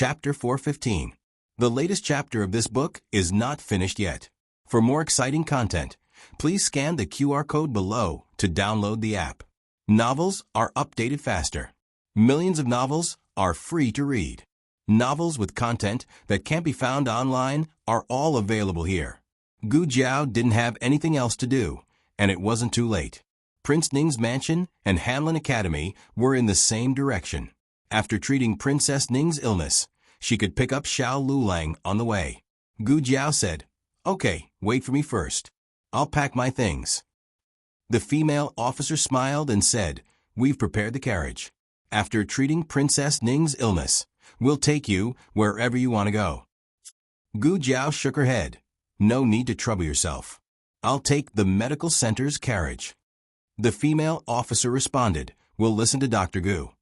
Chapter 415. The latest chapter of this book is not finished yet. For more exciting content, please scan the QR code below to download the app. Novels are updated faster. Millions of novels are free to read. Novels with content that can't be found online are all available here. Gu Jiao didn't have anything else to do, and it wasn't too late. Prince Ning's mansion and Hanlin Academy were in the same direction. After treating Princess Ning's illness, she could pick up Xiao Lulang on the way. Gu Jiao said, "Okay, wait for me first. I'll pack my things." The female officer smiled and said, "We've prepared the carriage. After treating Princess Ning's illness, we'll take you wherever you want to go." Gu Jiao shook her head. "No need to trouble yourself. I'll take the medical center's carriage." The female officer responded, "We'll listen to Dr. Gu."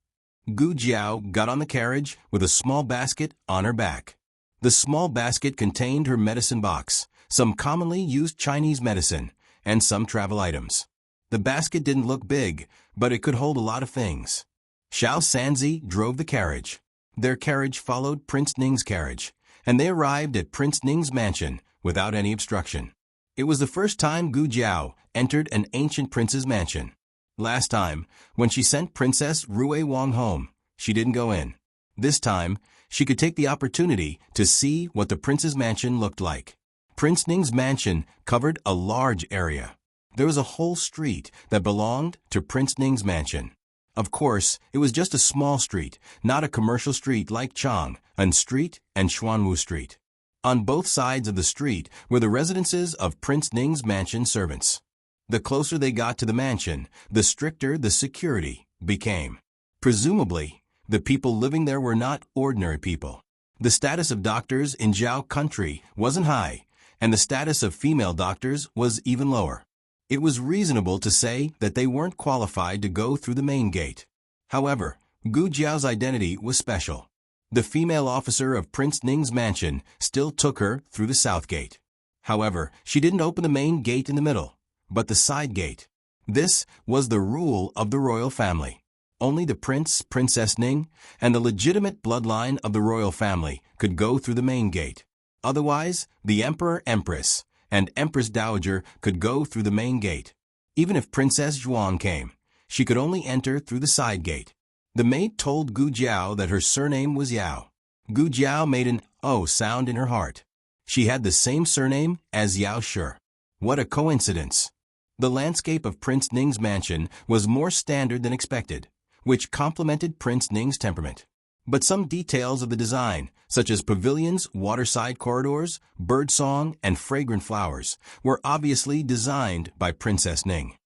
Gu Jiao got on the carriage with a small basket on her back. The small basket contained her medicine box, some commonly used Chinese medicine, and some travel items. The basket didn't look big, but it could hold a lot of things. Xiao Sanzi drove the carriage. Their carriage followed Prince Ning's carriage, and they arrived at Prince Ning's mansion without any obstruction. It was the first time Gu Jiao entered an ancient prince's mansion. Last time, when she sent Princess Rui Wang home, she didn't go in. This time, she could take the opportunity to see what the prince's mansion looked like. Prince Ning's mansion covered a large area. There was a whole street that belonged to Prince Ning's mansion. Of course, it was just a small street, not a commercial street like Chang'an Street and Xuanwu Street. On both sides of the street were the residences of Prince Ning's mansion servants. The closer they got to the mansion, the stricter the security became. Presumably, the people living there were not ordinary people. The status of doctors in Zhao country wasn't high, and the status of female doctors was even lower. It was reasonable to say that they weren't qualified to go through the main gate. However, Gu Jiao's identity was special. The female officer of Prince Ning's mansion still took her through the south gate. However, she didn't open the main gate in the middle, but the side gate. This was the rule of the royal family. Only the prince, Princess Ning, and the legitimate bloodline of the royal family could go through the main gate. Otherwise, the emperor, empress, and empress dowager could go through the main gate. Even if Princess Zhuang came, she could only enter through the side gate. The maid told Gu Jiao that her surname was Yao. Gu Jiao made an "oh" sound in her heart. She had the same surname as Yao Shi. What a coincidence! The landscape of Prince Ning's mansion was more standard than expected, which complemented Prince Ning's temperament. But some details of the design, such as pavilions, waterside corridors, birdsong, and fragrant flowers, were obviously designed by Princess Ning.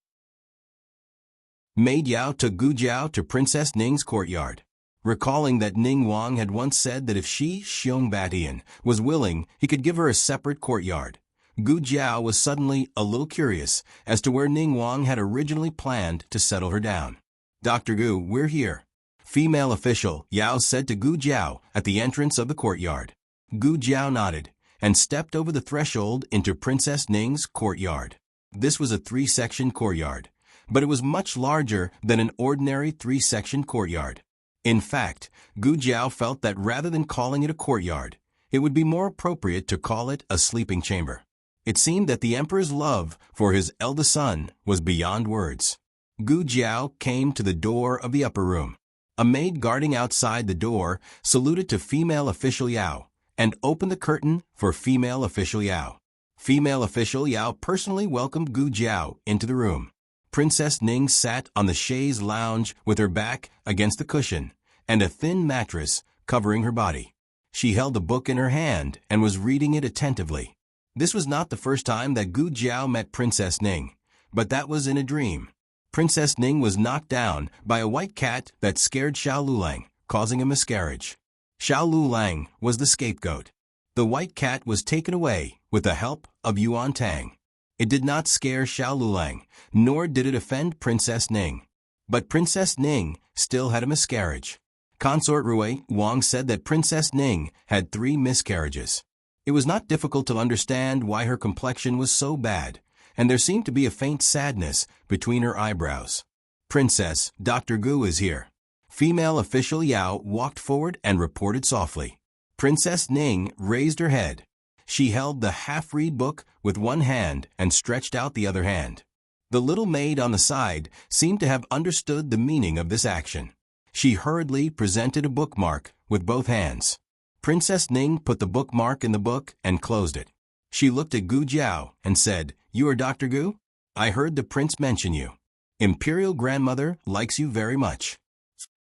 Maid Yao took Gu Jiao to Princess Ning's courtyard. Recalling that Ning Wang had once said that if she, Xiong Batian, was willing, he could give her a separate courtyard, Gu Jiao was suddenly a little curious as to where Ning Wang had originally planned to settle her down. "Dr. Gu, we're here," female official Yao said to Gu Jiao at the entrance of the courtyard. Gu Jiao nodded and stepped over the threshold into Princess Ning's courtyard. This was a three-section courtyard, but it was much larger than an ordinary three-section courtyard. In fact, Gu Jiao felt that rather than calling it a courtyard, it would be more appropriate to call it a sleeping chamber. It seemed that the emperor's love for his eldest son was beyond words. Gu Jiao came to the door of the upper room. A maid guarding outside the door saluted to female official Yao and opened the curtain for female official Yao. Female official Yao personally welcomed Gu Jiao into the room. Princess Ning sat on the chaise lounge with her back against the cushion and a thin mattress covering her body. She held a book in her hand and was reading it attentively. This was not the first time that Gu Jiao met Princess Ning, but that was in a dream. Princess Ning was knocked down by a white cat that scared Xiao Lulang, causing a miscarriage. Xiao Lulang was the scapegoat. The white cat was taken away with the help of Yuan Tang. It did not scare Xiao Lulang, nor did it offend Princess Ning. But Princess Ning still had a miscarriage. Consort Rui Wang said that Princess Ning had 3 miscarriages. It was not difficult to understand why her complexion was so bad, and there seemed to be a faint sadness between her eyebrows. "Princess, Dr. Gu is here." Female official Yao walked forward and reported softly. Princess Ning raised her head. She held the half-read book with one hand and stretched out the other hand. The little maid on the side seemed to have understood the meaning of this action. She hurriedly presented a bookmark with both hands. Princess Ning put the bookmark in the book and closed it. She looked at Gu Jiao and said, "You are Dr. Gu? I heard the prince mention you. Imperial grandmother likes you very much."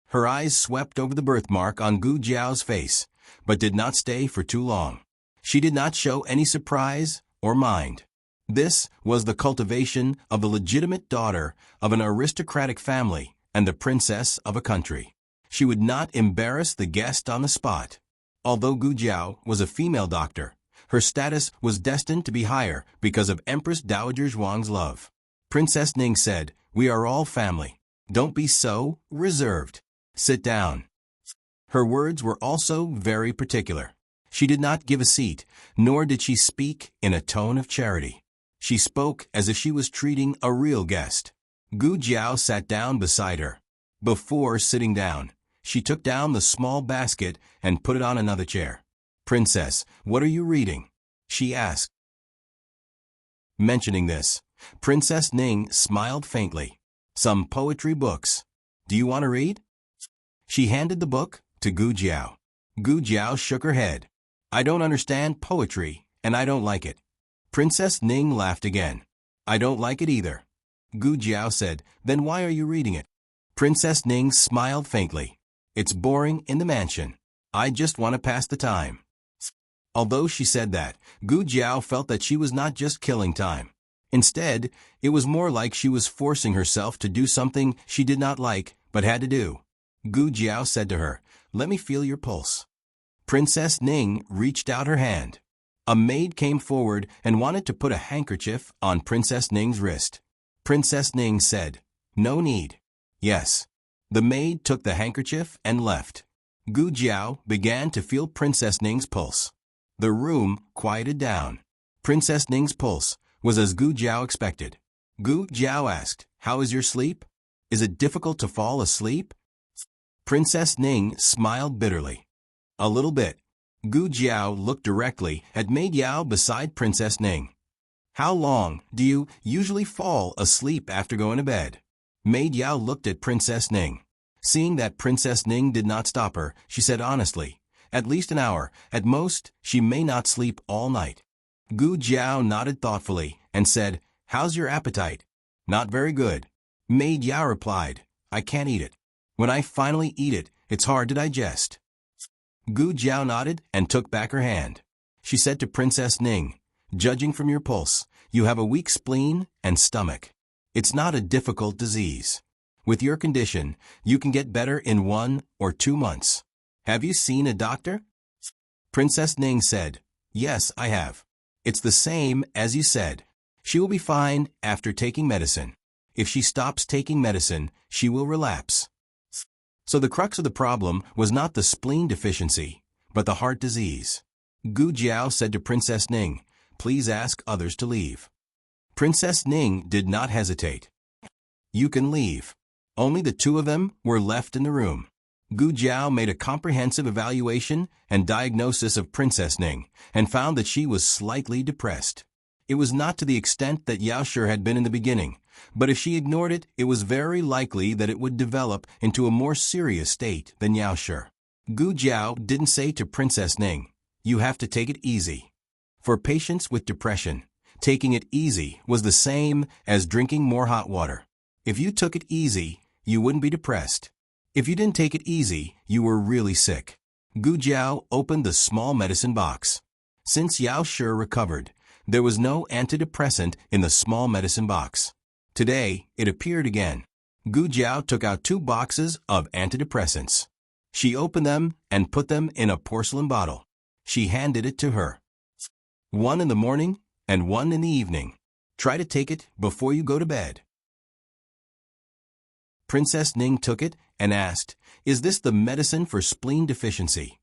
Her eyes swept over the birthmark on Gu Jiao's face, but did not stay for too long. She did not show any surprise or mind. This was the cultivation of the legitimate daughter of an aristocratic family and the princess of a country. She would not embarrass the guest on the spot. Although Gu Jiao was a female doctor, her status was destined to be higher because of Empress Dowager Zhuang's love. Princess Ning said, "We are all family. Don't be so reserved. Sit down." Her words were also very particular. She did not give a seat, nor did she speak in a tone of charity. She spoke as if she was treating a real guest. Gu Jiao sat down beside her. Before sitting down, she took down the small basket and put it on another chair. "Princess, what are you reading?" she asked. Mentioning this, Princess Ning smiled faintly. "Some poetry books. Do you want to read?" She handed the book to Gu Jiao. Gu Jiao shook her head. "I don't understand poetry, and I don't like it." Princess Ning laughed again. "I don't like it either." Gu Jiao said, "Then why are you reading it?" Princess Ning smiled faintly. "It's boring in the mansion. I just want to pass the time." Although she said that, Gu Jiao felt that she was not just killing time. Instead, it was more like she was forcing herself to do something she did not like but had to do. Gu Jiao said to her, "Let me feel your pulse." Princess Ning reached out her hand. A maid came forward and wanted to put a handkerchief on Princess Ning's wrist. Princess Ning said, "No need." "Yes." The maid took the handkerchief and left. Gu Jiao began to feel Princess Ning's pulse. The room quieted down. Princess Ning's pulse was as Gu Jiao expected. Gu Jiao asked, "How is your sleep? Is it difficult to fall asleep?" Princess Ning smiled bitterly. "A little bit." Gu Jiao looked directly at Maid Yao beside Princess Ning. "How long do you usually fall asleep after going to bed?" Maid Yao looked at Princess Ning. Seeing that Princess Ning did not stop her, she said honestly, "At least an hour. At most, she may not sleep all night." Gu Jiao nodded thoughtfully and said, "How's your appetite?" "Not very good." Maid Yao replied, "I can't eat it. When I finally eat it, it's hard to digest." Gu Jiao nodded and took back her hand. She said to Princess Ning, "Judging from your pulse, you have a weak spleen and stomach. It's not a difficult disease. With your condition, you can get better in 1 or 2 months. Have you seen a doctor?" Princess Ning said, "Yes, I have. It's the same as you said. She will be fine after taking medicine. If she stops taking medicine, she will relapse." So the crux of the problem was not the spleen deficiency, but the heart disease. Gu Jiao said to Princess Ning, "Please ask others to leave." Princess Ning did not hesitate. "You can leave." Only the two of them were left in the room. Gu Jiao made a comprehensive evaluation and diagnosis of Princess Ning and found that she was slightly depressed. It was not to the extent that Yao Shi had been in the beginning, but if she ignored it, it was very likely that it would develop into a more serious state than Yao Shi. Gu Jiao didn't say to Princess Ning, "You have to take it easy." For patients with depression, taking it easy was the same as drinking more hot water. If you took it easy, you wouldn't be depressed. If you didn't take it easy, you were really sick. Gu Jiao opened the small medicine box. Since Yao Shi recovered, there was no antidepressant in the small medicine box. Today, it appeared again. Gu Jiao took out 2 boxes of antidepressants. She opened them and put them in a porcelain bottle. She handed it to her. "1 in the morning and 1 in the evening. Try to take it before you go to bed." Princess Ning took it and asked, "Is this the medicine for spleen deficiency?"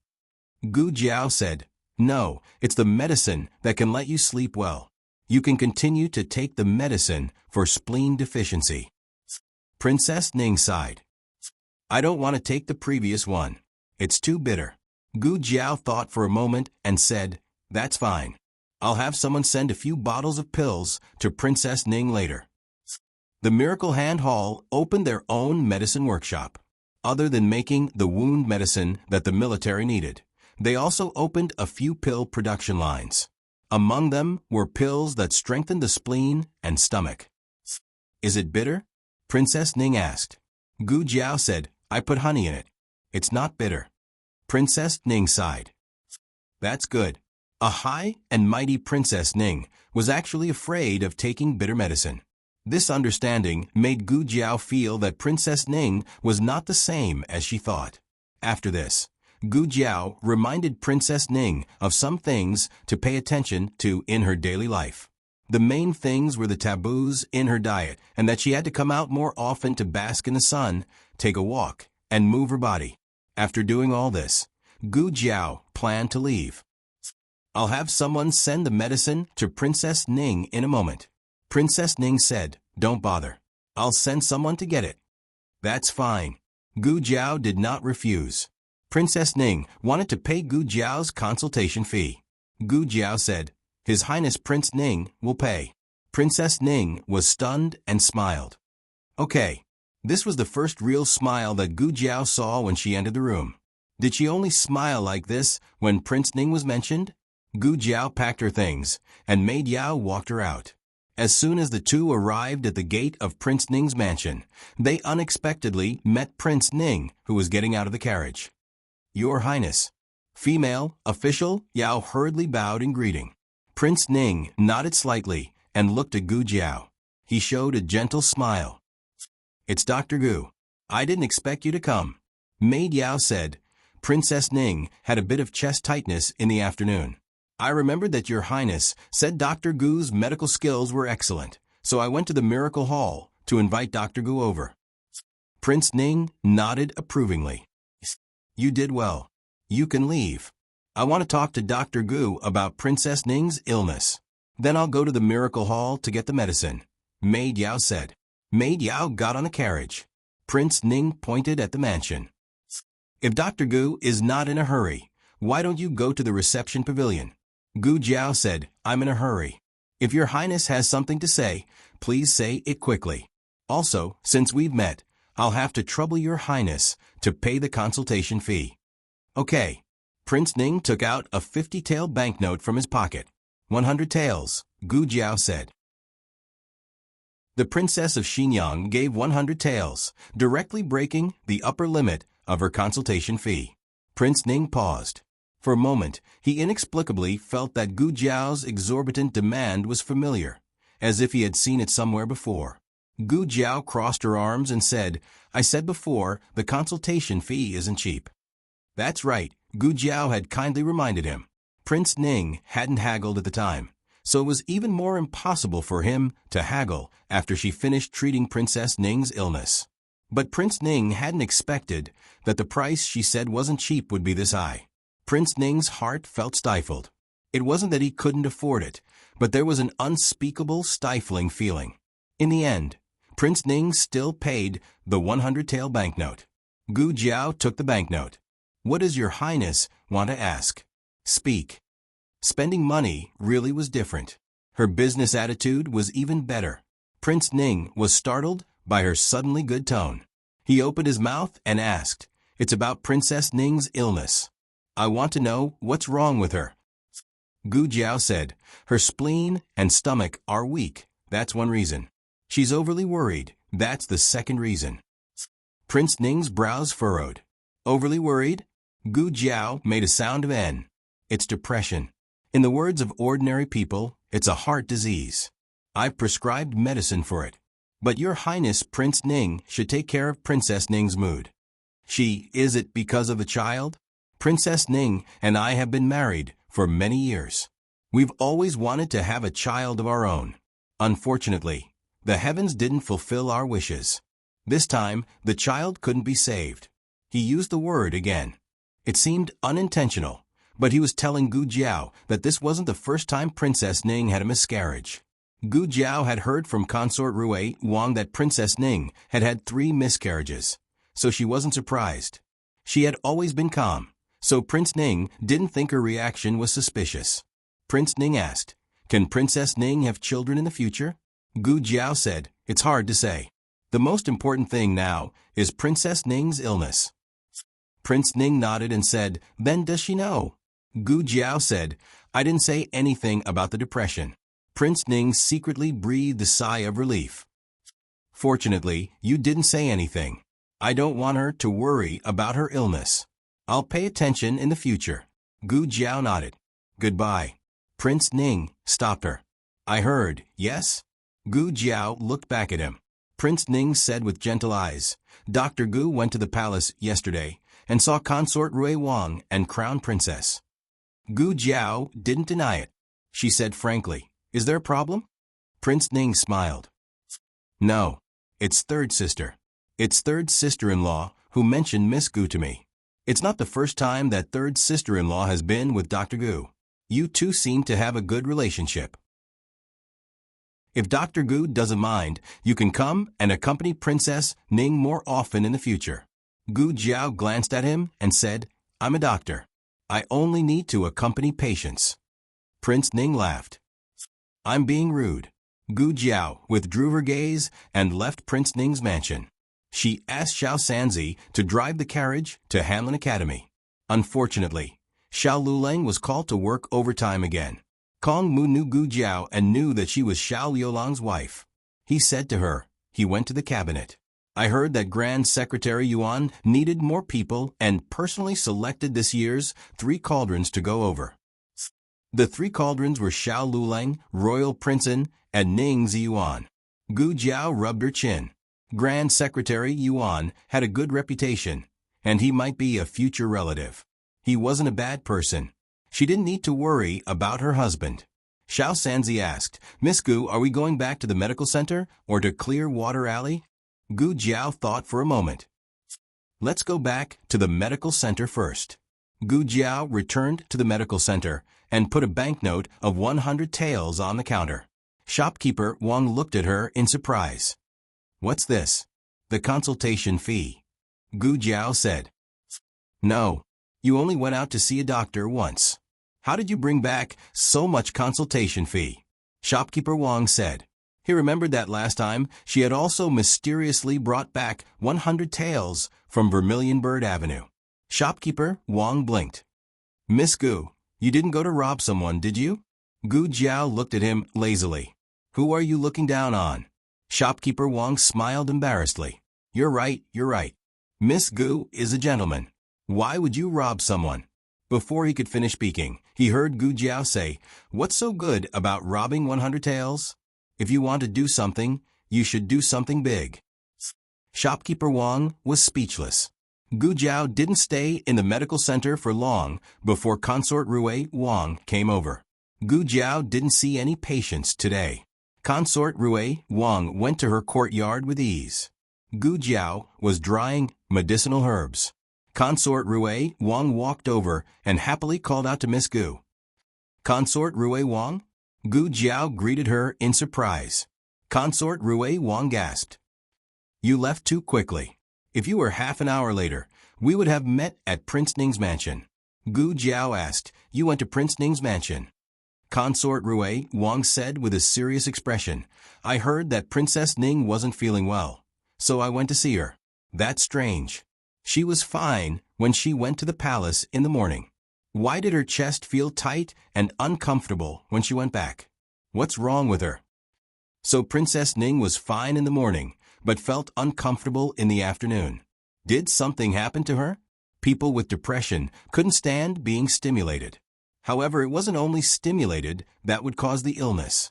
Gu Jiao said, "No, it's the medicine that can let you sleep well. You can continue to take the medicine for spleen deficiency." Princess Ning sighed. "I don't want to take the previous one. It's too bitter." Gu Jiao thought for a moment and said, "That's fine. I'll have someone send a few bottles of pills to Princess Ning later." The Miracle Hand Hall opened their own medicine workshop. Other than making the wound medicine that the military needed, they also opened a few pill production lines. Among them were pills that strengthened the spleen and stomach. "Is it bitter?" Princess Ning asked. Gu Jiao said, "I put honey in it. It's not bitter." Princess Ning sighed. "That's good." A high and mighty Princess Ning was actually afraid of taking bitter medicine. This understanding made Gu Jiao feel that Princess Ning was not the same as she thought. After this, Gu Jiao reminded Princess Ning of some things to pay attention to in her daily life. The main things were the taboos in her diet and that she had to come out more often to bask in the sun, take a walk, and move her body. After doing all this, Gu Jiao planned to leave. "I'll have someone send the medicine to Princess Ning in a moment." Princess Ning said, "Don't bother. I'll send someone to get it." "That's fine." Gu Jiao did not refuse. Princess Ning wanted to pay Gu Jiao's consultation fee. Gu Jiao said, "His Highness Prince Ning will pay." Princess Ning was stunned and smiled. Okay, this was the first real smile that Gu Jiao saw when she entered the room. Did she only smile like this when Prince Ning was mentioned? Gu Jiao packed her things, and Maid Yao walked her out. As soon as the two arrived at the gate of Prince Ning's mansion, they unexpectedly met Prince Ning, who was getting out of the carriage. "Your Highness." Female, official, Yao hurriedly bowed in greeting. Prince Ning nodded slightly and looked at Gu Jiao. He showed a gentle smile. "It's Dr. Gu. I didn't expect you to come." Maid Yao said, "Princess Ning had a bit of chest tightness in the afternoon. I remembered that your Highness said Dr. Gu's medical skills were excellent, so I went to the Miracle Hall to invite Dr. Gu over." Prince Ning nodded approvingly. "You did well. You can leave. I want to talk to Dr. Gu about Princess Ning's illness. Then I'll go to the Miracle Hall to get the medicine," Maid Yao said. Maid Yao got on the carriage. Prince Ning pointed at the mansion. "If Dr. Gu is not in a hurry, why don't you go to the reception pavilion?" Gu Jiao said, "I'm in a hurry. If your Highness has something to say, please say it quickly. Also, since we've met, I'll have to trouble your Highness to pay the consultation fee." "Okay." Prince Ning took out a 50-tael banknote from his pocket. 100 taels, Gu Jiao said. The Princess of Xinyang gave 100 taels, directly breaking the upper limit of her consultation fee. Prince Ning paused. For a moment, he inexplicably felt that Gu Jiao's exorbitant demand was familiar, as if he had seen it somewhere before. Gu Jiao crossed her arms and said, "I said before, the consultation fee isn't cheap." "That's right," Gu Jiao had kindly reminded him. Prince Ning hadn't haggled at the time, so it was even more impossible for him to haggle after she finished treating Princess Ning's illness. But Prince Ning hadn't expected that the price she said wasn't cheap would be this high. Prince Ning's heart felt stifled. It wasn't that he couldn't afford it, but there was an unspeakable, stifling feeling. In the end, Prince Ning still paid the 100-tael banknote. Gu Jiao took the banknote. "What does your Highness want to ask? Speak." Spending money really was different. Her business attitude was even better. Prince Ning was startled by her suddenly good tone. He opened his mouth and asked, "It's about Princess Ning's illness. I want to know what's wrong with her." Gu Jiao said, "Her spleen and stomach are weak. That's one reason. She's overly worried. That's the second reason." Prince Ning's brows furrowed. "Overly worried?" Gu Jiao made a sound of N. "It's depression. In the words of ordinary people, it's a heart disease. I've prescribed medicine for it. But your Highness Prince Ning should take care of Princess Ning's mood." Is it because of the child? Princess Ning and I have been married for many years. We've always wanted to have a child of our own. Unfortunately, the heavens didn't fulfill our wishes. This time, the child couldn't be saved. He used the word again. It seemed unintentional, but he was telling Gu Jiao that this wasn't the first time Princess Ning had a miscarriage. Gu Jiao had heard from Consort Rui Wang that Princess Ning had had 3 miscarriages, so she wasn't surprised. She had always been calm, So Prince Ning didn't think her reaction was suspicious. Prince Ning asked, "Can Princess Ning have children in the future?" Gu Jiao said, "It's hard to say. The most important thing now is Princess Ning's illness." Prince Ning nodded and said, "Then does she know?" Gu Jiao said, "I didn't say anything about the depression." Prince Ning secretly breathed a sigh of relief. "Fortunately, you didn't say anything. I don't want her to worry about her illness. I'll pay attention in the future." Gu Jiao nodded. "Goodbye." Prince Ning stopped her. "I heard, yes?" Gu Jiao looked back at him. Prince Ning said with gentle eyes, "Dr. Gu went to the palace yesterday and saw Consort Rui Wang and Crown Princess." Gu Jiao didn't deny it. She said frankly, "Is there a problem?" Prince Ning smiled. "No. It's third sister. It's third sister-in-law who mentioned Miss Gu to me. It's not the first time that third sister-in-law has been with Dr. Gu. You two seem to have a good relationship. If Dr. Gu doesn't mind, you can come and accompany Princess Ning more often in the future." Gu Jiao glanced at him and said, "I'm a doctor. I only need to accompany patients." Prince Ning laughed. "I'm being rude." Gu Jiao withdrew her gaze and left Prince Ning's mansion. She asked Xiao Sanzi to drive the carriage to Hanlin Academy. Unfortunately, Xiao Luleng was called to work overtime again. Kong Mu knew Gu Jiao and knew that she was Xiao Liulang's wife. He said to her, he went to the cabinet. "I heard that Grand Secretary Yuan needed more people and personally selected this year's 3 cauldrons to go over." The 3 cauldrons were Xiao Luleng, Royal Princeton, and Ning Ziyuan. Gu Jiao rubbed her chin. Grand Secretary Yuan had a good reputation, and he might be a future relative. He wasn't a bad person. She didn't need to worry about her husband. Xiao Sanzi asked, "Miss Gu, are we going back to the medical center or to Clearwater Alley?" Gu Jiao thought for a moment. "Let's go back to the medical center first." Gu Jiao returned to the medical center and put a banknote of 100 taels on the counter. Shopkeeper Wang looked at her in surprise. "What's this?" "The consultation fee." Gu Jiao said. "No, you only went out to see a doctor once. How did you bring back so much consultation fee?" Shopkeeper Wang said. He remembered that last time she had also mysteriously brought back 100 taels from Vermilion Bird Avenue. Shopkeeper Wang blinked. "Miss Gu, you didn't go to rob someone, did you?" Gu Jiao looked at him lazily. "Who are you looking down on?" Shopkeeper Wang smiled embarrassedly. You're right. Miss Gu is a gentleman. Why would you rob someone?" Before he could finish speaking, he heard Gu Jiao say, "What's so good about robbing 100 taels? If you want to do something, you should do something big." Shopkeeper Wang was speechless. Gu Jiao didn't stay in the medical center for long before Consort Rui Wang came over. Gu Jiao didn't see any patients today. Consort Rui Wang went to her courtyard with ease. Gu Jiao was drying medicinal herbs. Consort Rui Wang walked over and happily called out to Miss Gu. "Consort Rui Wang?" Gu Jiao greeted her in surprise. Consort Rui Wang gasped. "You left too quickly. If you were half an hour later, we would have met at Prince Ning's mansion." Gu Jiao asked, "You went to Prince Ning's mansion?" Consort Rui Wang said with a serious expression, "I heard that Princess Ning wasn't feeling well, so I went to see her." "That's strange. She was fine when she went to the palace in the morning. Why did her chest feel tight and uncomfortable when she went back? What's wrong with her?" So Princess Ning was fine in the morning, but felt uncomfortable in the afternoon. Did something happen to her? People with depression couldn't stand being stimulated. However, it wasn't only stimulated that would cause the illness.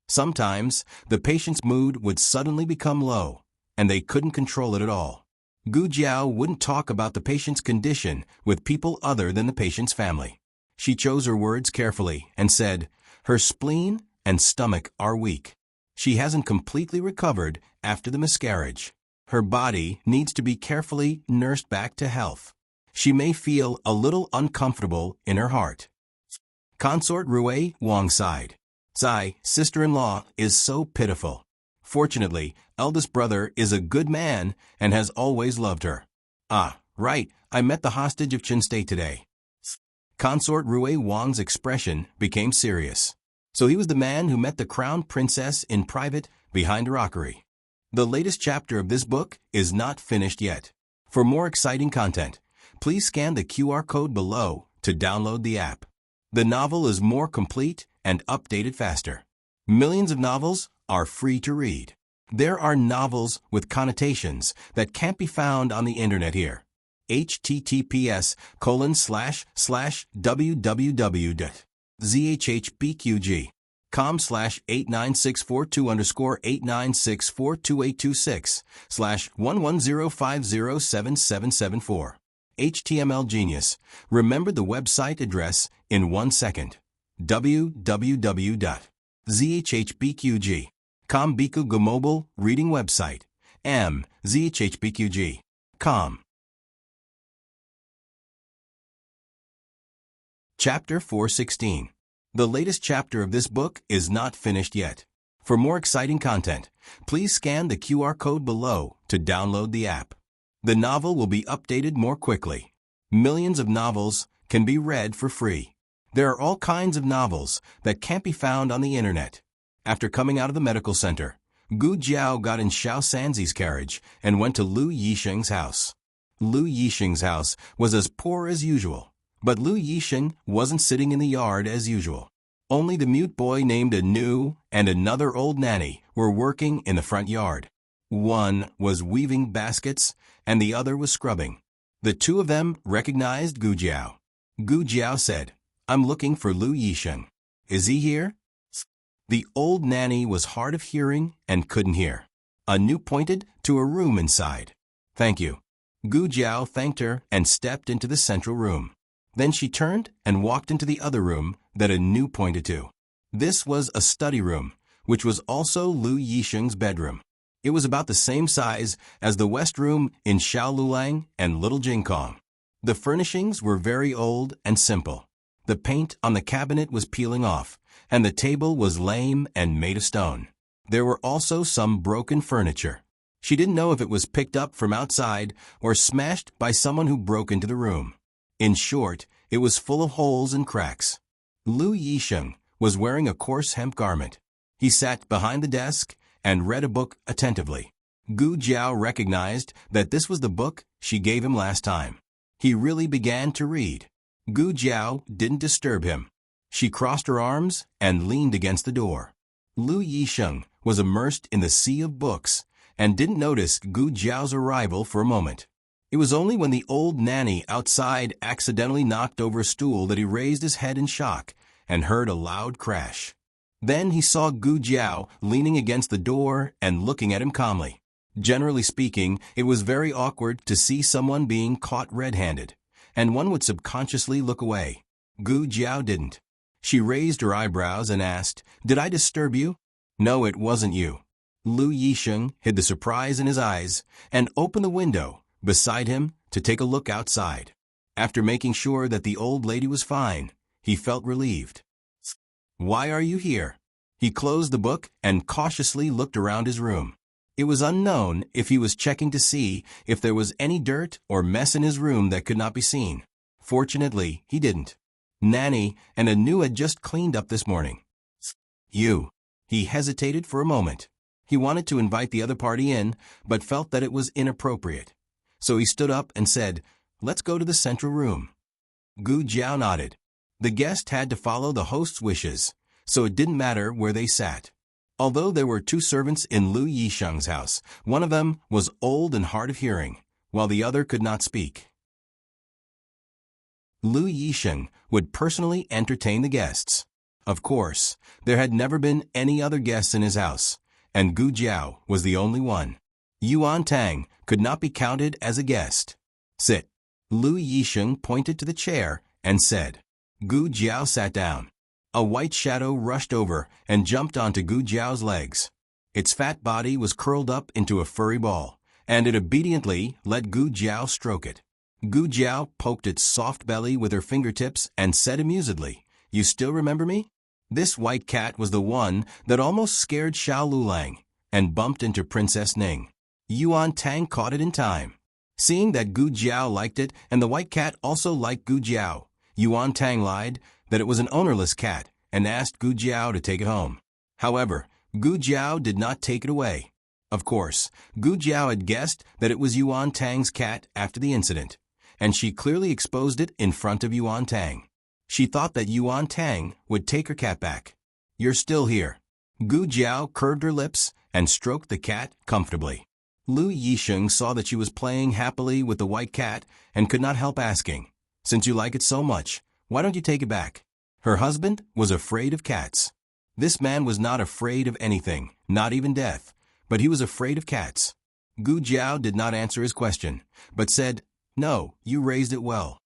Sometimes, the patient's mood would suddenly become low, and they couldn't control it at all. Gu Jiao wouldn't talk about the patient's condition with people other than the patient's family. She chose her words carefully and said, "Her spleen and stomach are weak. She hasn't completely recovered after the miscarriage. Her body needs to be carefully nursed back to health. She may feel a little uncomfortable in her heart." Consort Rui Wang sighed. "Zai, sister-in-law, is so pitiful. Fortunately, eldest brother is a good man and has always loved her." "Ah, Right, I met the hostage of Chin State today. Consort Rui Wang's expression became serious. So he was the man who met the crown princess in private behind a rockery. The latest chapter of this book is not finished yet. For more exciting content, please scan the QR code below to download the app. The novel is more complete and updated faster. Millions of novels are free to read. There are novels with connotations that can't be found on the internet here. https://www.zhpqg.com/89642_8964/110507774. HTML Genius remembered the website address in 1 second. www.zhpqg.com Biku Gumobile Reading Website. zhpqg.com. Chapter 416. The latest chapter of this book is not finished yet. For more exciting content, please scan the QR code below to download the app. The novel will be updated more quickly. Millions of novels can be read for free. There are all kinds of novels that can't be found on the internet. After coming out of the medical center, Gu Jiao got in Xiao Sanzi's carriage and went to Lu Yisheng's house. Lu Yisheng's house was as poor as usual, but Lu Yisheng wasn't sitting in the yard as usual. Only the mute boy named Anu and another old nanny were working in the front yard. One was weaving baskets and the other was scrubbing. The two of them recognized Gu Jiao. Gu Jiao said, "I'm looking for Lu Yisheng. Is he here?" The old nanny was hard of hearing and couldn't hear. Anu pointed to a room inside. "Thank you." Gu Jiao thanked her and stepped into the central room. Then she turned and walked into the other room that Anu pointed to. This was a study room, which was also Lu Yisheng's bedroom. It was about the same size as the West Room in Xiaolulang and Little Jingkong. The furnishings were very old and simple. The paint on the cabinet was peeling off, and the table was lame and made of stone. There were also some broken furniture. She didn't know if it was picked up from outside or smashed by someone who broke into the room. In short, it was full of holes and cracks. Lu Yisheng was wearing a coarse hemp garment. He sat behind the desk and read a book attentively. Gu Jiao recognized that this was the book she gave him last time. He really began to read. Gu Jiao didn't disturb him. She crossed her arms and leaned against the door. Lu Yisheng was immersed in the sea of books and didn't notice Gu Jiao's arrival for a moment. It was only when the old nanny outside accidentally knocked over a stool that he raised his head in shock and heard a loud crash. Then he saw Gu Jiao leaning against the door and looking at him calmly. Generally speaking, it was very awkward to see someone being caught red-handed, and one would subconsciously look away. Gu Jiao didn't. She raised her eyebrows and asked, "Did I disturb you?" "No, it wasn't you." Lu Yisheng hid the surprise in his eyes and opened the window beside him to take a look outside. After making sure that the old lady was fine, he felt relieved. "Why are you here?" He closed the book and cautiously looked around his room. It was unknown if he was checking to see if there was any dirt or mess in his room that could not be seen. Fortunately, he didn't. Nanny and Anu had just cleaned up this morning. "You." He hesitated for a moment. He wanted to invite the other party in, but felt that it was inappropriate. So he stood up and said, "Let's go to the central room." Gu Jiao nodded. The guest had to follow the host's wishes, so it didn't matter where they sat. Although there were two servants in Lu Yisheng's house, one of them was old and hard of hearing, while the other could not speak. Lu Yisheng would personally entertain the guests. Of course, there had never been any other guests in his house, and Gu Jiao was the only one. Yuan Tang could not be counted as a guest. "Sit." Lu Yisheng pointed to the chair and said. Gu Jiao sat down. A white shadow rushed over and jumped onto Gu Jiao's legs. Its fat body was curled up into a furry ball, and it obediently let Gu Jiao stroke it. Gu Jiao poked its soft belly with her fingertips and said amusedly, "You still remember me?" This white cat was the one that almost scared Xiao Lulang and bumped into Princess Ning. Yuan Tang caught it in time. Seeing that Gu Jiao liked it and the white cat also liked Gu Jiao, Yuan Tang lied that it was an ownerless cat and asked Gu Jiao to take it home. However, Gu Jiao did not take it away. Of course, Gu Jiao had guessed that it was Yuan Tang's cat after the incident, and she clearly exposed it in front of Yuan Tang. She thought that Yuan Tang would take her cat back. "You're still here." Gu Jiao curved her lips and stroked the cat comfortably. Lu Yisheng saw that she was playing happily with the white cat and could not help asking, "Since you like it so much, why don't you take it back?" Her husband was afraid of cats. This man was not afraid of anything, not even death, but he was afraid of cats. Gu Jiao did not answer his question, but said, "No, you raised it well."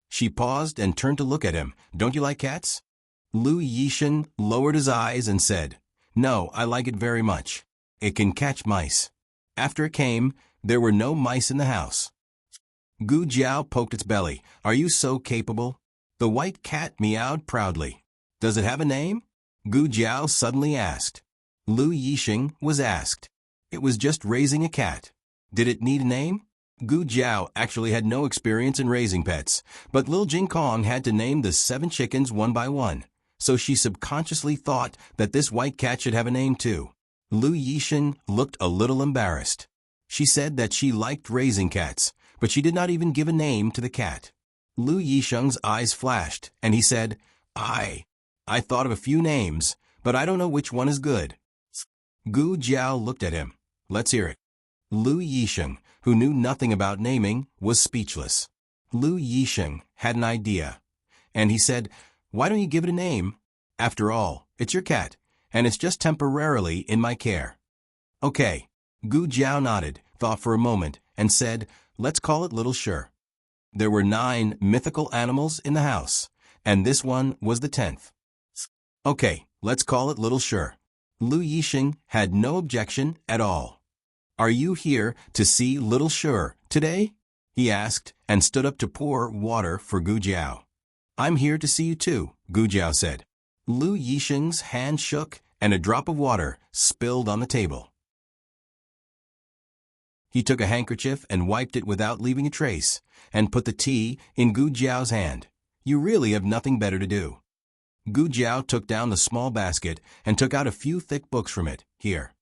She paused and turned to look at him. "Don't you like cats?" Lu Yishen lowered his eyes and said, "No, I like it very much. It can catch mice." After it came, there were no mice in the house. Gu Jiao poked its belly. "Are you so capable?" The white cat meowed proudly. "Does it have a name?" Gu Jiao suddenly asked. Lu Yisheng was asked. "It was just raising a cat. Did it need a name?" Gu Jiao actually had no experience in raising pets, but Lil Jingkong had to name the 7 chickens one by one, so she subconsciously thought that this white cat should have a name too. Lu Yishen looked a little embarrassed. She said that she liked raising cats, but she did not even give a name to the cat. Lu Yisheng's eyes flashed, and he said, I thought of a few names, but I don't know which one is good." Gu Jiao looked at him. "Let's hear it." Lu Yisheng, who knew nothing about naming, was speechless. Lu Yisheng had an idea, and he said, "Why don't you give it a name? After all, it's your cat, and it's just temporarily in my care." "Okay." Gu Jiao nodded, thought for a moment, and said, "Let's call it Little Sure." There were 9 mythical animals in the house, and this one was the 10th. "Okay, let's call it Little Sure." Lu Yisheng had no objection at all. "Are you here to see Little Sure today?" he asked, and stood up to pour water for Gu Jiao. "I'm here to see you too," Gu Jiao said. Lu Yisheng's hand shook, and a drop of water spilled on the table. He took a handkerchief and wiped it without leaving a trace, and put the tea in Gu Jiao's hand. "You really have nothing better to do." Gu Jiao took down the small basket and took out a few thick books from it. "Here."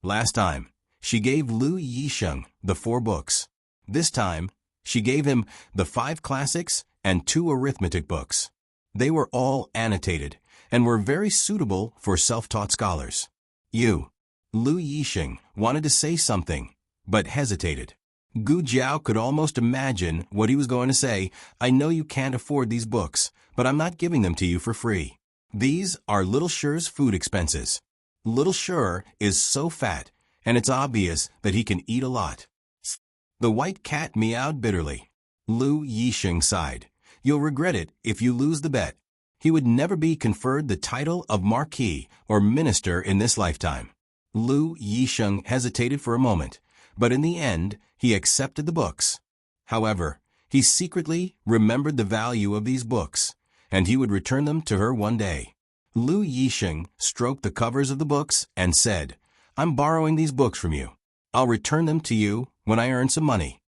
Last time, she gave Lu Yisheng the 4 books. This time, she gave him the 5 classics and 2 arithmetic books. They were all annotated and were very suitable for self-taught scholars. Lu Yisheng wanted to say something, but hesitated. Gu Jiao could almost imagine what he was going to say. "I know you can't afford these books, but I'm not giving them to you for free. These are Little Sure's food expenses. Little Sure is so fat, and it's obvious that he can eat a lot." The white cat meowed bitterly. Lu Yisheng sighed. "You'll regret it if you lose the bet." He would never be conferred the title of Marquis or Minister in this lifetime. Lu Yisheng hesitated for a moment, but in the end, he accepted the books. However, he secretly remembered the value of these books, and he would return them to her one day. Lu Yisheng stroked the covers of the books and said, "I'm borrowing these books from you. I'll return them to you when I earn some money."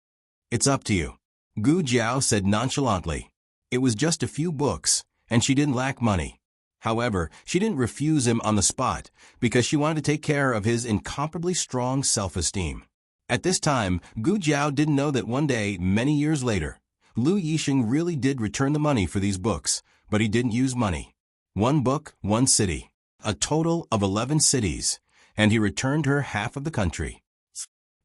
"It's up to you," Gu Jiao said nonchalantly. It was just a few books, and she didn't lack money. However, she didn't refuse him on the spot because she wanted to take care of his incomparably strong self-esteem. At this time, Gu Jiao didn't know that one day, many years later, Lu Yisheng really did return the money for these books, but he didn't use money. 1 book, 1 city. A total of 11 cities, and he returned her half of the country.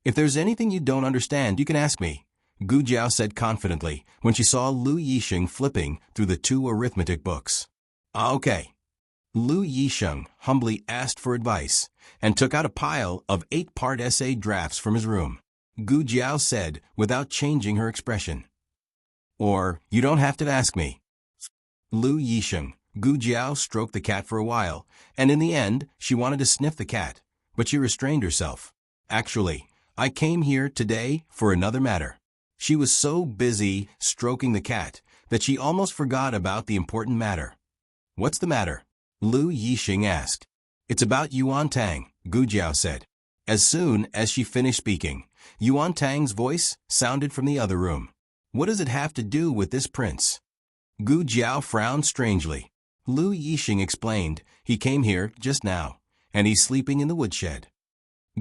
"If there's anything you don't understand, you can ask me," Gu Jiao said confidently when she saw Lu Yisheng flipping through the 2 arithmetic books. "Okay." Lu Yisheng humbly asked for advice and took out a pile of 8-part essay drafts from his room. Gu Jiao said without changing her expression, "Or, you don't have to ask me." Lu Yisheng, Gu Jiao stroked the cat for a while, and in the end, she wanted to sniff the cat, but she restrained herself. "Actually, I came here today for another matter." She was so busy stroking the cat that she almost forgot about the important matter. "What's the matter?" Lu Yisheng asked. "It's about Yuan Tang," Gu Jiao said. As soon as she finished speaking, Yuan Tang's voice sounded from the other room. What does it have to do with this prince? Gu Jiao frowned strangely. Lu Yixing explained, he came here just now, and he's sleeping in the woodshed.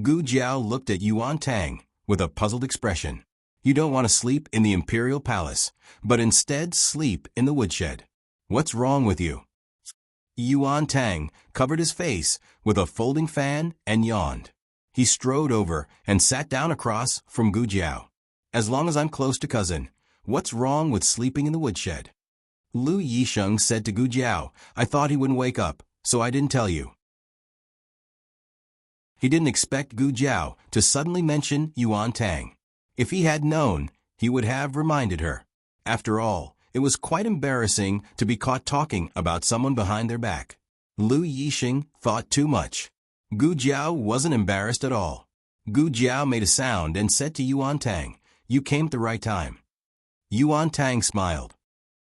Gu Jiao looked at Yuan Tang with a puzzled expression. You don't want to sleep in the imperial palace, but instead sleep in the woodshed. What's wrong with you? Yuan Tang covered his face with a folding fan and yawned. He strode over and sat down across from Gu Jiao. As long as I'm close to cousin, what's wrong with sleeping in the woodshed? Lu Yixing said to Gu Jiao, I thought he wouldn't wake up, so I didn't tell you. He didn't expect Gu Jiao to suddenly mention Yuan Tang. If he had known, he would have reminded her. After all, it was quite embarrassing to be caught talking about someone behind their back. Lu Yixing thought too much. Gu Jiao wasn't embarrassed at all. Gu Jiao made a sound and said to Yuan Tang, You came at the right time. Yuan Tang smiled.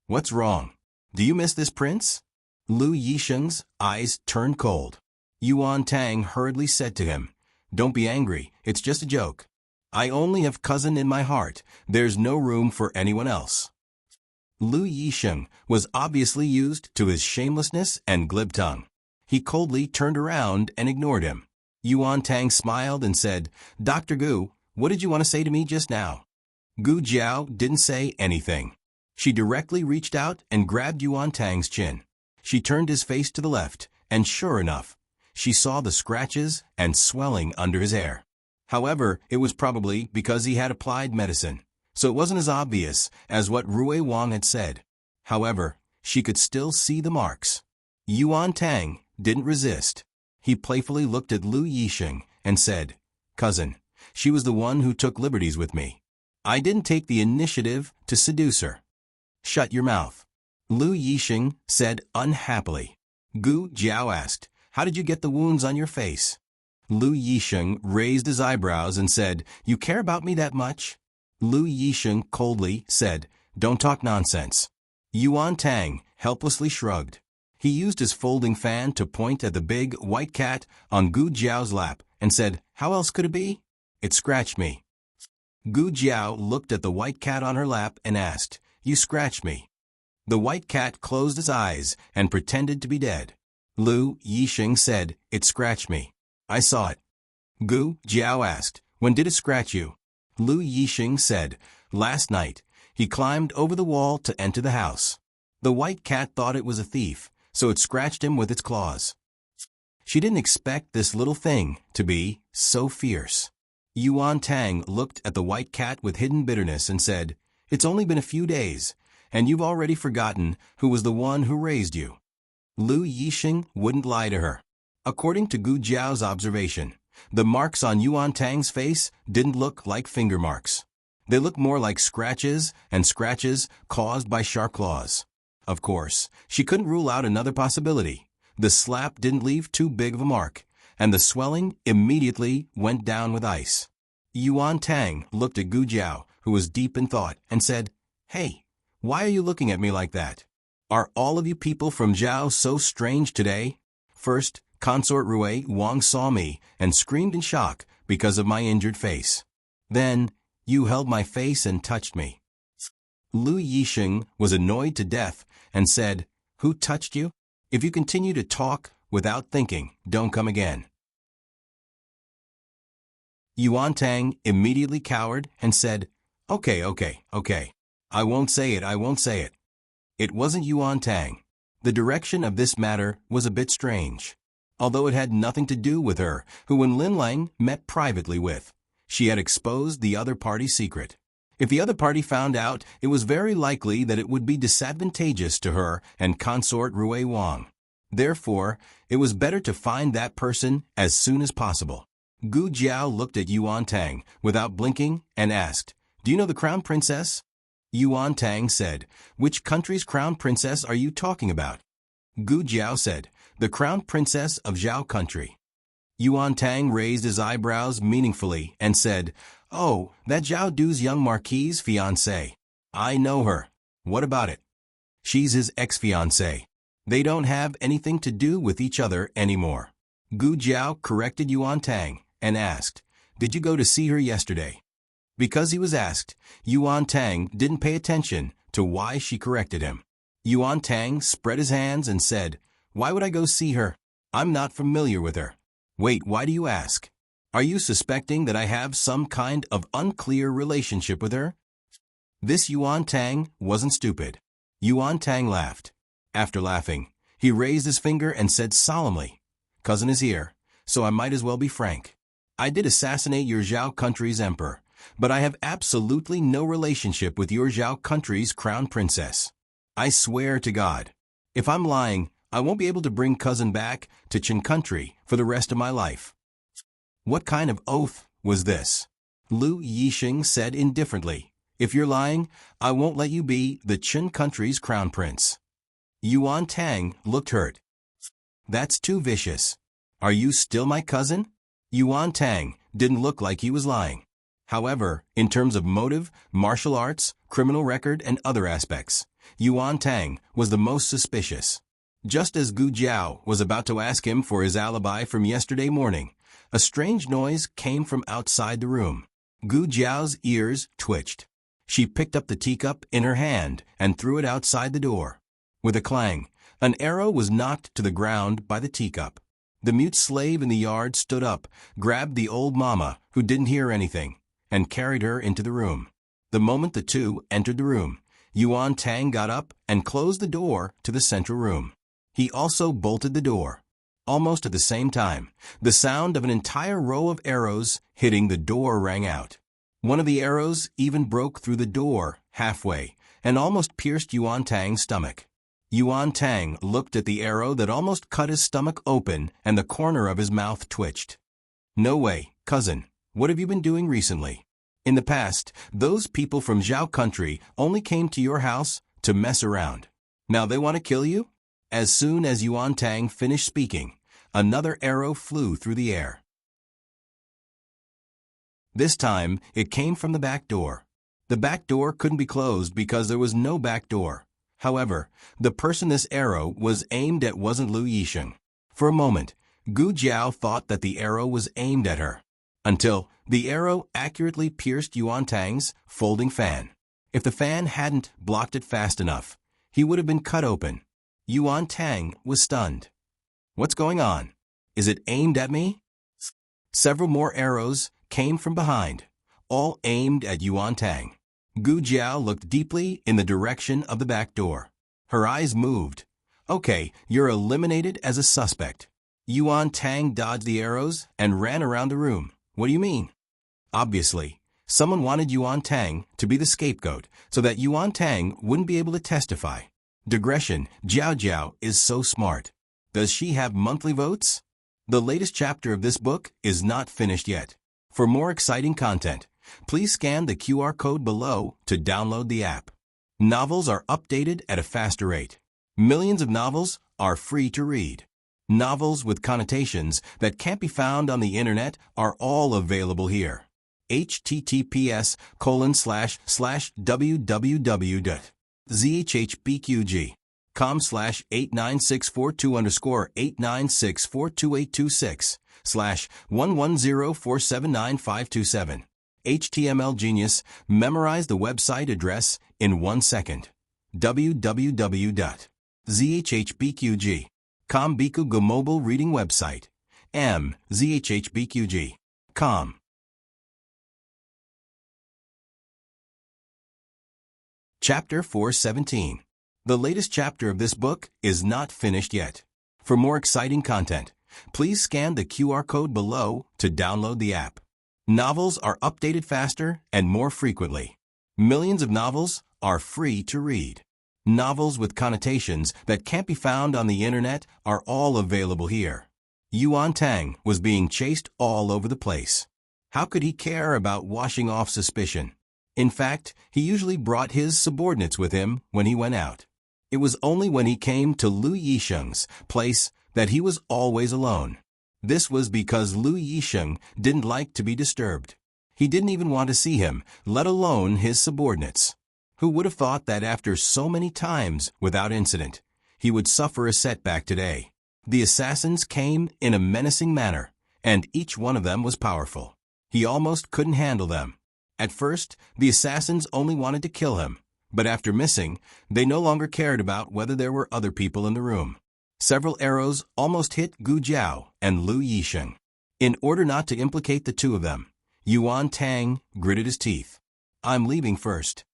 What's wrong? Do you miss this prince? Lu Yixing's eyes turned cold. Yuan Tang hurriedly said to him, Don't be angry, it's just a joke. I only have cousin in my heart, there's no room for anyone else. Lu Yixing was obviously used to his shamelessness and glib tongue. He coldly turned around and ignored him. Yuan Tang smiled and said, Dr. Gu, what did you want to say to me just now? Gu Jiao didn't say anything. She directly reached out and grabbed Yuan Tang's chin. She turned his face to the left, and sure enough, she saw the scratches and swelling under his hair. However, it was probably because he had applied medicine, so it wasn't as obvious as what Rui Wang had said. However, she could still see the marks. Yuan Tang didn't resist. He playfully looked at Lu Yixing and said, Cousin, she was the one who took liberties with me. I didn't take the initiative to seduce her. Shut your mouth. Lu Yixing said unhappily. Gu Jiao asked, How did you get the wounds on your face? Lu Yixing raised his eyebrows and said, You care about me that much? Lu Yixing coldly said, Don't talk nonsense. Yuan Tang helplessly shrugged. He used his folding fan to point at the big white cat on Gu Jiao's lap and said, How else could it be? It scratched me. Gu Jiao looked at the white cat on her lap and asked, You scratched me. The white cat closed its eyes and pretended to be dead. Lu Yixing said, It scratched me. I saw it. Gu Jiao asked, When did it scratch you? Lu Yixing said, Last night. He climbed over the wall to enter the house. The white cat thought it was a thief, so it scratched him with its claws. She didn't expect this little thing to be so fierce. Yuan Tang looked at the white cat with hidden bitterness and said, It's only been a few days, and you've already forgotten who was the one who raised you. Lu Yixing wouldn't lie to her. According to Gu Jiao's observation, the marks on Yuan Tang's face didn't look like finger marks. They looked more like scratches and scratches caused by sharp claws. Of course, she couldn't rule out another possibility. The slap didn't leave too big of a mark, and the swelling immediately went down with ice. Yuan Tang looked at Gu Jiao, who was deep in thought, and said, Hey, why are you looking at me like that? Are all of you people from Zhao so strange today? First, Consort Rui Wang saw me and screamed in shock because of my injured face. Then, you held my face and touched me. Lu Yixing was annoyed to death and said, Who touched you? If you continue to talk without thinking, don't come again. Yuan Tang immediately cowered and said, Okay. I won't say it. It wasn't Yuan Tang. The direction of this matter was a bit strange. Although it had nothing to do with her, who Wen Linlang met privately with, she had exposed the other party's secret. If the other party found out, it was very likely that it would be disadvantageous to her and Consort Rui Wang. Therefore, it was better to find that person as soon as possible. Gu Jiao looked at Yuan Tang without blinking and asked, Do you know the crown princess? Yuan Tang said, Which country's crown princess are you talking about? Gu Jiao said, The crown princess of Zhao country. Yuan Tang raised his eyebrows meaningfully and said, Oh, that Zhao Du's young marquis's fiancée. I know her. What about it? She's his ex-fiancée. They don't have anything to do with each other anymore. Gu Jiao corrected Yuan Tang and asked, "Did you go to see her yesterday?" Because he was asked, Yuan Tang didn't pay attention to why she corrected him. Yuan Tang spread his hands and said, "Why would I go see her? I'm not familiar with her." "Wait, why do you ask? Are you suspecting that I have some kind of unclear relationship with her?" This Yuan Tang wasn't stupid. Yuan Tang laughed. After laughing, he raised his finger and said solemnly, "Cousin is here, so I might as well be frank. I did assassinate your Zhao country's emperor, but I have absolutely no relationship with your Zhao country's crown princess. I swear to God, if I'm lying, I won't be able to bring cousin back to Qin country for the rest of my life." What kind of oath was this? Lu Yixing said indifferently, "If you're lying, I won't let you be the Qin country's crown prince." Yuan Tang looked hurt. "That's too vicious. Are you still my cousin?" Yuan Tang didn't look like he was lying. However, in terms of motive, martial arts, criminal record, and other aspects, Yuan Tang was the most suspicious. Just as Gu Jiao was about to ask him for his alibi from yesterday morning, a strange noise came from outside the room. Gu Jiao's ears twitched. She picked up the teacup in her hand and threw it outside the door. With a clang, an arrow was knocked to the ground by the teacup. The mute slave in the yard stood up, grabbed the old mama, who didn't hear anything, and carried her into the room. The moment the two entered the room, Yuan Tang got up and closed the door to the central room. He also bolted the door. Almost at the same time, the sound of an entire row of arrows hitting the door rang out. One of the arrows even broke through the door halfway and almost pierced Yuan Tang's stomach. Yuan Tang looked at the arrow that almost cut his stomach open and the corner of his mouth twitched. "No way, cousin. What have you been doing recently? In the past, those people from Zhao country only came to your house to mess around. Now they want to kill you?" As soon as Yuan Tang finished speaking, another arrow flew through the air. This time, it came from the back door. The back door couldn't be closed because there was no back door. However, the person this arrow was aimed at wasn't Lu Yixing. For a moment, Gu Jiao thought that the arrow was aimed at her, until the arrow accurately pierced Yuan Tang's folding fan. If the fan hadn't blocked it fast enough, he would have been cut open. Yuan Tang was stunned. "What's going on? Is it aimed at me?" Several more arrows came from behind, all aimed at Yuan Tang. Gu Jiao looked deeply in the direction of the back door. Her eyes moved. "Okay, you're eliminated as a suspect." Yuan Tang dodged the arrows and ran around the room. "What do you mean?" Obviously, someone wanted Yuan Tang to be the scapegoat so that Yuan Tang wouldn't be able to testify. Digression, Jiao Jiao is so smart. Does she have monthly votes? The latest chapter of this book is not finished yet. For more exciting content, please scan the QR code below to download the app. Novels are updated at a faster rate. Millions of novels are free to read. Novels with connotations that can't be found on the internet are all available here. https://www.zhbqg.com/89642_8964226/110479527. HTML Genius, memorize the website address in 1 second. www.zhbqg.com Bikugo mobile reading website. zhbqg.com. Chapter 417. The latest chapter of this book is not finished yet. For more exciting content, please scan the QR code below to download the app. Novels are updated faster and more frequently. Millions of novels are free to read. Novels with connotations that can't be found on the internet are all available here. Yuan Tang was being chased all over the place. How could he care about washing off suspicion? In fact, he usually brought his subordinates with him when he went out. It was only when he came to Lu Yixing's place that he was always alone. This was because Lu Yixing didn't like to be disturbed. He didn't even want to see him, let alone his subordinates. Who would have thought that after so many times without incident, he would suffer a setback today? The assassins came in a menacing manner, and each one of them was powerful. He almost couldn't handle them. At first, the assassins only wanted to kill him, but after missing, they no longer cared about whether there were other people in the room. Several arrows almost hit Gu Jiao and Lu Yisheng. In order not to implicate the two of them, Yuan Tang gritted his teeth. "I'm leaving first."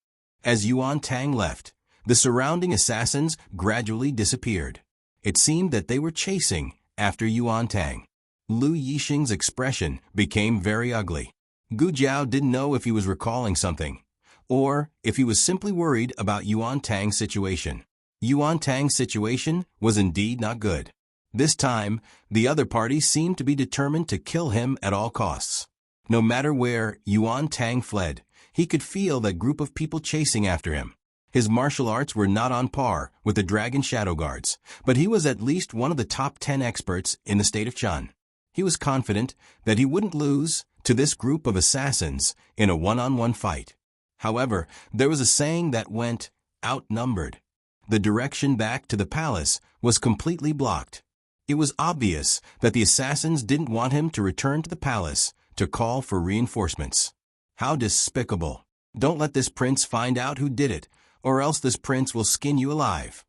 As Yuan Tang left, the surrounding assassins gradually disappeared. It seemed that they were chasing after Yuan Tang. Lu Yisheng's expression became very ugly. Gu Jiao didn't know if he was recalling something, or if he was simply worried about Yuan Tang's situation. Yuan Tang's situation was indeed not good. This time, the other party seemed to be determined to kill him at all costs. No matter where Yuan Tang fled, he could feel that group of people chasing after him. His martial arts were not on par with the Dragon Shadow Guards, but he was at least one of the top 10 experts in the state of Chun. He was confident that he wouldn't lose to this group of assassins in a one-on-one fight. However, there was a saying that went, outnumbered. The direction back to the palace was completely blocked. It was obvious that the assassins didn't want him to return to the palace to call for reinforcements. How despicable. Don't let this prince find out who did it, or else this prince will skin you alive.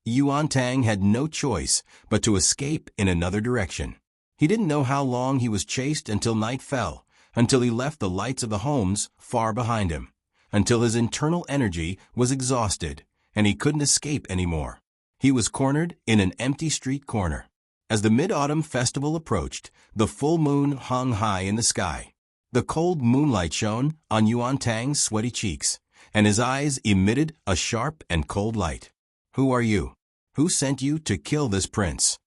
Yuan Tang had no choice but to escape in another direction. He didn't know how long he was chased until night fell, until he left the lights of the homes far behind him, until his internal energy was exhausted and he couldn't escape anymore. He was cornered in an empty street corner. As the Mid-Autumn Festival approached, the full moon hung high in the sky. The cold moonlight shone on Yuan Tang's sweaty cheeks, and his eyes emitted a sharp and cold light. "Who are you? Who sent you to kill this prince?"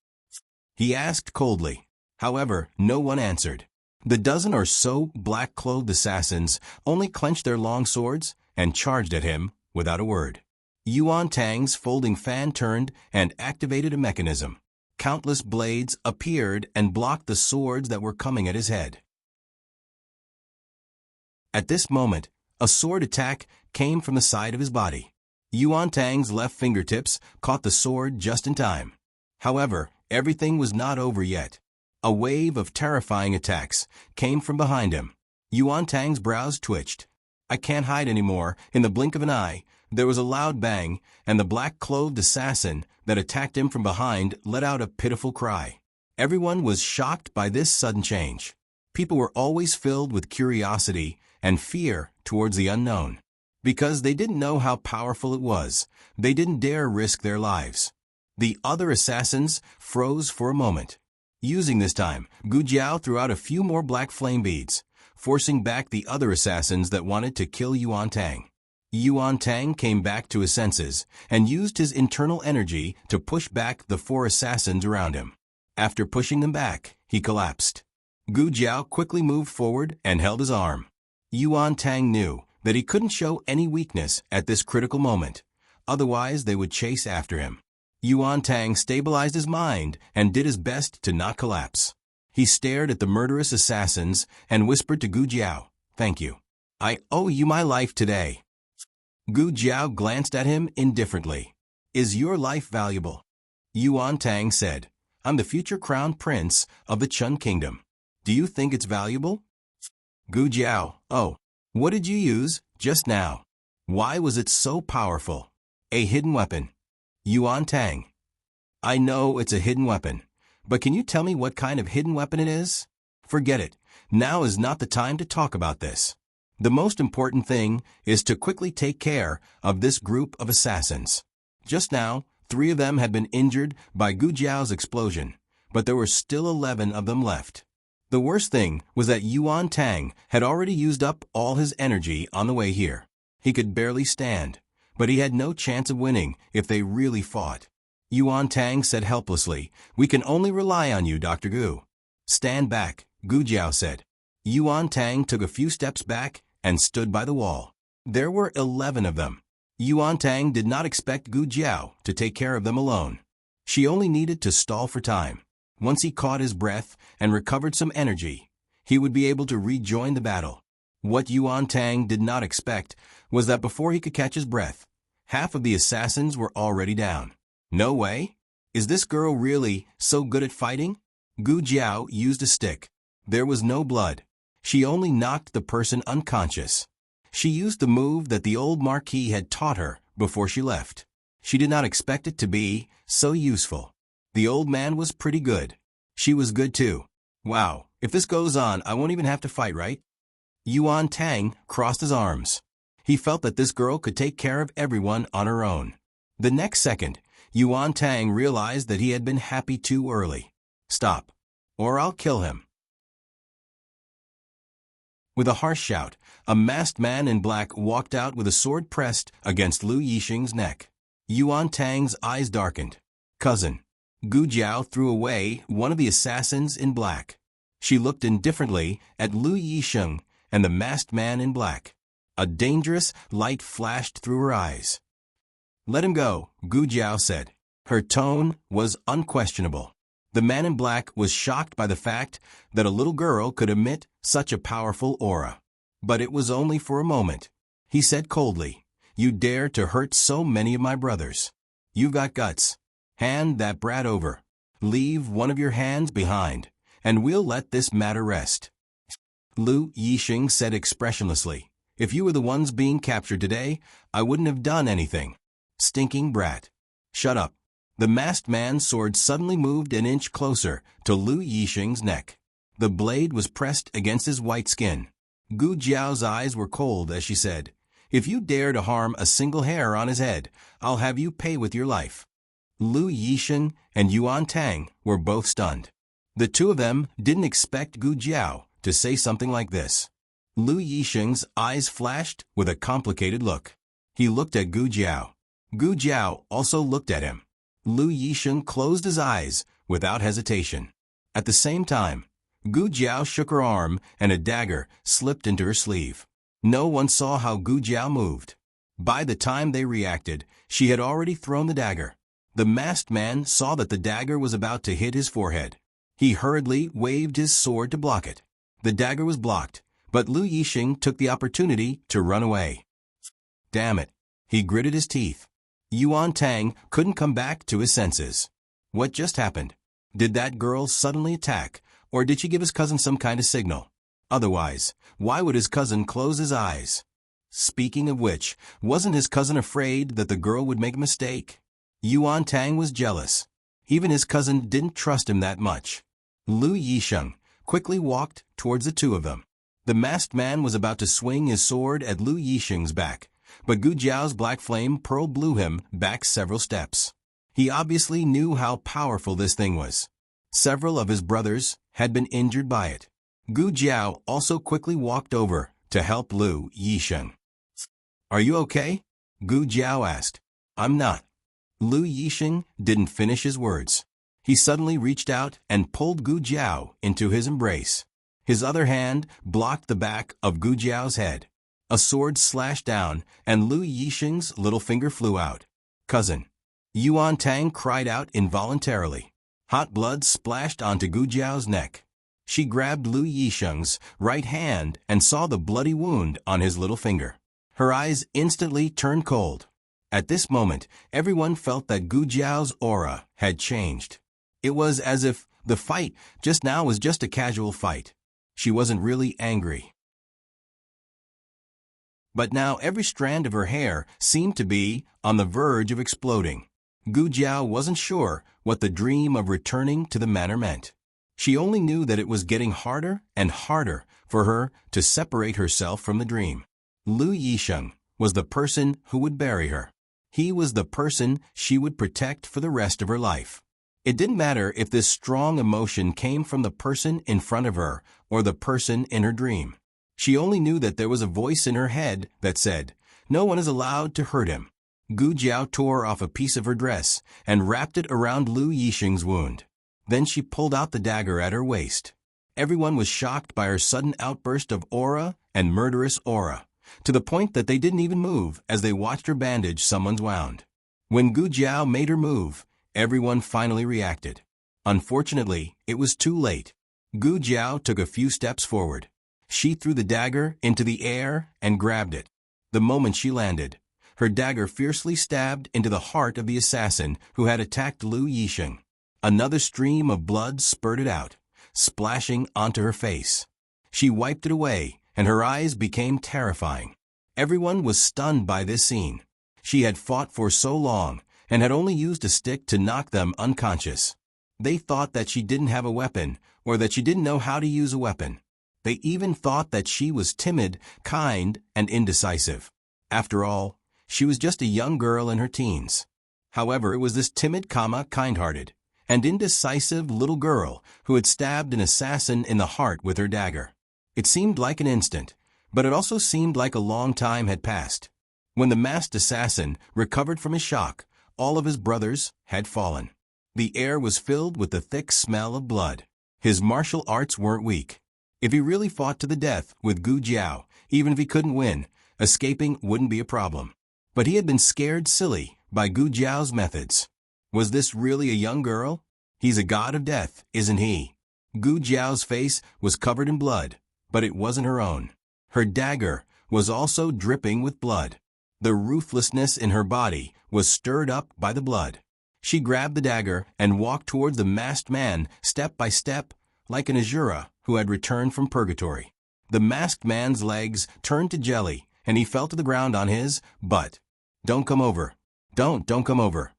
he asked coldly. However, no one answered. The dozen or so black-clothed assassins only clenched their long swords and charged at him without a word. Yuan Tang's folding fan turned and activated a mechanism. Countless blades appeared and blocked the swords that were coming at his head. At this moment, a sword attack came from the side of his body. Yuan Tang's left fingertips caught the sword just in time. However, everything was not over yet. A wave of terrifying attacks came from behind him. Yuan Tang's brows twitched. "I can't hide anymore." In the blink of an eye, there was a loud bang, and the black-clothed assassin that attacked him from behind let out a pitiful cry. Everyone was shocked by this sudden change. People were always filled with curiosity and fear towards the unknown. Because they didn't know how powerful it was, they didn't dare risk their lives. The other assassins froze for a moment. Using this time, Gu Jiao threw out a few more black flame beads, forcing back the other assassins that wanted to kill Yuan Tang. Yuan Tang came back to his senses and used his internal energy to push back the 4 assassins around him. After pushing them back, he collapsed. Gu Jiao quickly moved forward and held his arm. Yuan Tang knew that he couldn't show any weakness at this critical moment, otherwise they would chase after him. Yuan Tang stabilized his mind and did his best to not collapse. He stared at the murderous assassins and whispered to Gu Jiao, "Thank you. I owe you my life today." Gu Jiao glanced at him indifferently. "Is your life valuable?" Yuan Tang said, "I'm the future crown prince of the Chun Kingdom. Do you think it's valuable?" Gu Jiao, "Oh, what did you use just now? Why was it so powerful?" "A hidden weapon." Yuan Tang, "I know it's a hidden weapon, but can you tell me what kind of hidden weapon it is?" "Forget it. Now is not the time to talk about this. The most important thing is to quickly take care of this group of assassins." Just now, 3 of them had been injured by Gu Jiao's explosion, but there were still 11 of them left. The worst thing was that Yuan Tang had already used up all his energy on the way here. He could barely stand, but he had no chance of winning if they really fought. Yuan Tang said helplessly, "We can only rely on you, Dr. Gu." "Stand back," Gu Jiao said. Yuan Tang took a few steps back and stood by the wall. There were 11 of them. Yuan Tang did not expect Gu Jiao to take care of them alone. She only needed to stall for time. Once he caught his breath and recovered some energy, he would be able to rejoin the battle. What Yuan Tang did not expect was that before he could catch his breath, half of the assassins were already down. "No way? Is this girl really so good at fighting?" Gu Jiao used a stick. There was no blood. She only knocked the person unconscious. She used the move that the old Marquis had taught her before she left. She did not expect it to be so useful. The old man was pretty good. She was good too. Wow, if this goes on, I won't even have to fight, right? Yuan Tang crossed his arms. He felt that this girl could take care of everyone on her own. The next second, Yuan Tang realized that he had been happy too early. Stop, or I'll kill him. With a harsh shout, a masked man in black walked out with a sword pressed against Lu Yixing's neck. Yuan Tang's eyes darkened. Cousin. Gu Jiao threw away one of the assassins in black. She looked indifferently at Lu Yixing and the masked man in black. A dangerous light flashed through her eyes. Let him go, Gu Jiao said. Her tone was unquestionable. The man in black was shocked by the fact that a little girl could emit such a powerful aura. But it was only for a moment. He said coldly, "You dare to hurt so many of my brothers. You've got guts. Hand that brat over. Leave one of your hands behind, and we'll let this matter rest." Lu Yixing said expressionlessly, "If you were the ones being captured today, I wouldn't have done anything. Stinking brat. Shut up." The masked man's sword suddenly moved an inch closer to Lu Yixing's neck. The blade was pressed against his white skin. Gu Jiao's eyes were cold as she said, "If you dare to harm a single hair on his head, I'll have you pay with your life." Lu Yixing and Yuan Tang were both stunned. The two of them didn't expect Gu Jiao to say something like this. Lu Yixing's eyes flashed with a complicated look. He looked at Gu Jiao. Gu Jiao also looked at him. Lu Yixing closed his eyes without hesitation. At the same time, Gu Jiao shook her arm and a dagger slipped into her sleeve. No one saw how Gu Jiao moved. By the time they reacted, she had already thrown the dagger. The masked man saw that the dagger was about to hit his forehead. He hurriedly waved his sword to block it. The dagger was blocked, but Lu Yixing took the opportunity to run away. Damn it. He gritted his teeth. Yuan Tang couldn't come back to his senses. What just happened? Did that girl suddenly attack, or did she give his cousin some kind of signal? Otherwise, why would his cousin close his eyes? Speaking of which, wasn't his cousin afraid that the girl would make a mistake? Yuan Tang was jealous. Even his cousin didn't trust him that much. Lu Yixing quickly walked towards the two of them. The masked man was about to swing his sword at Lu Yixing's back, but Gu Jiao's black flame pearl blew him back several steps. He obviously knew how powerful this thing was. Several of his brothers had been injured by it. Gu Jiao also quickly walked over to help Lu Yixing. "Are you okay?" Gu Jiao asked. "I'm not." Lu Yixing didn't finish his words. He suddenly reached out and pulled Gu Jiao into his embrace. His other hand blocked the back of Gu Jiao's head. A sword slashed down, and Lu Yixing's little finger flew out. "Cousin." Yuan Tang cried out involuntarily. Hot blood splashed onto Gu Jiao's neck. She grabbed Lu Yixing's right hand and saw the bloody wound on his little finger. Her eyes instantly turned cold. At this moment, everyone felt that Gu Jiao's aura had changed. It was as if the fight just now was just a casual fight. She wasn't really angry. But now every strand of her hair seemed to be on the verge of exploding. Gu Jiao wasn't sure what the dream of returning to the manor meant. She only knew that it was getting harder and harder for her to separate herself from the dream. Lu Yixing was the person who would bury her. He was the person she would protect for the rest of her life. It didn't matter if this strong emotion came from the person in front of her or the person in her dream. She only knew that there was a voice in her head that said, "No one is allowed to hurt him." Gu Jiao tore off a piece of her dress and wrapped it around Lu Yixing's wound. Then she pulled out the dagger at her waist. Everyone was shocked by her sudden outburst of aura and murderous aura, to the point that they didn't even move as they watched her bandage someone's wound. When Gu Jiao made her move, everyone finally reacted. Unfortunately, it was too late. Gu Jiao took a few steps forward. She threw the dagger into the air and grabbed it. The moment she landed, her dagger fiercely stabbed into the heart of the assassin who had attacked Lu Yixing. Another stream of blood spurted out, splashing onto her face. She wiped it away, and her eyes became terrifying. Everyone was stunned by this scene. She had fought for so long, and had only used a stick to knock them unconscious. They thought that she didn't have a weapon, or that she didn't know how to use a weapon. They even thought that she was timid, kind, and indecisive. After all, she was just a young girl in her teens. However, it was this timid, kind-hearted, and indecisive little girl who had stabbed an assassin in the heart with her dagger. It seemed like an instant, but it also seemed like a long time had passed. When the masked assassin recovered from his shock, all of his brothers had fallen. The air was filled with the thick smell of blood. His martial arts weren't weak. If he really fought to the death with Gu Jiao, even if he couldn't win, escaping wouldn't be a problem. But he had been scared silly by Gu Jiao's methods. Was this really a young girl? He's a god of death, isn't he? Gu Jiao's face was covered in blood, but it wasn't her own. Her dagger was also dripping with blood. The ruthlessness in her body was stirred up by the blood. She grabbed the dagger and walked towards the masked man step by step, like an Asura who had returned from purgatory. The masked man's legs turned to jelly, and he fell to the ground on his butt. "Don't come over. Don't come over."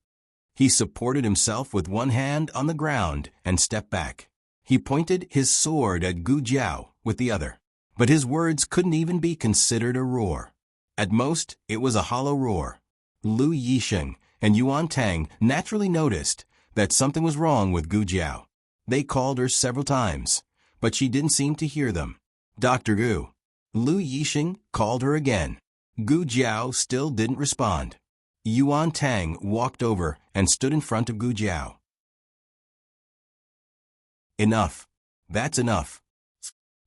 He supported himself with one hand on the ground and stepped back. He pointed his sword at Gu Jiao with the other. But his words couldn't even be considered a roar. At most, it was a hollow roar. Lu Yisheng and Yuan Tang naturally noticed that something was wrong with Gu Jiao. They called her several times, but she didn't seem to hear them. "Dr. Gu." Lu Yisheng called her again. Gu Jiao still didn't respond. Yuan Tang walked over and stood in front of Gu Jiao. "Enough. That's enough."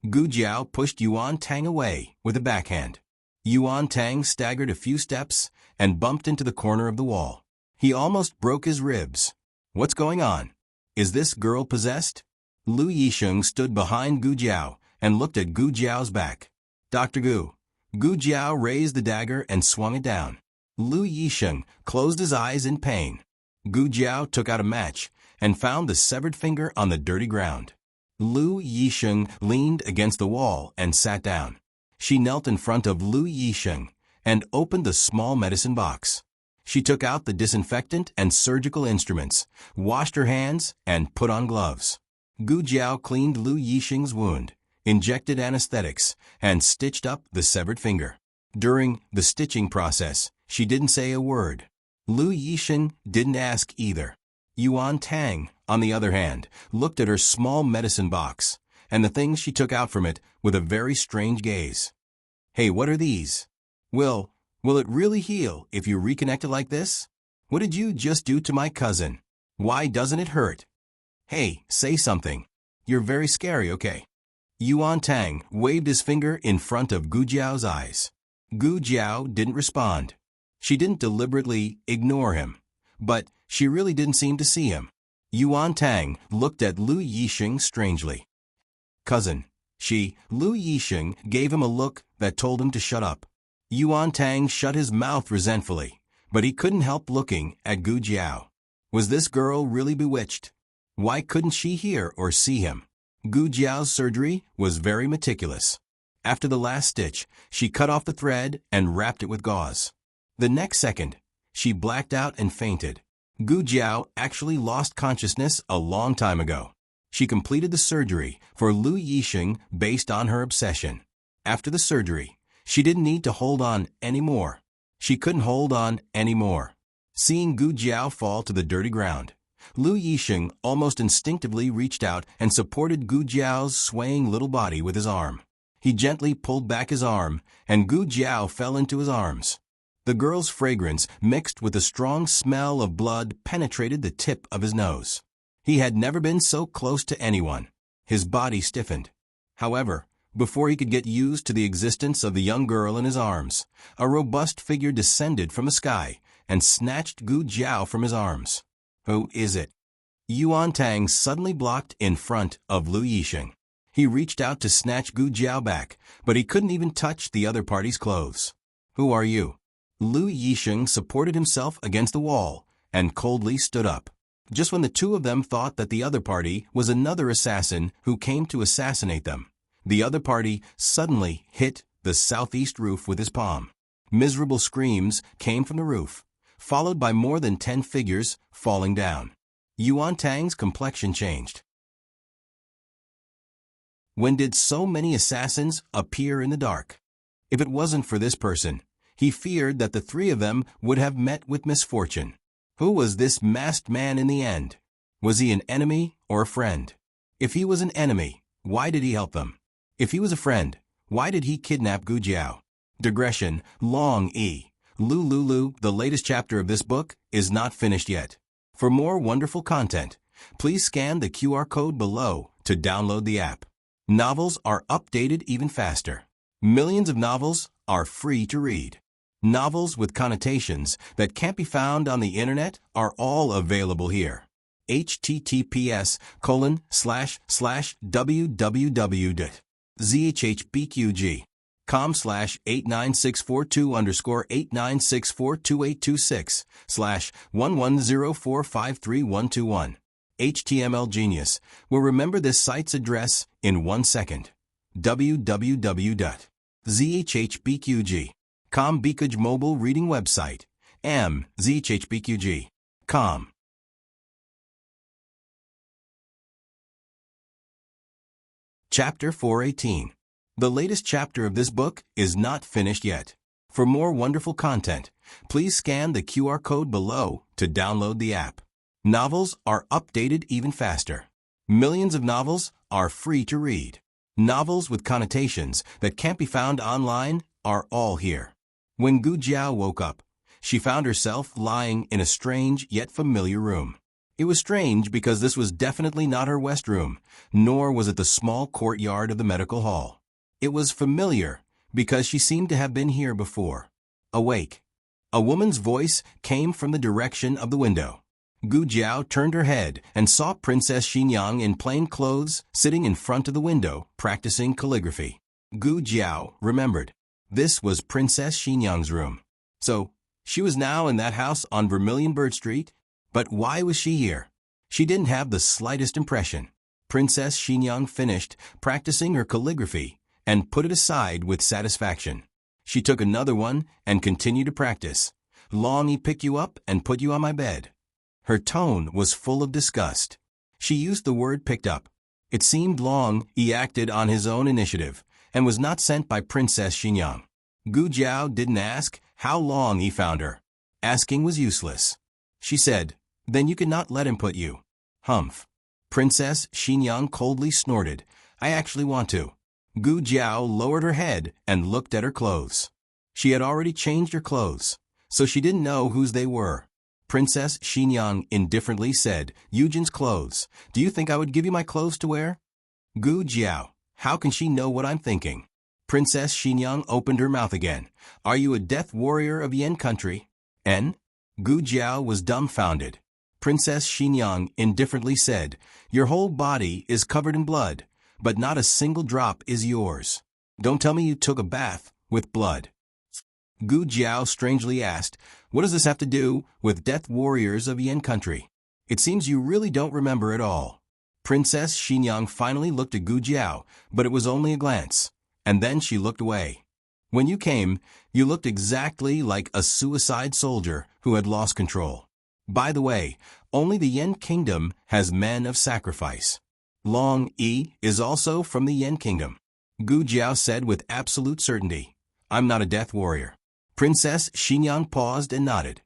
Gu Jiao pushed Yuan Tang away with a backhand. Yuan Tang staggered a few steps and bumped into the corner of the wall. He almost broke his ribs. "What's going on? Is this girl possessed?" Lu Yisheng stood behind Gu Jiao and looked at Gu Jiao's back. "Dr. Gu." Gu Jiao raised the dagger and swung it down. Lu Yisheng closed his eyes in pain. Gu Jiao took out a match and found the severed finger on the dirty ground. Lu Yisheng leaned against the wall and sat down. She knelt in front of Lu Yisheng and opened the small medicine box. She took out the disinfectant and surgical instruments, washed her hands, and put on gloves. Gu Jiao cleaned Lu Yisheng's wound, injected anesthetics, and stitched up the severed finger. During the stitching process, she didn't say a word. Lu Yisheng didn't ask either. Yuan Tang, on the other hand, looked at her small medicine box, and the things she took out from it with a very strange gaze. "Hey, what are these? Will it really heal if you reconnect it like this? What did you just do to my cousin? Why doesn't it hurt? Hey, say something. You're very scary, okay?" Yuan Tang waved his finger in front of Gu Jiao's eyes. Gu Jiao didn't respond. She didn't deliberately ignore him, but she really didn't seem to see him. Yuan Tang looked at Lu Yisheng strangely. "Cousin." Lu Yisheng gave him a look that told him to shut up. Yuan Tang shut his mouth resentfully, but he couldn't help looking at Gu Jiao. Was this girl really bewitched? Why couldn't she hear or see him? Gu Jiao's surgery was very meticulous. After the last stitch, she cut off the thread and wrapped it with gauze. The next second, she blacked out and fainted. Gu Jiao actually lost consciousness a long time ago. She completed the surgery for Lu Yisheng based on her obsession. After the surgery, she didn't need to hold on anymore. She couldn't hold on anymore. Seeing Gu Jiao fall to the dirty ground, Lu Yisheng almost instinctively reached out and supported Gu Jiao's swaying little body with his arm. He gently pulled back his arm, and Gu Jiao fell into his arms. The girl's fragrance mixed with the strong smell of blood penetrated the tip of his nose. He had never been so close to anyone. His body stiffened. However, before he could get used to the existence of the young girl in his arms, a robust figure descended from the sky and snatched Gu Jiao from his arms. Who is it? Yuan Tang suddenly blocked in front of Lu Yisheng. He reached out to snatch Gu Jiao back, but he couldn't even touch the other party's clothes. "Who are you?" Lu Yisheng supported himself against the wall and coldly stood up. just when the two of them thought that the other party was another assassin who came to assassinate them. The other party suddenly hit the southeast roof with his palm. Miserable screams came from the roof, followed by more than 10 figures falling down. Yuan Tang's complexion changed. When did so many assassins appear in the dark? If it wasn't for this person, he feared that the three of them would have met with misfortune. Who was this masked man in the end? Was he an enemy or a friend? If he was an enemy, why did he help them? If he was a friend, why did he kidnap Gu Jiao? Digression, long E. Lulu, the latest chapter of this book is not finished yet. For more wonderful content, please scan the QR code below to download the app. Novels are updated even faster. Millions of novels are free to read. Novels with connotations that can't be found on the internet are all available here. https://www.zhbqg.com/89642_896422826/1104532121. HTML Genius will remember this site's address in 1 second. www.zhbqg.com Bikaj mobile reading website. zhbqg.com. Chapter 418. The latest chapter of this book is not finished yet. For more wonderful content, please scan the QR code below to download the app. Novels are updated even faster. Millions of novels are free to read. Novels with connotations that can't be found online are all here. When Gu Jiao woke up, she found herself lying in a strange yet familiar room. It was strange because this was definitely not her West room, nor was it the small courtyard of the medical hall. It was familiar because she seemed to have been here before. Awake. A woman's voice came from the direction of the window. Gu Jiao turned her head and saw Princess Xinyang in plain clothes sitting in front of the window practicing calligraphy. Gu Jiao remembered. This was Princess Xinyang's room. So, she was now in that house on Vermilion Bird Street? But why was she here? She didn't have the slightest impression. Princess Xinyang finished practicing her calligraphy and put it aside with satisfaction. She took another one and continued to practice. Long, pick you up and put you on my bed. Her tone was full of disgust. She used the word picked up. It seemed Long acted on his own initiative and was not sent by Princess Xinyang. Gu Jiao didn't ask how long he found her. Asking was useless. She said, "Then you could not let him put you." Humph. Princess Xinyang coldly snorted. "I actually want to." Gu Jiao lowered her head and looked at her clothes. She had already changed her clothes, so she didn't know whose they were. Princess Xinyang indifferently said, "Eugen's clothes. Do you think I would give you my clothes to wear?" Gu Jiao, how can she know what I'm thinking? Princess Xinyang opened her mouth again. "Are you a death warrior of Yen country?" N? Gu Jiao was dumbfounded. Princess Xinyang indifferently said, "Your whole body is covered in blood, but not a single drop is yours. Don't tell me you took a bath with blood." Gu Jiao strangely asked, "What does this have to do with death warriors of Yen country? It seems you really don't remember at all." Princess Xinyang finally looked at Gu Jiao, but it was only a glance, and then she looked away. "When you came, you looked exactly like a suicide soldier who had lost control. By the way, only the Yen Kingdom has men of sacrifice. Long E is also from the Yen Kingdom." Gu Jiao said with absolute certainty, "I'm not a death warrior." Princess Xinyang paused and nodded.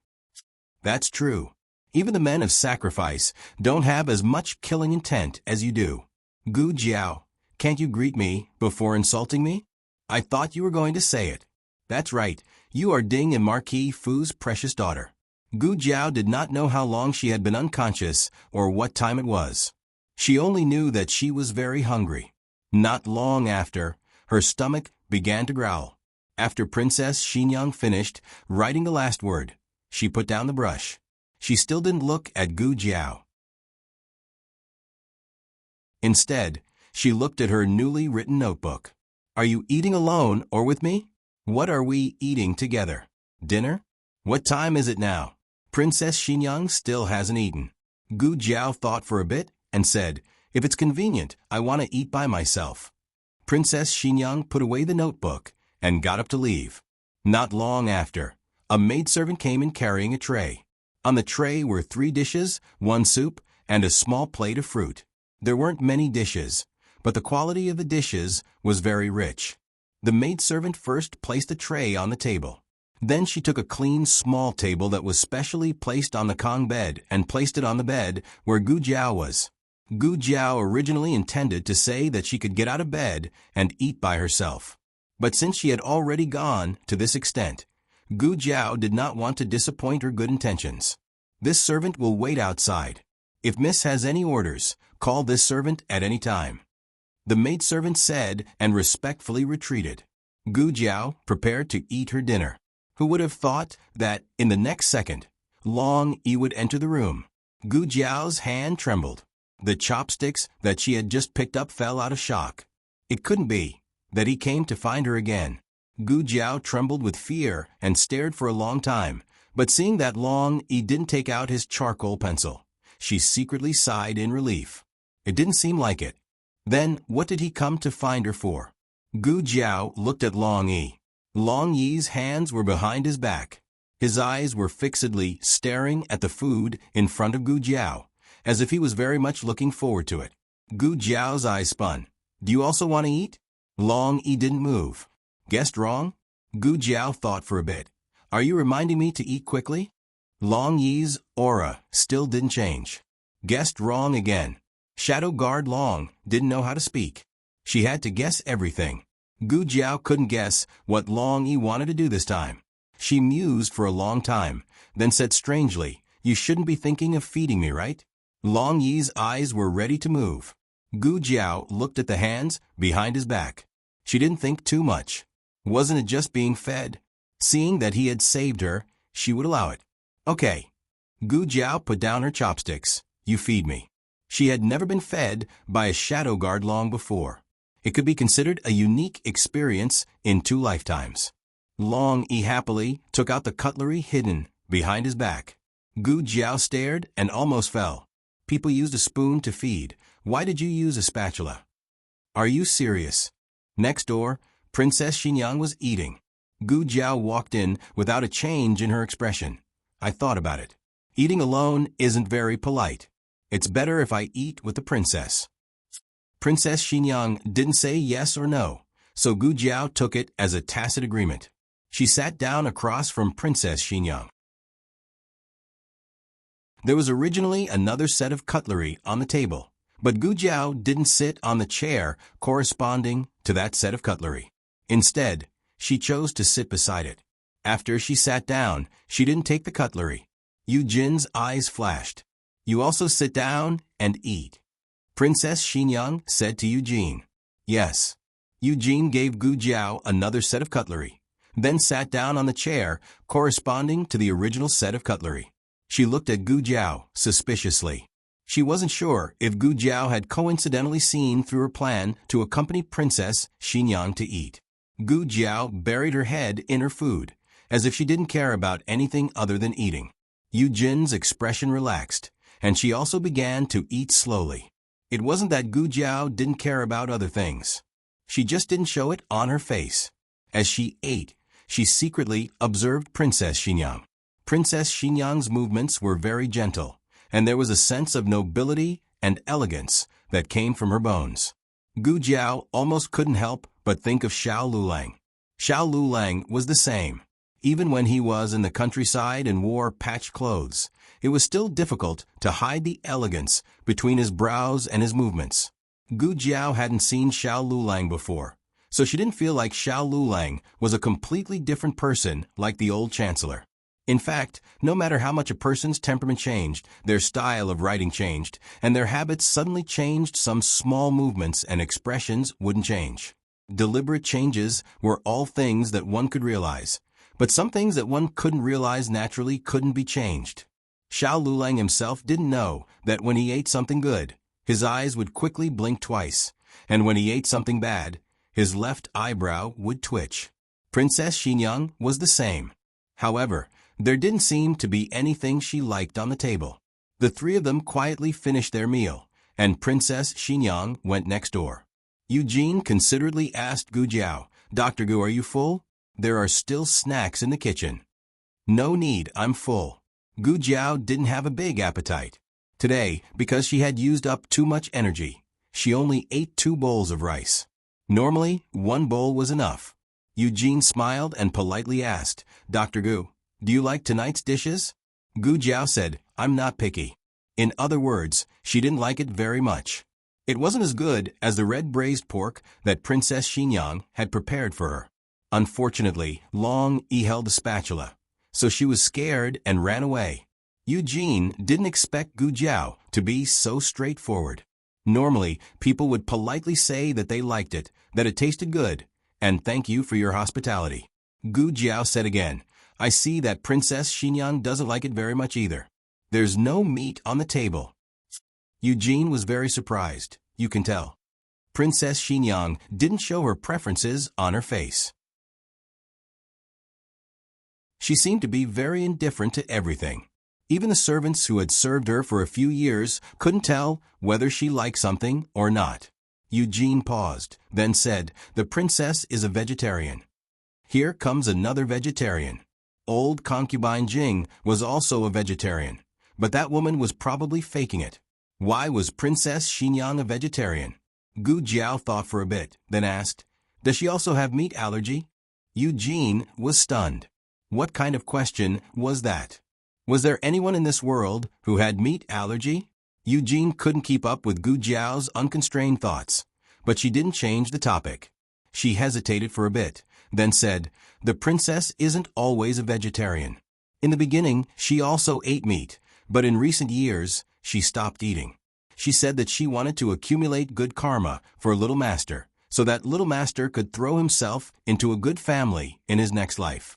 "That's true. Even the men of sacrifice don't have as much killing intent as you do. Gu Jiao, can't you greet me before insulting me? I thought you were going to say it. That's right, you are Ding and Marquis Fu's precious daughter." Gu Jiao did not know how long she had been unconscious or what time it was. She only knew that she was very hungry. Not long after, her stomach began to growl. After Princess Xinyang finished writing the last word, she put down the brush. She still didn't look at Gu Jiao. Instead, she looked at her newly written notebook. "Are you eating alone or with me? What are we eating together? Dinner? What time is it now?" Princess Xinyang still hasn't eaten. Gu Jiao thought for a bit and said, "If it's convenient, I want to eat by myself." Princess Xinyang put away the notebook and got up to leave. Not long after, a maidservant came in carrying a tray. On the tray were 3 dishes, 1 soup, and a small plate of fruit. There weren't many dishes, but the quality of the dishes was very rich. The maidservant first placed the tray on the table. Then she took a clean small table that was specially placed on the Kong bed and placed it on the bed where Gu Jiao was. Gu Jiao originally intended to say that she could get out of bed and eat by herself. But since she had already gone to this extent, Gu Jiao did not want to disappoint her good intentions. "This servant will wait outside. If Miss has any orders, call this servant at any time." The maidservant said and respectfully retreated. Gu Jiao prepared to eat her dinner. Who would have thought that, in the next second, Long Yi would enter the room? Gu Jiao's hand trembled. The chopsticks that she had just picked up fell out of shock. It couldn't be that he came to find her again. Gu Jiao trembled with fear and stared for a long time, but seeing that Long Yi didn't take out his charcoal pencil, she secretly sighed in relief. It didn't seem like it. Then, what did he come to find her for? Gu Jiao looked at Long Yi. Long Yi's hands were behind his back. His eyes were fixedly staring at the food in front of Gu Jiao, as if he was very much looking forward to it. Gu Jiao's eyes spun. "Do you also want to eat?" Long Yi didn't move. "Guessed wrong?" Gu Jiao thought for a bit. "Are you reminding me to eat quickly?" Long Yi's aura still didn't change. Guessed wrong again. Shadow Guard Long didn't know how to speak. She had to guess everything. Gu Jiao couldn't guess what Long Yi wanted to do this time. She mused for a long time, then said strangely, "You shouldn't be thinking of feeding me, right?" Long Yi's eyes were ready to move. Gu Jiao looked at the hands behind his back. She didn't think too much. Wasn't it just being fed? Seeing that he had saved her, she would allow it. "Okay." Gu Jiao put down her chopsticks. "You feed me." She had never been fed by a shadow guard Long before. It could be considered a unique experience in 2 lifetimes. Long Yi happily took out the cutlery hidden behind his back. Gu Jiao stared and almost fell. "People used a spoon to feed. Why did you use a spatula?" "Are you serious?" Next door, Princess Xinyang was eating. Gu Jiao walked in without a change in her expression. "I thought about it. Eating alone isn't very polite. It's better if I eat with the princess." Princess Xinyang didn't say yes or no, so Gu Jiao took it as a tacit agreement. She sat down across from Princess Xinyang. There was originally another set of cutlery on the table, but Gu Jiao didn't sit on the chair corresponding to that set of cutlery. Instead, she chose to sit beside it. After she sat down, she didn't take the cutlery. Yu Jin's eyes flashed. "You also sit down and eat." Princess Xinyang said to Eugene. "Yes." Eugene gave Gu Jiao another set of cutlery, then sat down on the chair corresponding to the original set of cutlery. She looked at Gu Jiao suspiciously. She wasn't sure if Gu Jiao had coincidentally seen through her plan to accompany Princess Xinyang to eat. Gu Jiao buried her head in her food, as if she didn't care about anything other than eating. Eugeni's expression relaxed, and she also began to eat slowly. It wasn't that Gu Jiao didn't care about other things. She just didn't show it on her face. As she ate, she secretly observed Princess Xinyang. Princess Xinyang's movements were very gentle, and there was a sense of nobility and elegance that came from her bones. Gu Jiao almost couldn't help but think of Xiao Lulang. Xiao Lulang was the same. Even when he was in the countryside and wore patched clothes, it was still difficult to hide the elegance between his brows and his movements. Gu Jiao hadn't seen Xiao Lulang before, so she didn't feel like Xiao Lulang was a completely different person like the old chancellor. In fact, no matter how much a person's temperament changed, their style of writing changed, and their habits suddenly changed, some small movements and expressions wouldn't change. Deliberate changes were all things that one could realize, but some things that one couldn't realize naturally couldn't be changed. Xiao Lulang himself didn't know that when he ate something good, his eyes would quickly blink twice, and when he ate something bad, his left eyebrow would twitch. Princess Xinyang was the same. However, there didn't seem to be anything she liked on the table. The three of them quietly finished their meal, and Princess Xinyang went next door. Eugene considerately asked Gu Jiao, "Dr. Gu, are you full? There are still snacks in the kitchen." "No need, I'm full." Gu Jiao didn't have a big appetite. Today, because she had used up too much energy, she only ate 2 bowls of rice. Normally, 1 bowl was enough. Eugene smiled and politely asked, "Dr. Gu, do you like tonight's dishes?" Gu Jiao said, "I'm not picky." In other words, she didn't like it very much. It wasn't as good as the red braised pork that Princess Xinyang had prepared for her. Unfortunately, Long Yi held the spatula, so she was scared and ran away. Eugene didn't expect Gu Jiao to be so straightforward. Normally, people would politely say that they liked it, that it tasted good, and thank you for your hospitality. Gu Jiao said again, "I see that Princess Xinyang doesn't like it very much either. There's no meat on the table." Eugene was very surprised, you can tell. Princess Xinyang didn't show her preferences on her face. She seemed to be very indifferent to everything. Even the servants who had served her for a few years couldn't tell whether she liked something or not. Eugene paused, then said, "The princess is a vegetarian." Here comes another vegetarian. Old concubine Jing was also a vegetarian, but that woman was probably faking it. Why was Princess Xinyang a vegetarian? Gu Jiao thought for a bit, then asked, "Does she also have meat allergy?" Eugene was stunned. What kind of question was that? Was there anyone in this world who had meat allergy? Eugene couldn't keep up with Gu Jiao's unconstrained thoughts, but she didn't change the topic. She hesitated for a bit, then said, "The princess isn't always a vegetarian. In the beginning, she also ate meat, but in recent years, she stopped eating. She said that she wanted to accumulate good karma for Little Master, so that Little Master could throw himself into a good family in his next life."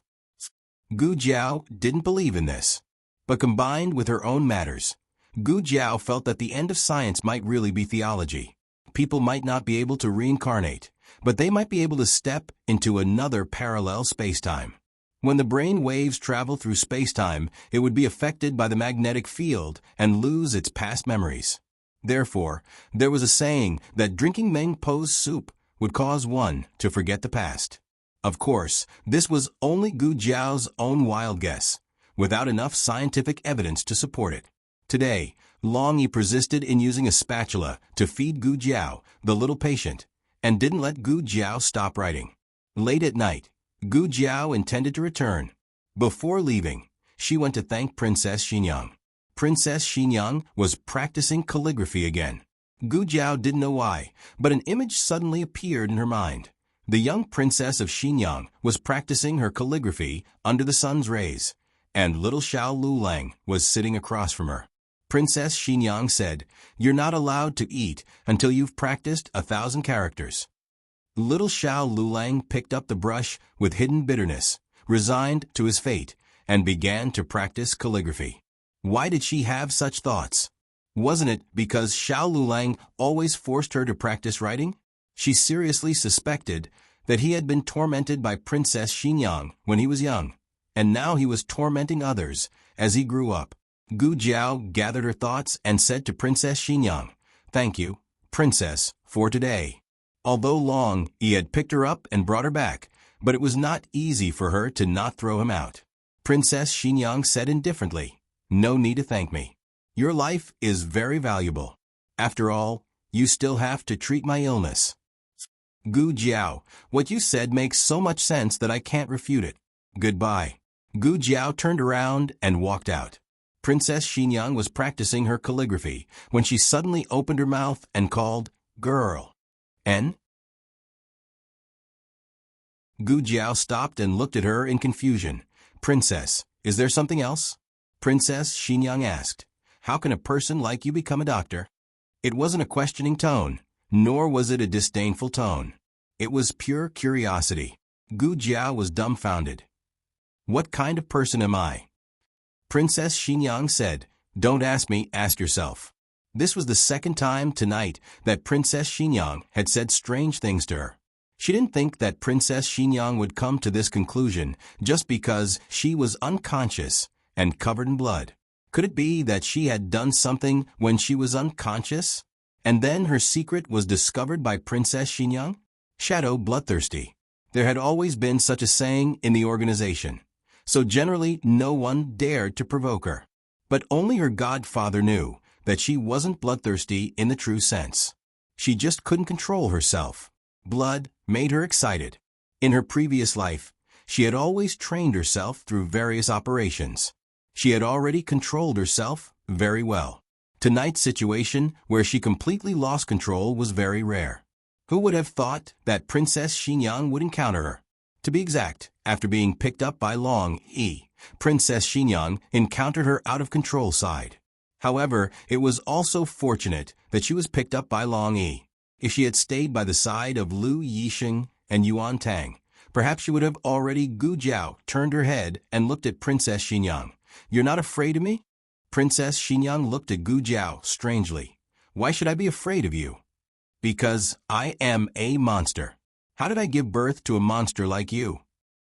Gu Jiao didn't believe in this. But combined with her own matters, Gu Jiao felt that the end of science might really be theology. People might not be able to reincarnate, but they might be able to step into another parallel spacetime. When the brain waves travel through spacetime, it would be affected by the magnetic field and lose its past memories. Therefore, there was a saying that drinking Meng Po's soup would cause one to forget the past. Of course, this was only Gu Jiao's own wild guess, without enough scientific evidence to support it. Today, Long Yi persisted in using a spatula to feed Gu Jiao, the little patient, and didn't let Gu Jiao stop writing. Late at night, Gu Jiao intended to return. Before leaving, she went to thank Princess Xinyang. Princess Xinyang was practicing calligraphy again. Gu Jiao didn't know why, but an image suddenly appeared in her mind. The young princess of Xinyang was practicing her calligraphy under the sun's rays, and little Xiao Lulang was sitting across from her. Princess Xinyang said, "You're not allowed to eat until you've practiced 1,000 characters." Little Xiao Lulang picked up the brush with hidden bitterness, resigned to his fate, and began to practice calligraphy. Why did she have such thoughts? Wasn't it because Xiao Lulang always forced her to practice writing? She seriously suspected that he had been tormented by Princess Xinyang when he was young, and now he was tormenting others as he grew up. Gu Jiao gathered her thoughts and said to Princess Xinyang, "Thank you, Princess, for today." Although Long Yi had picked her up and brought her back, but it was not easy for her to not throw him out. Princess Xinyang said indifferently, "No need to thank me. Your life is very valuable. After all, you still have to treat my illness." Gu Jiao, what you said makes so much sense that I can't refute it. Goodbye. Gu Jiao turned around and walked out. Princess Xinyang was practicing her calligraphy when she suddenly opened her mouth and called, "Girl." "N?" Gu Jiao stopped and looked at her in confusion. "Princess, is there something else?" Princess Xinyang asked, "How can a person like you become a doctor?" It wasn't a questioning tone, nor was it a disdainful tone. It was pure curiosity. Gu Jiao was dumbfounded. "What kind of person am I?" Princess Xinyang said, "Don't ask me, ask yourself." This was the second time tonight that Princess Xinyang had said strange things to her. She didn't think that Princess Xinyang would come to this conclusion just because she was unconscious and covered in blood. Could it be that she had done something when she was unconscious? And then her secret was discovered by Princess Xingyang? Shadow bloodthirsty. There had always been such a saying in the organization, so generally no one dared to provoke her. But only her godfather knew that she wasn't bloodthirsty in the true sense. She just couldn't control herself. Blood made her excited. In her previous life, she had always trained herself through various operations. She had already controlled herself very well. Tonight's situation where she completely lost control was very rare. Who would have thought that Princess Xingyang would encounter her? To be exact, after being picked up by Long Yi, Princess Xingyang encountered her out-of-control side. However, it was also fortunate that she was picked up by Long Yi. If she had stayed by the side of Lu Yixing and Yuan Tang, perhaps she would have already. Gu Jiao turned her head and looked at Princess Xingyang. "You're not afraid of me?" Princess Xingyang looked at Gu Jiao strangely. "Why should I be afraid of you?" "Because I am a monster. How did I give birth to a monster like you?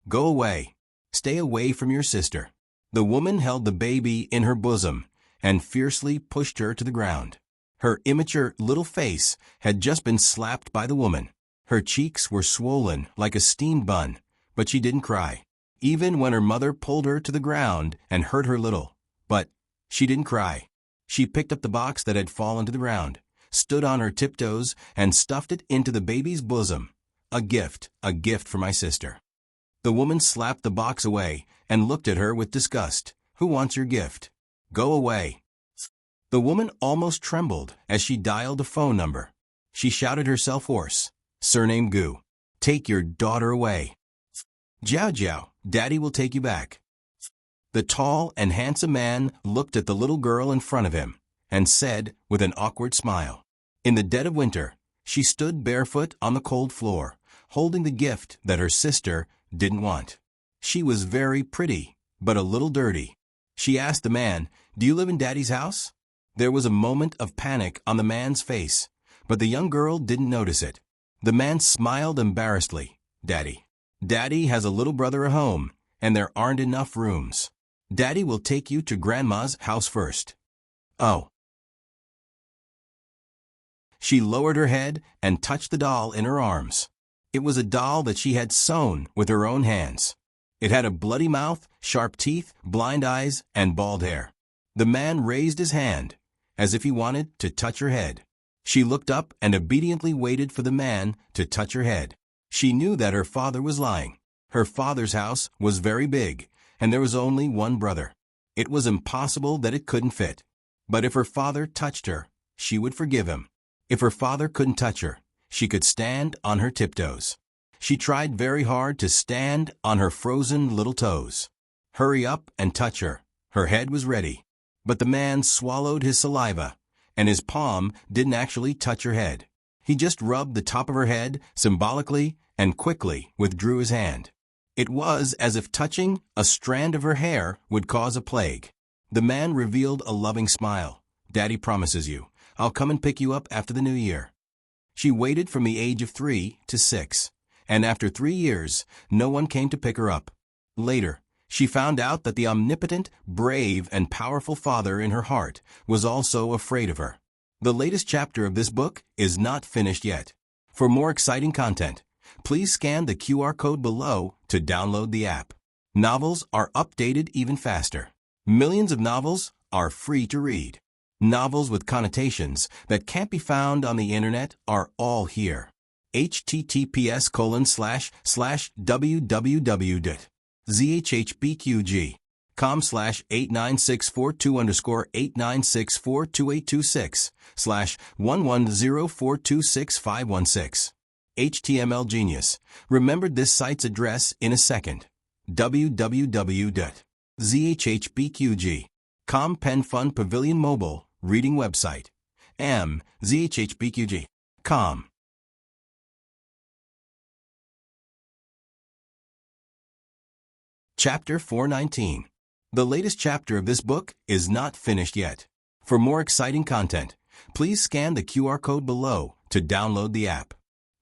Go away. Stay away from your sister." The woman held the baby in her bosom and fiercely pushed her to the ground. Her immature little face had just been slapped by the woman. Her cheeks were swollen like a steamed bun, but she didn't cry. Even when her mother pulled her to the ground and hurt her little. But she didn't cry. She picked up the box that had fallen to the ground, stood on her tiptoes, and stuffed it into the baby's bosom. A gift for my sister." The woman slapped the box away and looked at her with disgust. "Who wants your gift? Go away." The woman almost trembled as she dialed a phone number. She shouted herself hoarse. "Surname Gu. Take your daughter away." "Jiao Jiao, Daddy will take you back." The tall and handsome man looked at the little girl in front of him and said with an awkward smile. In the dead of winter, she stood barefoot on the cold floor, holding the gift that her sister didn't want. She was very pretty, but a little dirty. She asked the man, "Do you live in Daddy's house?" There was a moment of panic on the man's face, but the young girl didn't notice it. The man smiled embarrassedly. Daddy has a little brother at home, and there aren't enough rooms. Daddy will take you to Grandma's house first." "Oh." She lowered her head and touched the doll in her arms. It was a doll that she had sewn with her own hands. It had a bloody mouth, sharp teeth, blind eyes, and bald hair. The man raised his hand, as if he wanted to touch her head. She looked up and obediently waited for the man to touch her head. She knew that her father was lying. Her father's house was very big, and there was only one brother. It was impossible that it couldn't fit. But if her father touched her, she would forgive him. If her father couldn't touch her, she could stand on her tiptoes. She tried very hard to stand on her frozen little toes. Hurry up and touch her. Her head was ready. But the man swallowed his saliva, and his palm didn't actually touch her head. He just rubbed the top of her head symbolically and quickly withdrew his hand. It was as if touching a strand of her hair would cause a plague. The man revealed a loving smile. "Daddy promises you. I'll come and pick you up after the new year." She waited from the age of 3 to 6, and after 3 years, no one came to pick her up. Later, she found out that the omnipotent, brave, and powerful father in her heart was also afraid of her. The latest chapter of this book is not finished yet. For more exciting content, please scan the QR code below to download the app. Novels are updated even faster. Millions of novels are free to read. Novels with connotations that can't be found on the internet are all here. https://www.zhbqg.com/89642_89642826/110426516. HTML Genius remembered this site's address in a second. www.zhbqg.com Pen Fun Pavilion Mobile Reading Website. zhbqg.com. Chapter 419. The latest chapter of this book is not finished yet. For more exciting content, please scan the QR code below to download the app.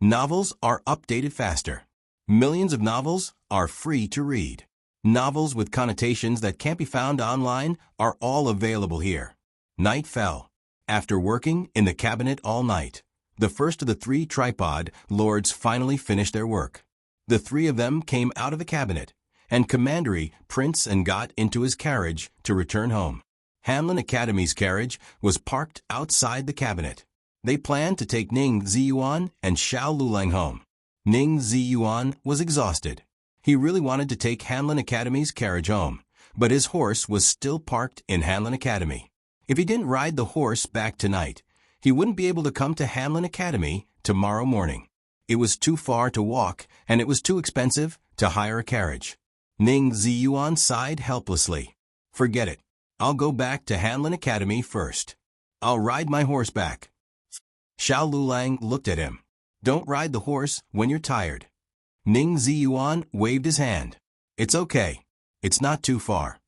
Novels are updated faster. Millions of novels are free to read. Novels with connotations that can't be found online are all available here. Night fell. After working in the cabinet all night, the first of the 3 tripod lords finally finished their work. The 3 of them came out of the cabinet, and Commandery Prince and got into his carriage to return home. Hamlin Academy's carriage was parked outside the cabinet. They planned to take Ning Ziyuan and Xiao Lulang home. Ning Ziyuan was exhausted. He really wanted to take Hamlin Academy's carriage home, but his horse was still parked in Hamlin Academy. If he didn't ride the horse back tonight, he wouldn't be able to come to Hamlin Academy tomorrow morning. It was too far to walk, and it was too expensive to hire a carriage. Ning Ziyuan sighed helplessly. Forget it. I'll go back to Hamlin Academy first. I'll ride my horse back. Xiao Lulang looked at him. Don't ride the horse when you're tired. Ning Ziyuan waved his hand. It's okay. It's not too far.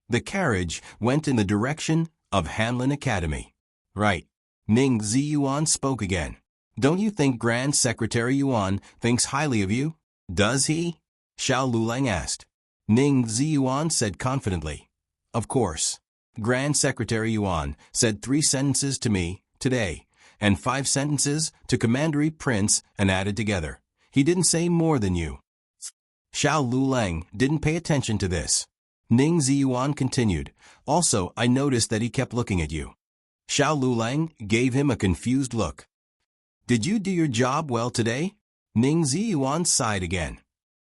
The carriage went in the direction of Hamlin Academy. Right. Ning Ziyuan spoke again. Don't you think Grand Secretary Yuan thinks highly of you? Does he? Xiao Lulang asked. Ning Ziyuan said confidently. Of course. Grand Secretary Yuan said 3 sentences to me today, and 5 sentences to Commandery Prince and added together. He didn't say more than you. Xiao Lulang didn't pay attention to this. Ning Ziyuan continued. Also, I noticed that he kept looking at you. Xiao Lulang gave him a confused look. Did you do your job well today? Ning Ziyuan sighed again.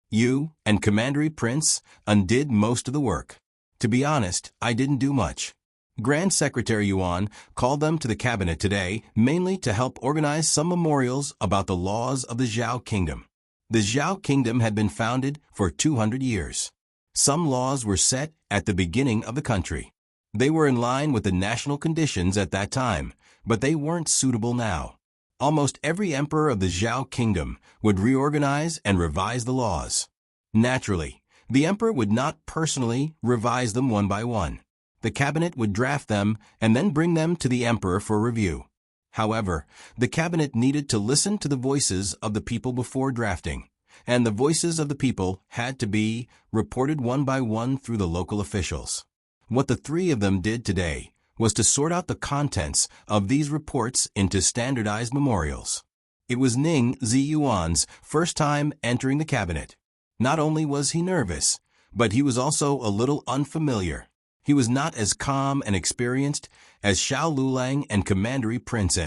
You and Commandery Prince undid most of the work. To be honest, I didn't do much. Grand Secretary Yuan called them to the cabinet today mainly to help organize some memorials about the laws of the Zhao Kingdom. The Zhao Kingdom had been founded for 200 years. Some laws were set at the beginning of the country. They were in line with the national conditions at that time, but they weren't suitable now. Almost every emperor of the Zhao Kingdom would reorganize and revise the laws. Naturally, the emperor would not personally revise them one by one. The cabinet would draft them and then bring them to the emperor for review. However, the cabinet needed to listen to the voices of the people before drafting, and the voices of the people had to be reported one by one through the local officials. What the 3 of them did today was to sort out the contents of these reports into standardized memorials. It was Ning Ziyuan's first time entering the cabinet. Not only was he nervous, but he was also a little unfamiliar. He was not as calm and experienced as Xiao Lulang and Commandery Prince.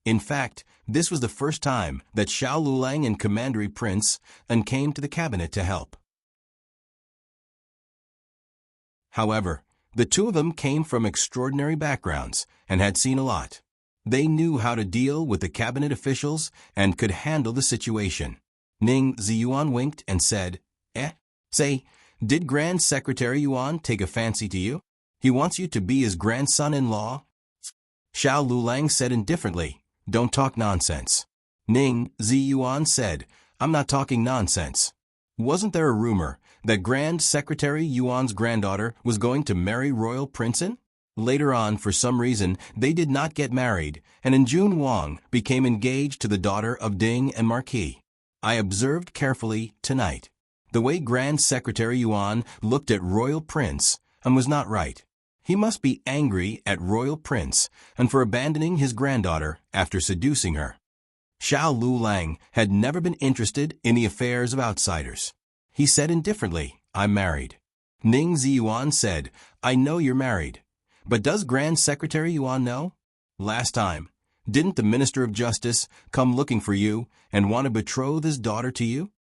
In fact, this was the first time that Xiao Lulang and Commandery Prince came to the cabinet to help. However, the 2 of them came from extraordinary backgrounds and had seen a lot. They knew how to deal with the cabinet officials and could handle the situation. Ning Ziyuan winked and said, Say, did Grand Secretary Yuan take a fancy to you? He wants you to be his grandson-in-law? Xiao Lulang said indifferently, Don't talk nonsense. Ning Ziyuan said, I'm not talking nonsense. Wasn't there a rumor that Grand Secretary Yuan's granddaughter was going to marry Royal Princein? Later on, for some reason, they did not get married, and Jun Wang became engaged to the daughter of Ding and Marquis. I observed carefully tonight. The way Grand Secretary Yuan looked at Royal Prince and was not right. He must be angry at Royal Prince and for abandoning his granddaughter after seducing her. Xiao Lulang had never been interested in the affairs of outsiders. He said indifferently, I'm married. Ning Ziyuan said, I know you're married. But does Grand Secretary Yuan know? Last time, didn't the Minister of Justice come looking for you and want to betroth his daughter to you?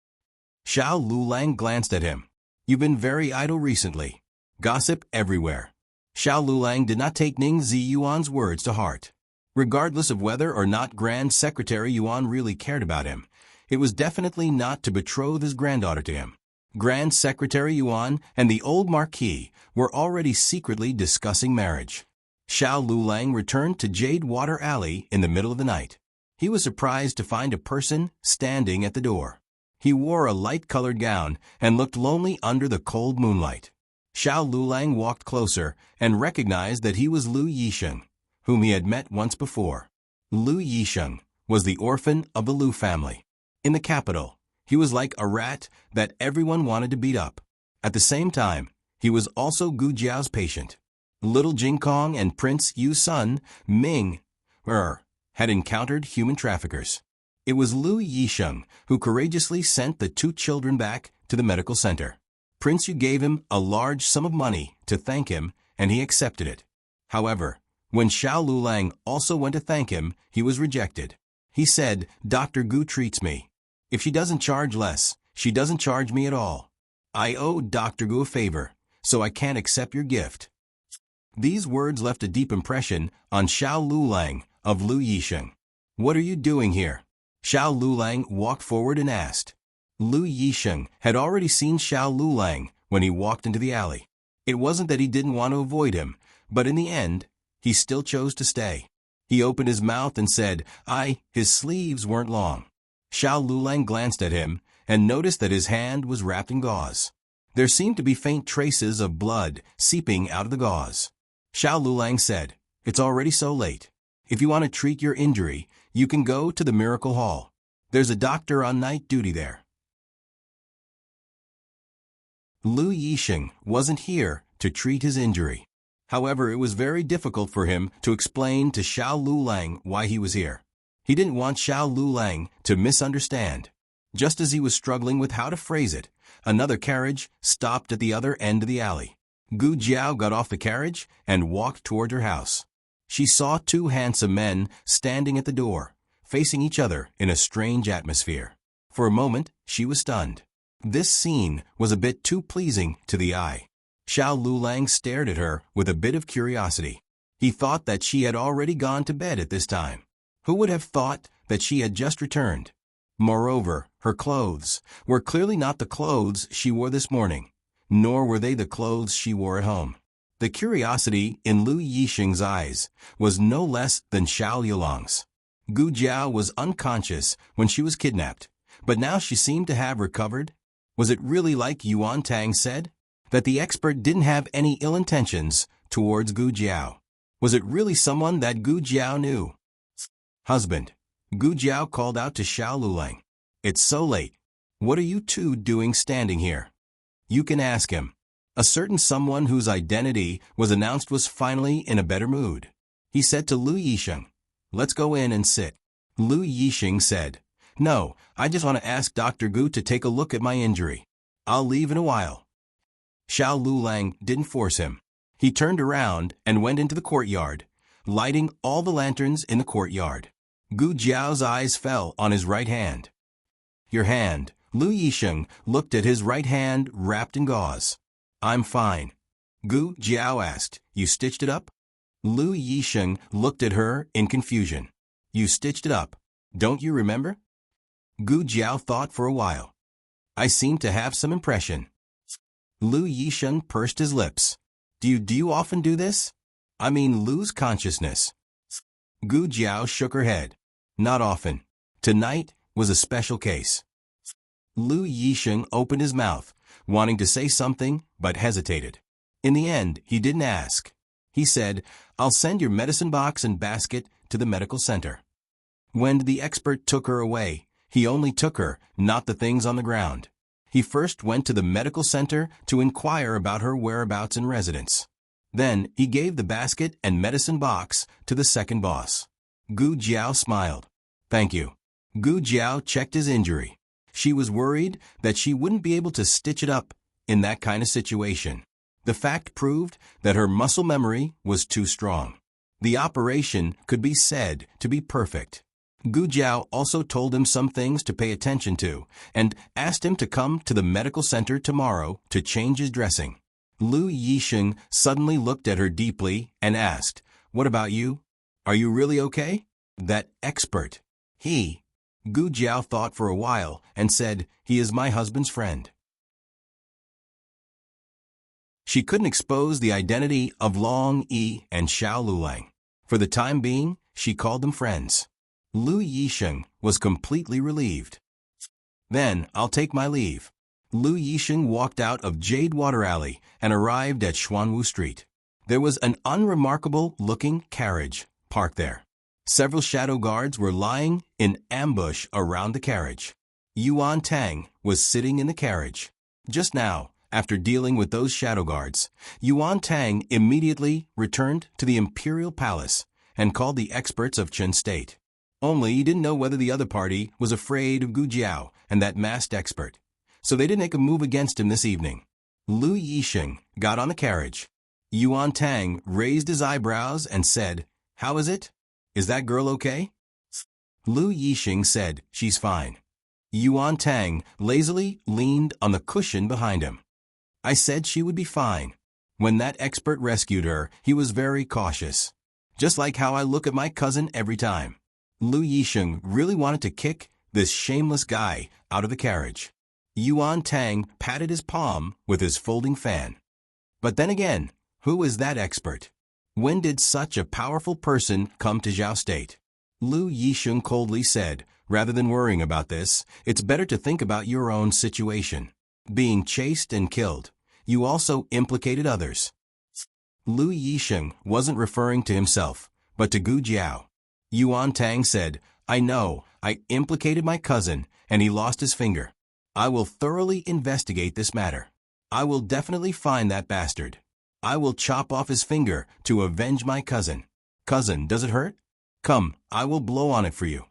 Xiao Lulang glanced at him. You've been very idle recently. Gossip everywhere. Xiao Lulang did not take Ning Ziyuan's words to heart. Regardless of whether or not Grand Secretary Yuan really cared about him, it was definitely not to betroth his granddaughter to him. Grand Secretary Yuan and the old Marquis were already secretly discussing marriage. Xiao Lulang returned to Jade Water Alley in the middle of the night. He was surprised to find a person standing at the door. He wore a light-colored gown and looked lonely under the cold moonlight. Xiao Lulang walked closer and recognized that he was Lu Yisheng, whom he had met once before. Lu Yisheng was the orphan of the Lu family. In the capital, he was like a rat that everyone wanted to beat up. At the same time, he was also Gu Jiao's patient. Little Jing Kong and Prince Yu's son, Ming, had encountered human traffickers. It was Lu Yisheng who courageously sent the two children back to the medical center. Prince Yu gave him a large sum of money to thank him, and he accepted it. However, when Xiao Lulang also went to thank him, he was rejected. He said, "Dr. Gu treats me. If she doesn't charge less, she doesn't charge me at all. I owe Dr. Gu a favor, so I can't accept your gift." These words left a deep impression on Xiao Lulang of Lu Yisheng. "What are you doing here?" Xiao Lulang walked forward and asked. Lu Yisheng had already seen Xiao Lulang when he walked into the alley. It wasn't that he didn't want to avoid him, but in the end, he still chose to stay. He opened his mouth and said, his sleeves weren't long. Xiao Lulang glanced at him and noticed that his hand was wrapped in gauze. There seemed to be faint traces of blood seeping out of the gauze. Xiao Lulang said, "It's already so late. If you want to treat your injury, you can go to the Miracle Hall. There's a doctor on night duty there." Lu Yisheng wasn't here to treat his injury. However, it was very difficult for him to explain to Xiao Lulang why he was here. He didn't want Xiao Lulang to misunderstand. Just as he was struggling with how to phrase it, another carriage stopped at the other end of the alley. Gu Jiao got off the carriage and walked toward her house. She saw two handsome men standing at the door, facing each other in a strange atmosphere. For a moment, she was stunned. This scene was a bit too pleasing to the eye. Xiao Lulang stared at her with a bit of curiosity. He thought that she had already gone to bed at this time. Who would have thought that she had just returned? Moreover, her clothes were clearly not the clothes she wore this morning, nor were they the clothes she wore at home. The curiosity in Lu Yisheng's eyes was no less than Xiao Yulang's. Gu Jiao was unconscious when she was kidnapped, but now she seemed to have recovered. Was it really like Yuan Tang said, that the expert didn't have any ill intentions towards Gu Jiao? Was it really someone that Gu Jiao knew? "Husband," Gu Jiao called out to Xiao Lulang. "It's so late. What are you two doing standing here?" "You can ask him." A certain someone whose identity was announced was finally in a better mood. He said to Lu Yisheng, "Let's go in and sit." Lu Yisheng said, "No, I just want to ask Dr. Gu to take a look at my injury. I'll leave in a while." Xiao Lulang didn't force him. He turned around and went into the courtyard, lighting all the lanterns in the courtyard. Gu Jiao's eyes fell on his right hand. "Your hand." Lu Yisheng looked at his right hand wrapped in gauze. "I'm fine." Gu Jiao asked, "You stitched it up?" Lu Yisheng looked at her in confusion. "You stitched it up. Don't you remember?" Gu Jiao thought for a while. "I seem to have some impression." Lu Yisheng pursed his lips. Do you often do this? I mean lose consciousness?" Gu Jiao shook her head. "Not often. Tonight was a special case." Lu Yisheng opened his mouth, wanting to say something, but hesitated. In the end, he didn't ask. He said, "I'll send your medicine box and basket to the medical center." When the expert took her away, he only took her, not the things on the ground. He first went to the medical center to inquire about her whereabouts and residence. Then he gave the basket and medicine box to the second boss. Gu Jiao smiled. "Thank you." Gu Jiao checked his injury. She was worried that she wouldn't be able to stitch it up in that kind of situation. The fact proved that her muscle memory was too strong. The operation could be said to be perfect. Gu Jiao also told him some things to pay attention to and asked him to come to the medical center tomorrow to change his dressing. Lu Yisheng suddenly looked at her deeply and asked, "What about you? Are you really okay?" "That expert. Gu Jiao thought for a while and said, "He is my husband's friend." She couldn't expose the identity of Long Yi and Xiao Lulang. For the time being, she called them friends. Lu Yisheng was completely relieved. "Then I'll take my leave." Lu Yisheng walked out of Jade Water Alley and arrived at Xuanwu Street. There was an unremarkable-looking carriage parked there. Several shadow guards were lying in ambush around the carriage. Yuan Tang was sitting in the carriage. Just now, After dealing with those shadow guards, Yuan Tang immediately returned to the imperial palace and called the experts of Qin State. Only he didn't know whether the other party was afraid of Gu Jiao and that masked expert, so they didn't make a move against him this evening. Lu Yixing got on the carriage. Yuan Tang raised his eyebrows and said, "How is it? Is that girl okay?" Lu Yixing said, "She's fine." Yuan Tang lazily leaned on the cushion behind him. "I said she would be fine. When that expert rescued her, he was very cautious. Just like how I look at my cousin every time." Lu Yixing really wanted to kick this shameless guy out of the carriage. Yuan Tang patted his palm with his folding fan. But then again, who is that expert? When did such a powerful person come to Zhao State? Lu Yixing coldly said, "Rather than worrying about this, it's better to think about your own situation. Being chased and killed, you also implicated others." Lu Yixing wasn't referring to himself, but to Gu Jiao. Yuan Tang said, "I know, I implicated my cousin, and he lost his finger. I will thoroughly investigate this matter. I will definitely find that bastard. I will chop off his finger to avenge my cousin. Cousin, does it hurt? Come, I will blow on it for you."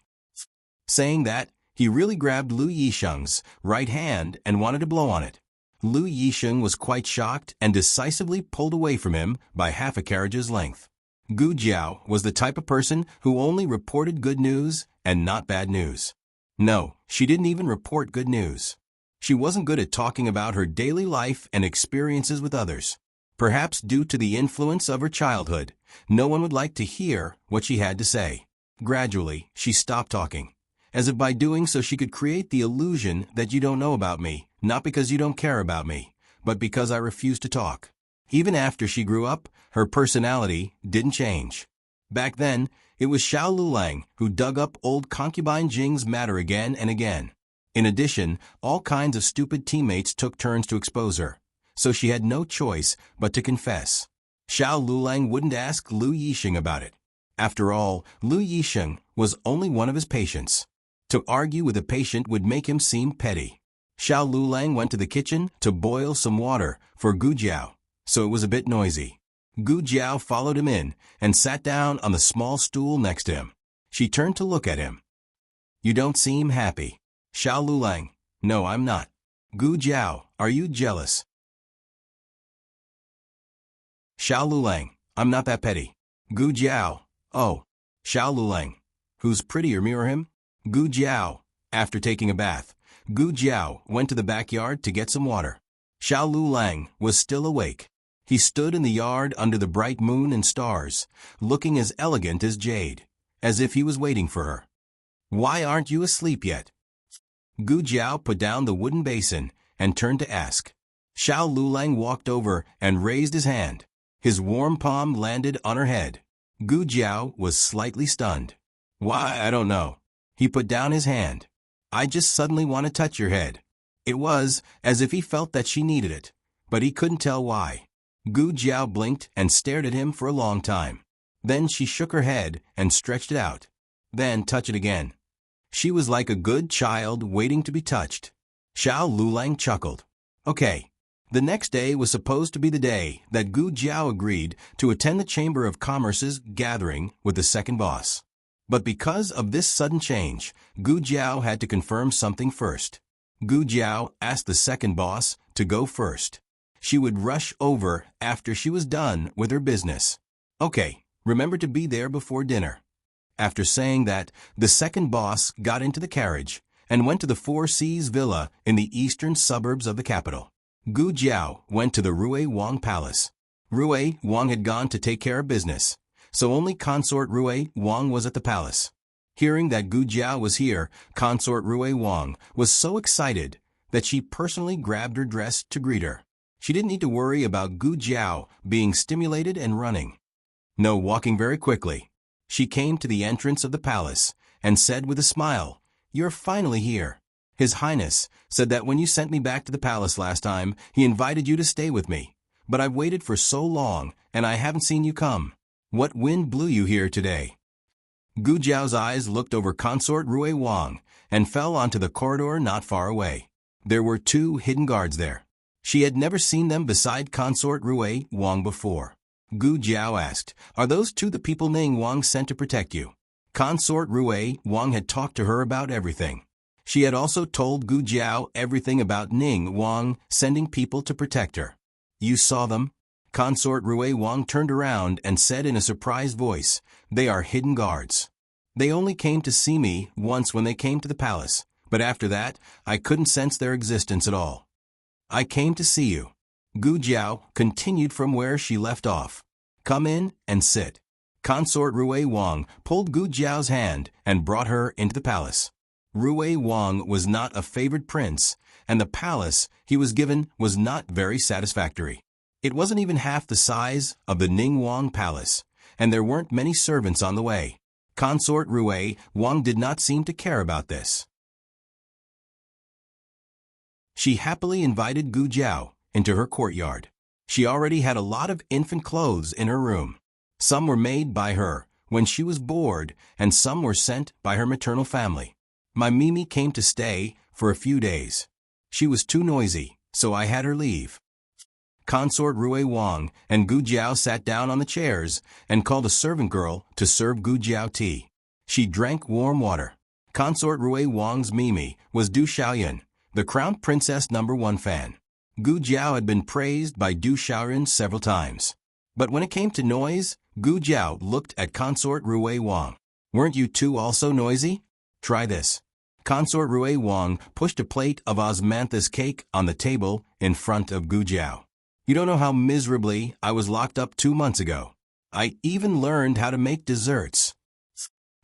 Saying that, he really grabbed Lu Yixing's right hand and wanted to blow on it. Lu Yixing was quite shocked and decisively pulled away from him by half a carriage's length. Gu Jiao was the type of person who only reported good news and not bad news. No, she didn't even report good news. She wasn't good at talking about her daily life and experiences with others. Perhaps due to the influence of her childhood, no one would like to hear what she had to say. Gradually, she stopped talking, as if by doing so she could create the illusion that you don't know about me, not because you don't care about me, but because I refuse to talk. Even after she grew up, her personality didn't change. Back then, it was Xiao Lulang who dug up old concubine Jing's matter again and again. In addition, all kinds of stupid teammates took turns to expose her, so she had no choice but to confess. Xiao Lulang wouldn't ask Lu Yixing about it. After all, Lu Yixing was only one of his patients. To argue with a patient would make him seem petty. Xiao Lulang went to the kitchen to boil some water for Gu Jiao, so it was a bit noisy. Gu Jiao followed him in and sat down on the small stool next to him. She turned to look at him. "You don't seem happy." Xiao Lulang, "No, I'm not." Gu Jiao, "Are you jealous?" Xiao Lulang, "I'm not that petty." Gu Jiao, "Oh." Xiao Lulang, "Who's prettier, me or him?" Gu Jiao, after taking a bath, Gu Jiao went to the backyard to get some water. Xiao Lulang was still awake. He stood in the yard under the bright moon and stars, looking as elegant as jade, as if he was waiting for her. "Why aren't you asleep yet?" Gu Jiao put down the wooden basin and turned to ask. Xiao Lulang walked over and raised his hand. His warm palm landed on her head. Gu Jiao was slightly stunned. "Why, I don't know." He put down his hand. "I just suddenly want to touch your head." It was as if he felt that she needed it, but he couldn't tell why. Gu Jiao blinked and stared at him for a long time. Then she shook her head and stretched it out. Then touch it again. She was like a good child waiting to be touched. Xiao Lulang chuckled. Okay. The next day was supposed to be the day that Gu Jiao agreed to attend the Chamber of Commerce's gathering with the second boss. But because of this sudden change, Gu Jiao had to confirm something first. Gu Jiao asked the second boss to go first. She would rush over after she was done with her business. Okay, remember to be there before dinner. After saying that, the second boss got into the carriage and went to the Four Seas Villa in the eastern suburbs of the capital. Gu Jiao went to the Rui Wang Palace. Rui Wang had gone to take care of business, so only Consort Rui Wang was at the palace. Hearing that Gu Jiao was here, Consort Rui Wang was so excited that she personally grabbed her dress to greet her. She didn't need to worry about Gu Jiao being stimulated and running. No, walking very quickly. She came to the entrance of the palace and said with a smile, "You're finally here. His Highness said that when you sent me back to the palace last time, he invited you to stay with me. But I've waited for so long, and I haven't seen you come. What wind blew you here today?" Gu Jiao's eyes looked over Consort Rui Wang and fell onto the corridor not far away. There were 2 hidden guards there. She had never seen them beside Consort Rui Wang before. Gu Jiao asked, "Are those two the people Ning Wang sent to protect you?" Consort Rui Wang had talked to her about everything. She had also told Gu Jiao everything about Ning Wang sending people to protect her. "You saw them?" Consort Rui Wang turned around and said in a surprised voice, "They are hidden guards. They only came to see me once when they came to the palace, but after that, I couldn't sense their existence at all. I came to see you." Gu Jiao continued from where she left off. "Come in and sit." Consort Rui Wang pulled Gu Jiao's hand and brought her into the palace. Rui Wang was not a favored prince, and the palace he was given was not very satisfactory. It wasn't even half the size of the Ning Wang palace, and there weren't many servants on the way. Consort Rui Wang did not seem to care about this. She happily invited Gu Jiao into her courtyard. She already had a lot of infant clothes in her room. Some were made by her when she was bored, and some were sent by her maternal family. My Mimi came to stay for a few days. She was too noisy, so I had her leave. Consort Rui Wang and Gu Jiao sat down on the chairs and called a servant girl to serve Gu Jiao tea. She drank warm water. Consort Rui Wang's Mimi was Du Xiaoyan, the Crown Princess #1 fan. Gu Jiao had been praised by Du Xiaoyan several times. But when it came to noise, Gu Jiao looked at Consort Rui Wang. "Weren't you two also noisy? Try this." Consort Rui Wang pushed a plate of osmanthus cake on the table in front of Gu Jiao. "You don't know how miserably I was locked up 2 months ago. I even learned how to make desserts."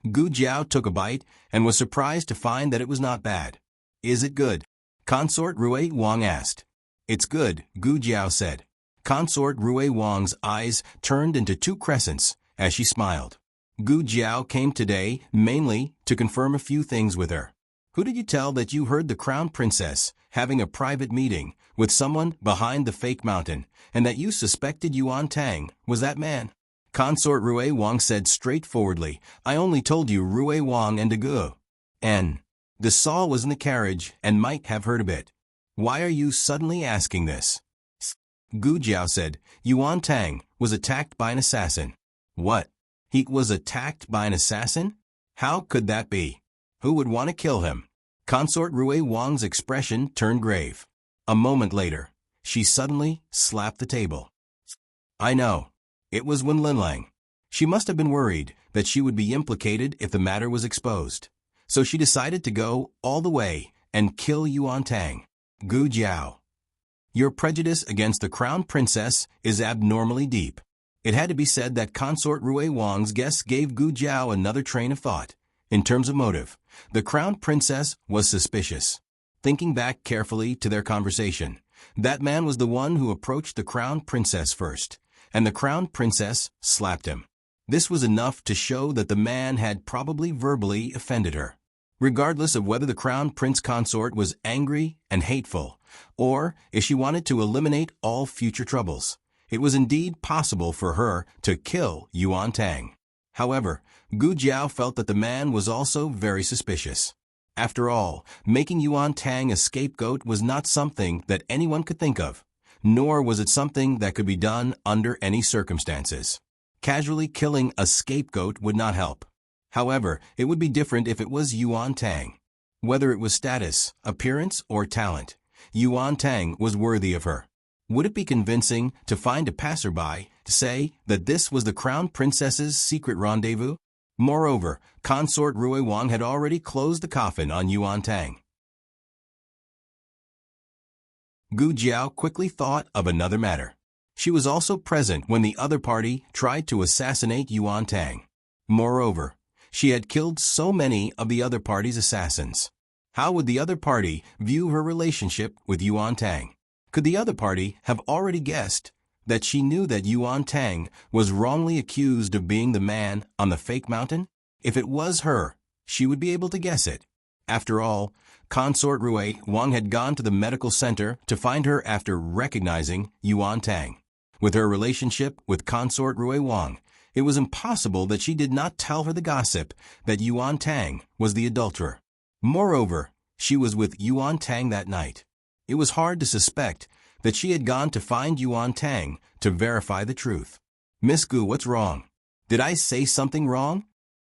Gu Jiao took a bite and was surprised to find that it was not bad. "Is it good?" Consort Rui Wang asked. "It's good," Gu Jiao said. Consort Rui Wang's eyes turned into 2 crescents as she smiled. Gu Jiao came today mainly to confirm a few things with her. "Who did you tell that you heard the Crown Princess having a private meeting with someone behind the fake mountain, and that you suspected Yuan Tang was that man?" Consort Rui Wang said straightforwardly, "I only told you Rui Wang and Gu. And the Saul was in the carriage and might have heard a bit. Why are you suddenly asking this?" Gu Jiao said, "Yuan Tang was attacked by an assassin." "What? He was attacked by an assassin? How could that be? Who would want to kill him?" Consort Rui Wang's expression turned grave. A moment later, she suddenly slapped the table. "I know. It was Wen Linlang. She must have been worried that she would be implicated if the matter was exposed. So she decided to go all the way and kill Yuan Tang." Gu Jiao, your prejudice against the Crown Princess is abnormally deep. It had to be said that Consort Rui Wang's guess gave Gu Jiao another train of thought. In terms of motive, the Crown Princess was suspicious. Thinking back carefully to their conversation, that man was the one who approached the Crown Princess first, and the Crown Princess slapped him. This was enough to show that the man had probably verbally offended her. Regardless of whether the Crown Prince Consort was angry and hateful, or if she wanted to eliminate all future troubles, it was indeed possible for her to kill Yuan Tang. However, Gu Jiao felt that the man was also very suspicious. After all, making Yuan Tang a scapegoat was not something that anyone could think of, nor was it something that could be done under any circumstances. Casually killing a scapegoat would not help. However, it would be different if it was Yuan Tang. Whether it was status, appearance, or talent, Yuan Tang was worthy of her. Would it be convincing to find a passerby to say that this was the Crown Princess's secret rendezvous? Moreover, Consort Rui Wang had already closed the coffin on Yuan Tang. Gu Jiao quickly thought of another matter. She was also present when the other party tried to assassinate Yuan Tang. Moreover, she had killed so many of the other party's assassins. How would the other party view her relationship with Yuan Tang? Could the other party have already guessed that she knew that Yuan Tang was wrongly accused of being the man on the fake mountain? If it was her, she would be able to guess it. After all, Consort Rui Wang had gone to the medical center to find her after recognizing Yuan Tang. With her relationship with Consort Rui Wang, it was impossible that she did not tell her the gossip that Yuan Tang was the adulterer. Moreover, she was with Yuan Tang that night. It was hard to suspect that she had gone to find Yuan Tang to verify the truth. Miss Gu, what's wrong? Did I say something wrong?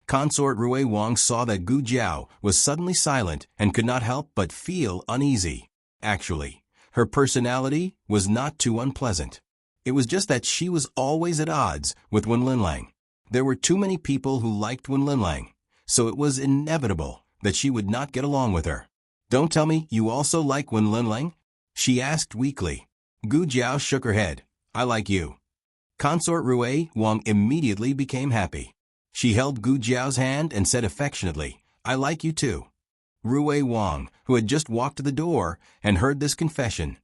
Consort Rui Wang saw that Gu Jiao was suddenly silent and could not help but feel uneasy. Actually, her personality was not too unpleasant. It was just that she was always at odds with Wen Linlang. There were too many people who liked Wen Linlang, so it was inevitable that she would not get along with her. Don't tell me you also like Wen Linlang? She asked weakly. Gu Jiao shook her head. I like you. Consort Rui Wang immediately became happy. She held Gu Jiao's hand and said affectionately, I like you too. Rui Wang, who had just walked to the door and heard this confession,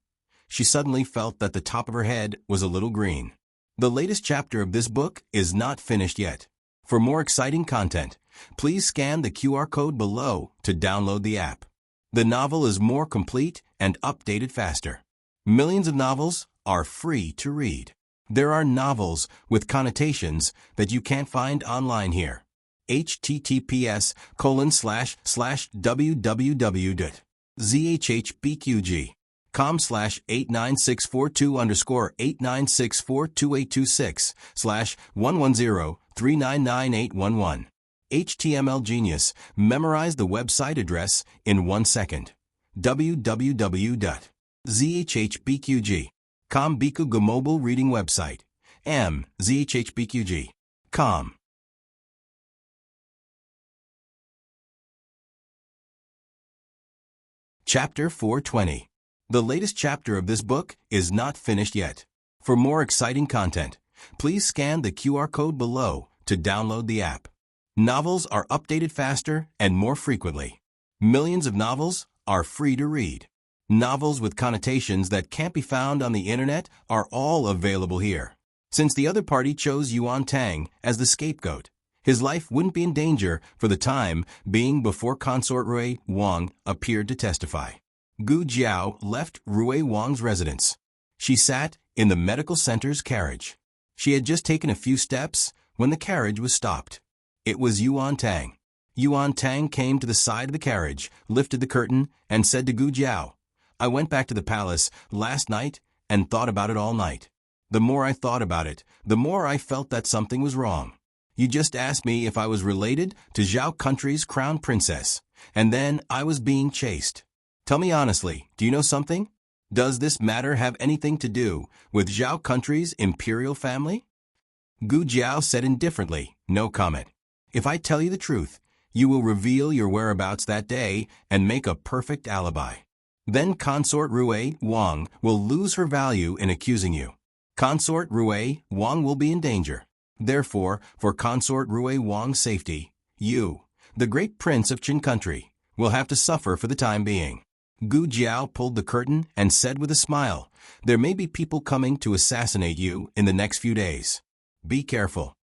she suddenly felt that the top of her head was a little green. The latest chapter of this book is not finished yet. For more exciting content, please scan the QR code below to download the app. The novel is more complete and updated faster. Millions of novels are free to read. There are novels with connotations that you can't find online here. https://www.zhbqg.com/89642_8964286/110399811. HTML Genius. Memorize the website address in 1 second. www.zhbqg.com Bikuga mobile reading website. zhbqg.com. Chapter 420. The latest chapter of this book is not finished yet. For more exciting content, please scan the QR code below to download the app. Novels are updated faster and more frequently. Millions of novels are free to read. Novels with connotations that can't be found on the internet are all available here. Since the other party chose Yuan Tang as the scapegoat, his life wouldn't be in danger for the time being before Consort Rui Wang appeared to testify. Gu Jiao left Rui Wang's residence. She sat in the medical center's carriage. She had just taken a few steps when the carriage was stopped. It was Yuan Tang. Yuan Tang came to the side of the carriage, lifted the curtain, and said to Gu Jiao, I went back to the palace last night and thought about it all night. The more I thought about it, the more I felt that something was wrong. You just asked me if I was related to Zhao country's crown princess, and then I was being chased. Tell me honestly, do you know something? Does this matter have anything to do with Zhao country's imperial family? Gu Jiao said indifferently, no comment. If I tell you the truth, you will reveal your whereabouts that day and make a perfect alibi. Then Consort Rui Wang will lose her value in accusing you. Consort Rui Wang will be in danger. Therefore, for Consort Rui Wang's safety, you, the great prince of Qin country, will have to suffer for the time being. Gu Jiao pulled the curtain and said with a smile, there may be people coming to assassinate you in the next few days. Be careful.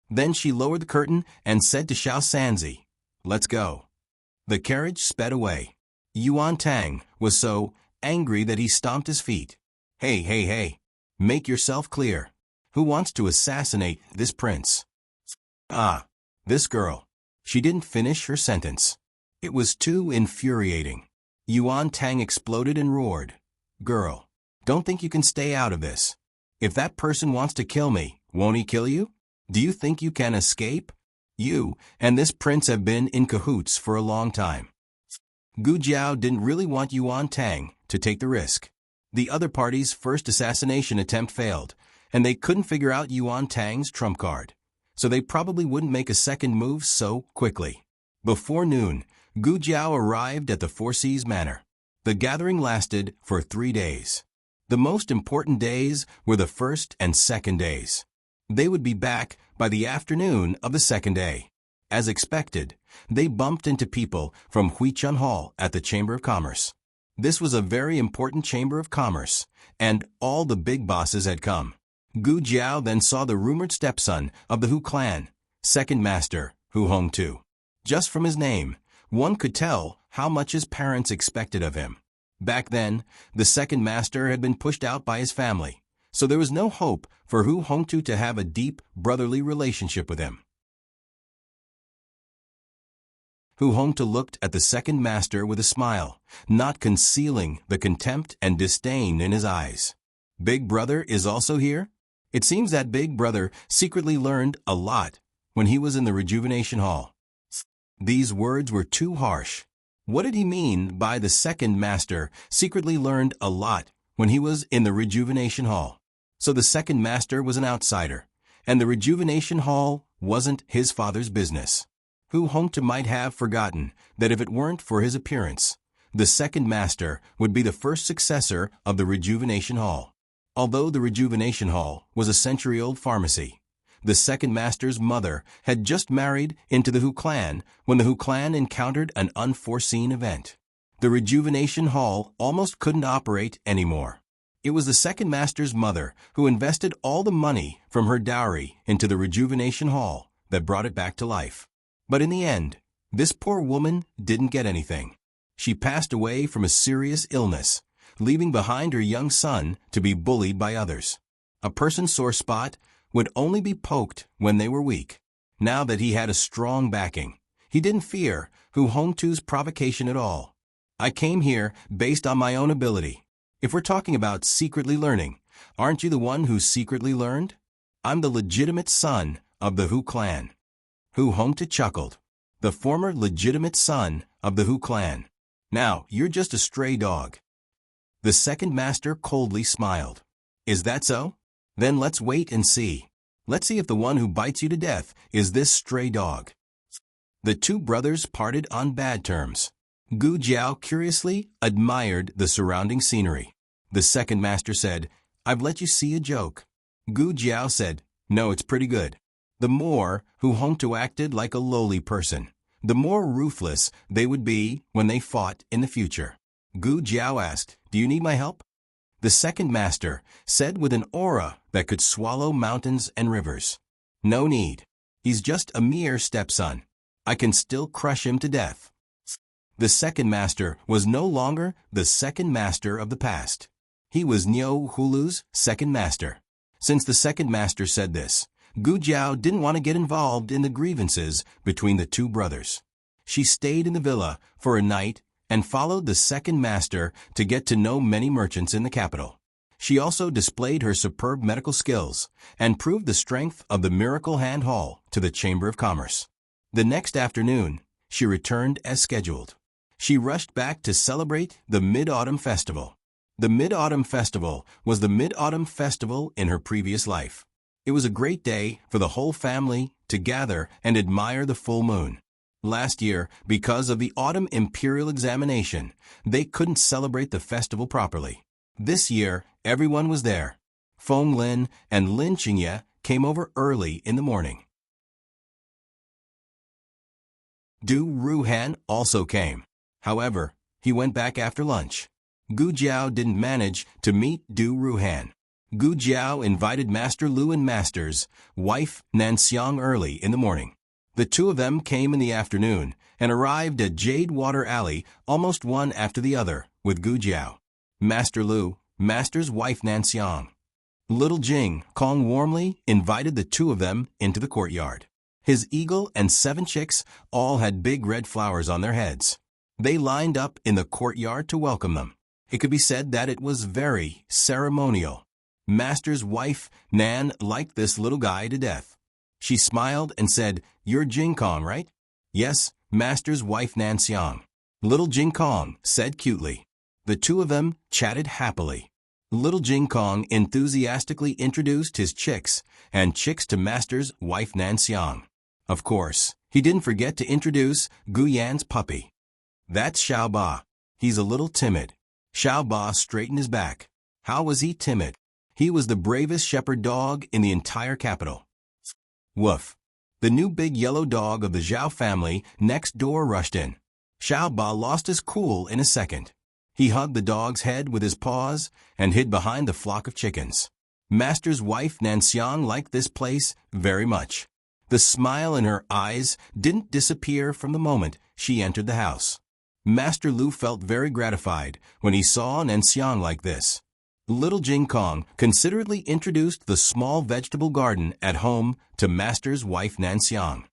Then she lowered the curtain and said to Xiao Sanzi, let's go. The carriage sped away. Yuan Tang was so angry that he stomped his feet. Hey, make yourself clear. Who wants to assassinate this prince? Ah, this girl. She didn't finish her sentence. It was too infuriating. Yuan Tang exploded and roared. Girl, don't think you can stay out of this. If that person wants to kill me, won't he kill you? Do you think you can escape? You and this prince have been in cahoots for a long time. Gu Jiao didn't really want Yuan Tang to take the risk. The other party's first assassination attempt failed, and they couldn't figure out Yuan Tang's trump card, so they probably wouldn't make a second move so quickly. Before noon, Gu Jiao arrived at the Four Seas Manor. The gathering lasted for 3 days. The most important days were the first and second days. They would be back by the afternoon of the second day. As expected, they bumped into people from Huichun Hall at the Chamber of Commerce. This was a very important Chamber of Commerce, and all the big bosses had come. Gu Jiao then saw the rumored stepson of the Hu clan, second master, Hu Hongtu. Just from his name, one could tell how much his parents expected of him. Back then, the second master had been pushed out by his family, so there was no hope for Hu Hongtu to have a deep brotherly relationship with him. Hu Hongtu looked at the second master with a smile, not concealing the contempt and disdain in his eyes. Big Brother is also here? It seems that Big Brother secretly learned a lot when he was in the rejuvenation hall. These words were too harsh. What did he mean by the second master secretly learned a lot when he was in the rejuvenation hall? So the second master was an outsider, and the rejuvenation hall wasn't his father's business. Hu Hongtu might have forgotten that if it weren't for his appearance, the second master would be the first successor of the rejuvenation hall. Although the rejuvenation hall was a century-old pharmacy, the second master's mother had just married into the Hu clan when the Hu clan encountered an unforeseen event. The rejuvenation hall almost couldn't operate anymore. It was the second master's mother who invested all the money from her dowry into the rejuvenation hall that brought it back to life. But in the end, this poor woman didn't get anything. She passed away from a serious illness, leaving behind her young son to be bullied by others. A person's sore spot would only be poked when they were weak. Now that he had a strong backing, he didn't fear Hu Hongtu's provocation at all. I came here based on my own ability. If we're talking about secretly learning, aren't you the one who secretly learned? I'm the legitimate son of the Hu clan. Hu Hongtu chuckled. The former legitimate son of the Hu clan. Now, you're just a stray dog. The second master coldly smiled. Is that so? Then let's wait and see. Let's see if the one who bites you to death is this stray dog. The two brothers parted on bad terms. Gu Jiao curiously admired the surrounding scenery. The second master said, I've let you see a joke. Gu Jiao said, no, it's pretty good. The more Hu Hongtu acted like a lowly person, the more ruthless they would be when they fought in the future. Gu Jiao asked, do you need my help? The second master said with an aura that could swallow mountains and rivers. No need. He's just a mere stepson. I can still crush him to death. The second master was no longer the second master of the past. He was Niu Hulu's second master. Since the second master said this, Gu Jiao didn't want to get involved in the grievances between the two brothers. She stayed in the villa for a night and followed the second master to get to know many merchants in the capital. She also displayed her superb medical skills and proved the strength of the Miracle Hand Hall to the Chamber of Commerce. The next afternoon, she returned as scheduled. She rushed back to celebrate the Mid-Autumn Festival. The Mid-Autumn Festival was the Mid-Autumn Festival in her previous life. It was a great day for the whole family to gather and admire the full moon. Last year, because of the autumn imperial examination, they couldn't celebrate the festival properly. This year, everyone was there. Feng Lin and Lin Qingye came over early in the morning. Du Ruhan also came. However, he went back after lunch. Gu Jiao didn't manage to meet Du Ruhan. Gu Jiao invited Master Lu and Master's wife Nanxiang early in the morning. The two of them came in the afternoon and arrived at Jade Water Alley almost one after the other with Gu Jiao. Master Lu, Master's wife Nanxiang. Little Jing Kong warmly invited the two of them into the courtyard. His eagle and 7 chicks all had big red flowers on their heads. They lined up in the courtyard to welcome them. It could be said that it was very ceremonial. Master's wife Nan liked this little guy to death. She smiled and said, "You're Jing Kong, right?" "Yes, Master's wife Nanxiang." Little Jing Kong said cutely. The two of them chatted happily. Little Jing Kong enthusiastically introduced his chicks and chicks to Master's wife Nanxiang. Of course, he didn't forget to introduce Gu Yan's puppy. That's Xiao Ba. He's a little timid. Xiao Ba straightened his back. How was he timid? He was the bravest shepherd dog in the entire capital. Woof. The new big yellow dog of the Zhao family next door rushed in. Xiao Ba lost his cool in a second. He hugged the dog's head with his paws and hid behind the flock of chickens. Master's wife Nanxiang liked this place very much. The smile in her eyes didn't disappear from the moment she entered the house. Master Lu felt very gratified when he saw Nanxiang like this. Little Jing Kong considerately introduced the small vegetable garden at home to Master's wife Nanxiang.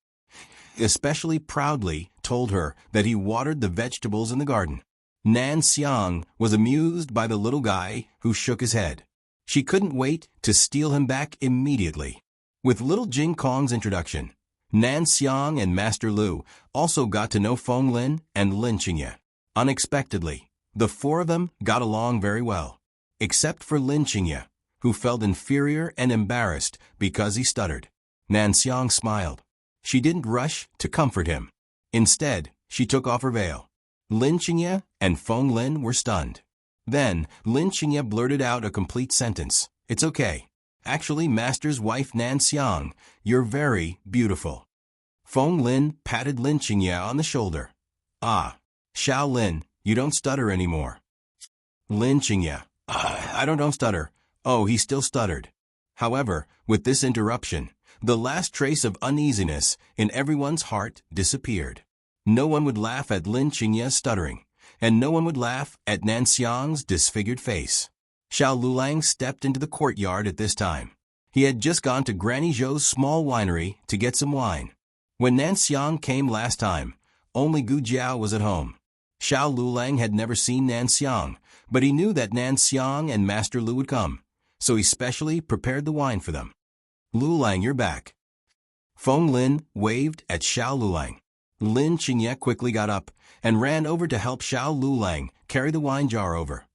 Especially proudly told told her that he watered the vegetables in the garden. Nan Xiang was amused by the little guy who shook his head. She couldn't wait to steal him back immediately. With little Jing Kong's introduction, Nan Xiang and Master Lu also got to know Feng Lin and Lin Qingye. Unexpectedly, the four of them got along very well, except for Lin Qingye, who felt inferior and embarrassed because he stuttered. Nan Xiang smiled. She didn't rush to comfort him. Instead, she took off her veil. Lin Qingye and Feng Lin were stunned. Then, Lin Qingye blurted out a complete sentence. "It's okay. Actually, Master's wife Nan Xiang, you're very beautiful." Feng Lin patted Lin Qingye on the shoulder. "Ah, Xiao Lin, you don't stutter anymore." Lin Qingye, I don't stutter." Oh, he still stuttered. However, with this interruption, the last trace of uneasiness in everyone's heart disappeared. No one would laugh at Lin Qingye's stuttering, and no one would laugh at Nan Xiang's disfigured face. Xiao Lulang stepped into the courtyard at this time. He had just gone to Granny Zhou's small winery to get some wine. When Nan Xiang came last time, only Gu Jiao was at home. Xiao Lulang had never seen Nan Xiang, but he knew that Nan Xiang and Master Lu would come, so he specially prepared the wine for them. "Lulang, you're back." Feng Lin waved at Xiao Lulang. Lin Qingye quickly got up and ran over to help Xiao Lulang carry the wine jar over.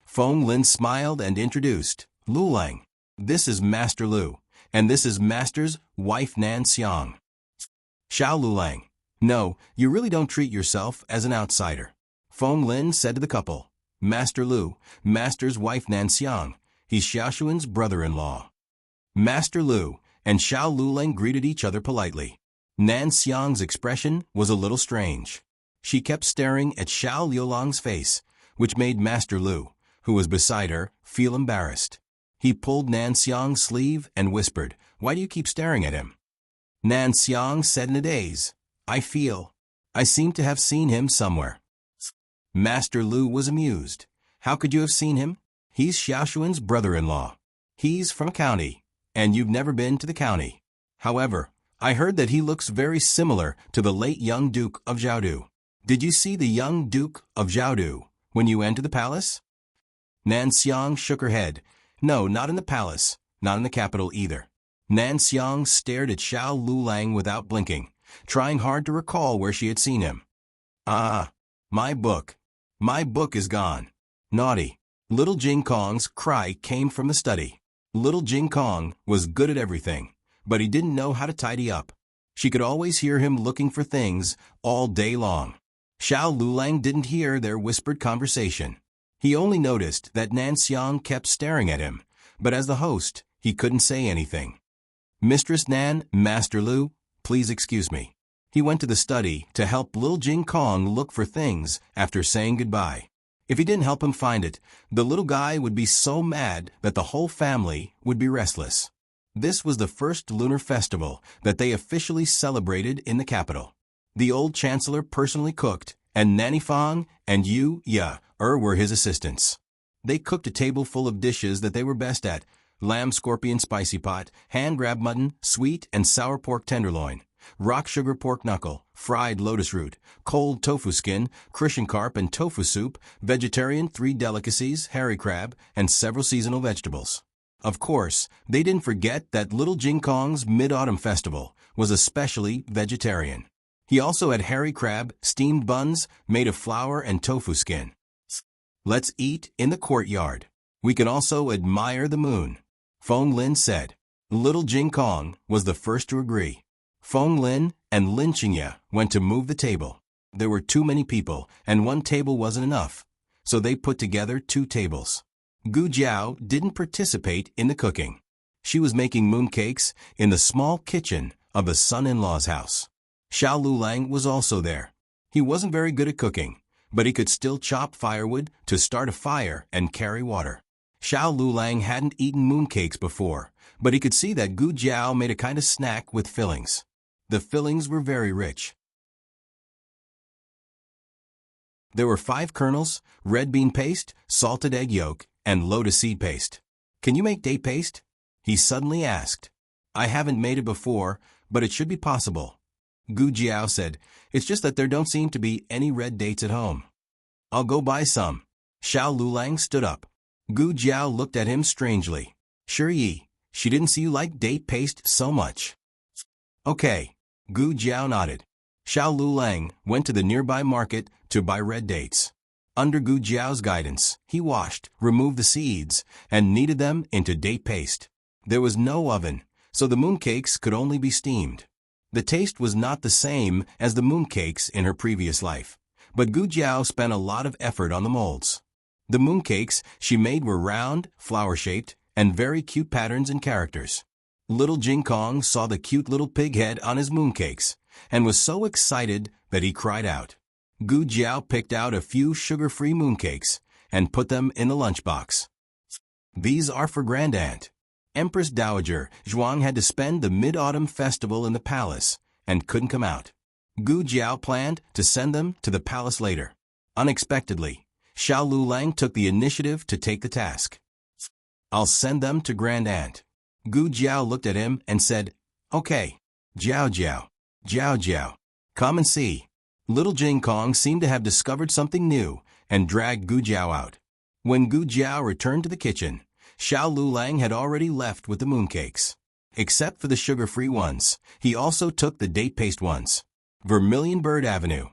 Feng Lin smiled and introduced, "Lulang, this is Master Lu, and this is Master's wife Nan Xiang." Xiao Lulang, "No, you really don't treat yourself as an outsider." Feng Lin said to the couple, "Master Lu, Master's wife Nan Xiang, he's Xiaoxuan's brother-in-law." Master Lu and Xiao Lulang greeted each other politely. Nan Xiang's expression was a little strange. She kept staring at Xiao Liulang's face, which made Master Lu, who was beside her, feel embarrassed. He pulled Nan Xiang's sleeve and whispered, "Why do you keep staring at him?" Nan Xiang said in a daze, I seem to have seen him somewhere." Master Lu was amused. "How could you have seen him? He's Xiaoxuan's brother-in-law. He's from a county, and you've never been to the county. However, I heard that he looks very similar to the late young Duke of Zhaodu. Did you see the young Duke of Zhaodu when you entered the palace?" Nan Xiang shook her head. "No, not in the palace, not in the capital either." Nan Xiang stared at Xiao Lulang without blinking, trying hard to recall where she had seen him. My book. My book is gone. Naughty." Little Jing Kong's cry came from the study. Little Jing Kong was good at everything, but he didn't know how to tidy up. She could always hear him looking for things all day long. Xiao Lulang didn't hear their whispered conversation. He only noticed that Nan Xiang kept staring at him, but as the host, he couldn't say anything. "Mistress Nan, Master Lu, please excuse me." He went to the study to help Lil Jing Kong look for things after saying goodbye. If he didn't help him find it, the little guy would be so mad that the whole family would be restless. This was the first lunar festival that they officially celebrated in the capital. The old chancellor personally cooked, and Nanny Fang and Yu Ya were his assistants. They cooked a table full of dishes that they were best at: lamb scorpion spicy pot, hand grab mutton, sweet and sour pork tenderloin, rock sugar pork knuckle, fried lotus root, cold tofu skin, Christian carp and tofu soup, vegetarian 3 delicacies, hairy crab, and several seasonal vegetables. Of course, they didn't forget that Little Jing Kong's Mid-Autumn Festival was especially vegetarian. He also had hairy crab, steamed buns made of flour and tofu skin. "Let's eat in the courtyard. We can also admire the moon," Feng Lin said. Little Jing Kong was the first to agree. Feng Lin and Lin Qingye went to move the table. There were too many people, and one table wasn't enough, so they put together 2 tables. Gu Jiao didn't participate in the cooking. She was making mooncakes in the small kitchen of the son-in-law's house. Xiao Lulang was also there. He wasn't very good at cooking, but he could still chop firewood to start a fire and carry water. Xiao Lulang hadn't eaten mooncakes before, but he could see that Gu Jiao made a kind of snack with fillings. The fillings were very rich. There were 5 kernels, red bean paste, salted egg yolk, and lotus seed paste. "Can you make date paste?" he suddenly asked. I haven't made it before, but it should be possible. Gu Jiao said, It's just that there don't seem to be any red dates at home. I'll go buy some. Xiao Lulang stood up. Gu Jiao looked at him strangely. Sure ye, she didn't see you like date paste so much. Okay. Gu Jiao nodded. Xiao Lulang went to the nearby market to buy red dates. Under Gu Jiao's guidance, he washed, removed the seeds, and kneaded them into date paste. There was no oven, so the mooncakes could only be steamed. The taste was not the same as the mooncakes in her previous life, but Gu Jiao spent a lot of effort on the molds. The mooncakes she made were round, flower-shaped, and very cute patterns and characters. Little Jing Kong saw the cute little pig head on his mooncakes, and was so excited that he cried out. Gu Jiao picked out a few sugar-free mooncakes and put them in the lunchbox. These are for Grand Aunt. Empress Dowager Zhuang had to spend the Mid-Autumn Festival in the palace and couldn't come out. Gu Jiao planned to send them to the palace later. Unexpectedly, Xiao Lulang took the initiative to take the task. I'll send them to Grand Aunt. Gu Jiao looked at him and said, Okay. Jiao Jiao. Jiao Jiao. Come and see. Little Jing Kong seemed to have discovered something new and dragged Gu Jiao out. When Gu Jiao returned to the kitchen, Xiao Lulang had already left with the mooncakes. Except for the sugar-free ones, he also took the date paste ones. Vermilion Bird Avenue.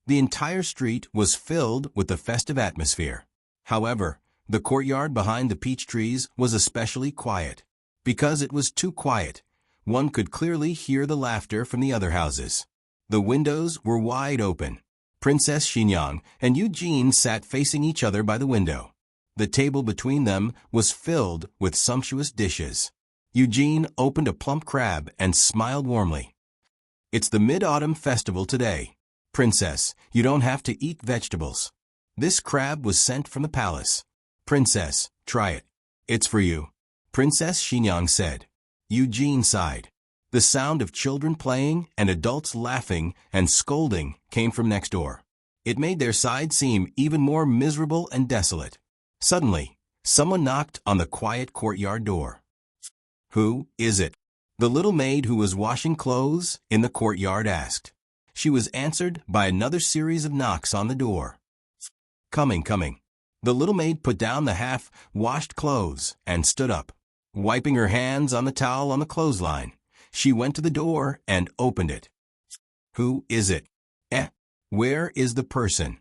The entire street was filled with the festive atmosphere. However, the courtyard behind the peach trees was especially quiet. Because it was too quiet, one could clearly hear the laughter from the other houses. The windows were wide open. Princess Xinyang and Eugene sat facing each other by the window. The table between them was filled with sumptuous dishes. Eugene opened a plump crab and smiled warmly. It's the Mid-Autumn Festival today. Princess, you don't have to eat vegetables. This crab was sent from the palace. Princess, try it. It's for you. Princess Xinyang said. Eugene sighed. The sound of children playing and adults laughing and scolding came from next door. It made their side seem even more miserable and desolate. Suddenly, someone knocked on the quiet courtyard door. Who is it? The little maid who was washing clothes in the courtyard asked. She was answered by another series of knocks on the door. Coming. The little maid put down the half-washed clothes and stood up. Wiping her hands on the towel on the clothesline, she went to the door and opened it. Who is it? Where is the person?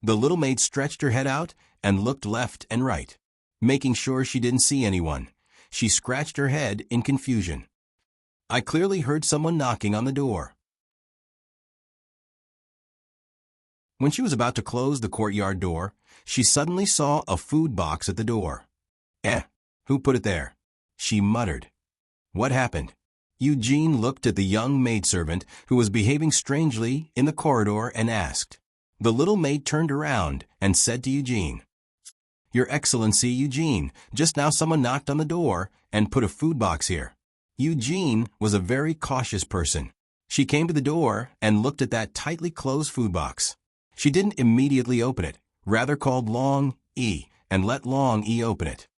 The little maid stretched her head out and looked left and right. Making sure she didn't see anyone, she scratched her head in confusion. I clearly heard someone knocking on the door. When she was about to close the courtyard door, she suddenly saw a food box at the door. Who put it there? She muttered. What happened? Eugene looked at the young maidservant who was behaving strangely in the corridor and asked. The little maid turned around and said to Eugene, Your Excellency Eugene, just now someone knocked on the door and put a food box here. Eugene was a very cautious person. She came to the door and looked at that tightly closed food box. She didn't immediately open it, rather called Long E and let Long E open it.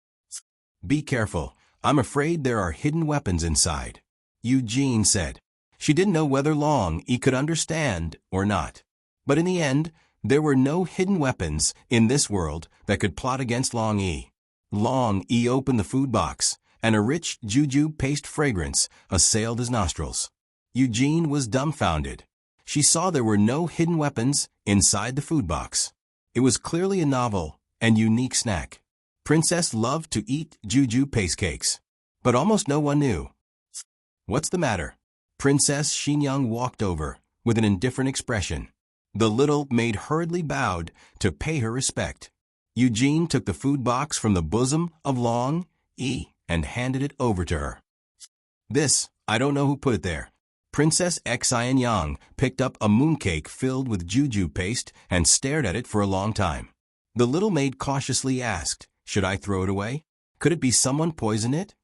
Be careful, I'm afraid there are hidden weapons inside, Eugene said. She didn't know whether Long E could understand or not. But in the end, there were no hidden weapons in this world that could plot against Long E. Long E opened the food box, and a rich juju paste fragrance assailed his nostrils. Eugene was dumbfounded. She saw there were no hidden weapons inside the food box. It was clearly a novel and unique snack. Princess loved to eat juju paste cakes, but almost no one knew. What's the matter? Princess Xinyang walked over with an indifferent expression. The little maid hurriedly bowed to pay her respect. Eugene took the food box from the bosom of Long E and handed it over to her. This, I don't know who put it there. Princess Xian Yang picked up a mooncake filled with juju paste and stared at it for a long time. The little maid cautiously asked, Should I throw it away? Could it be someone poisoned it?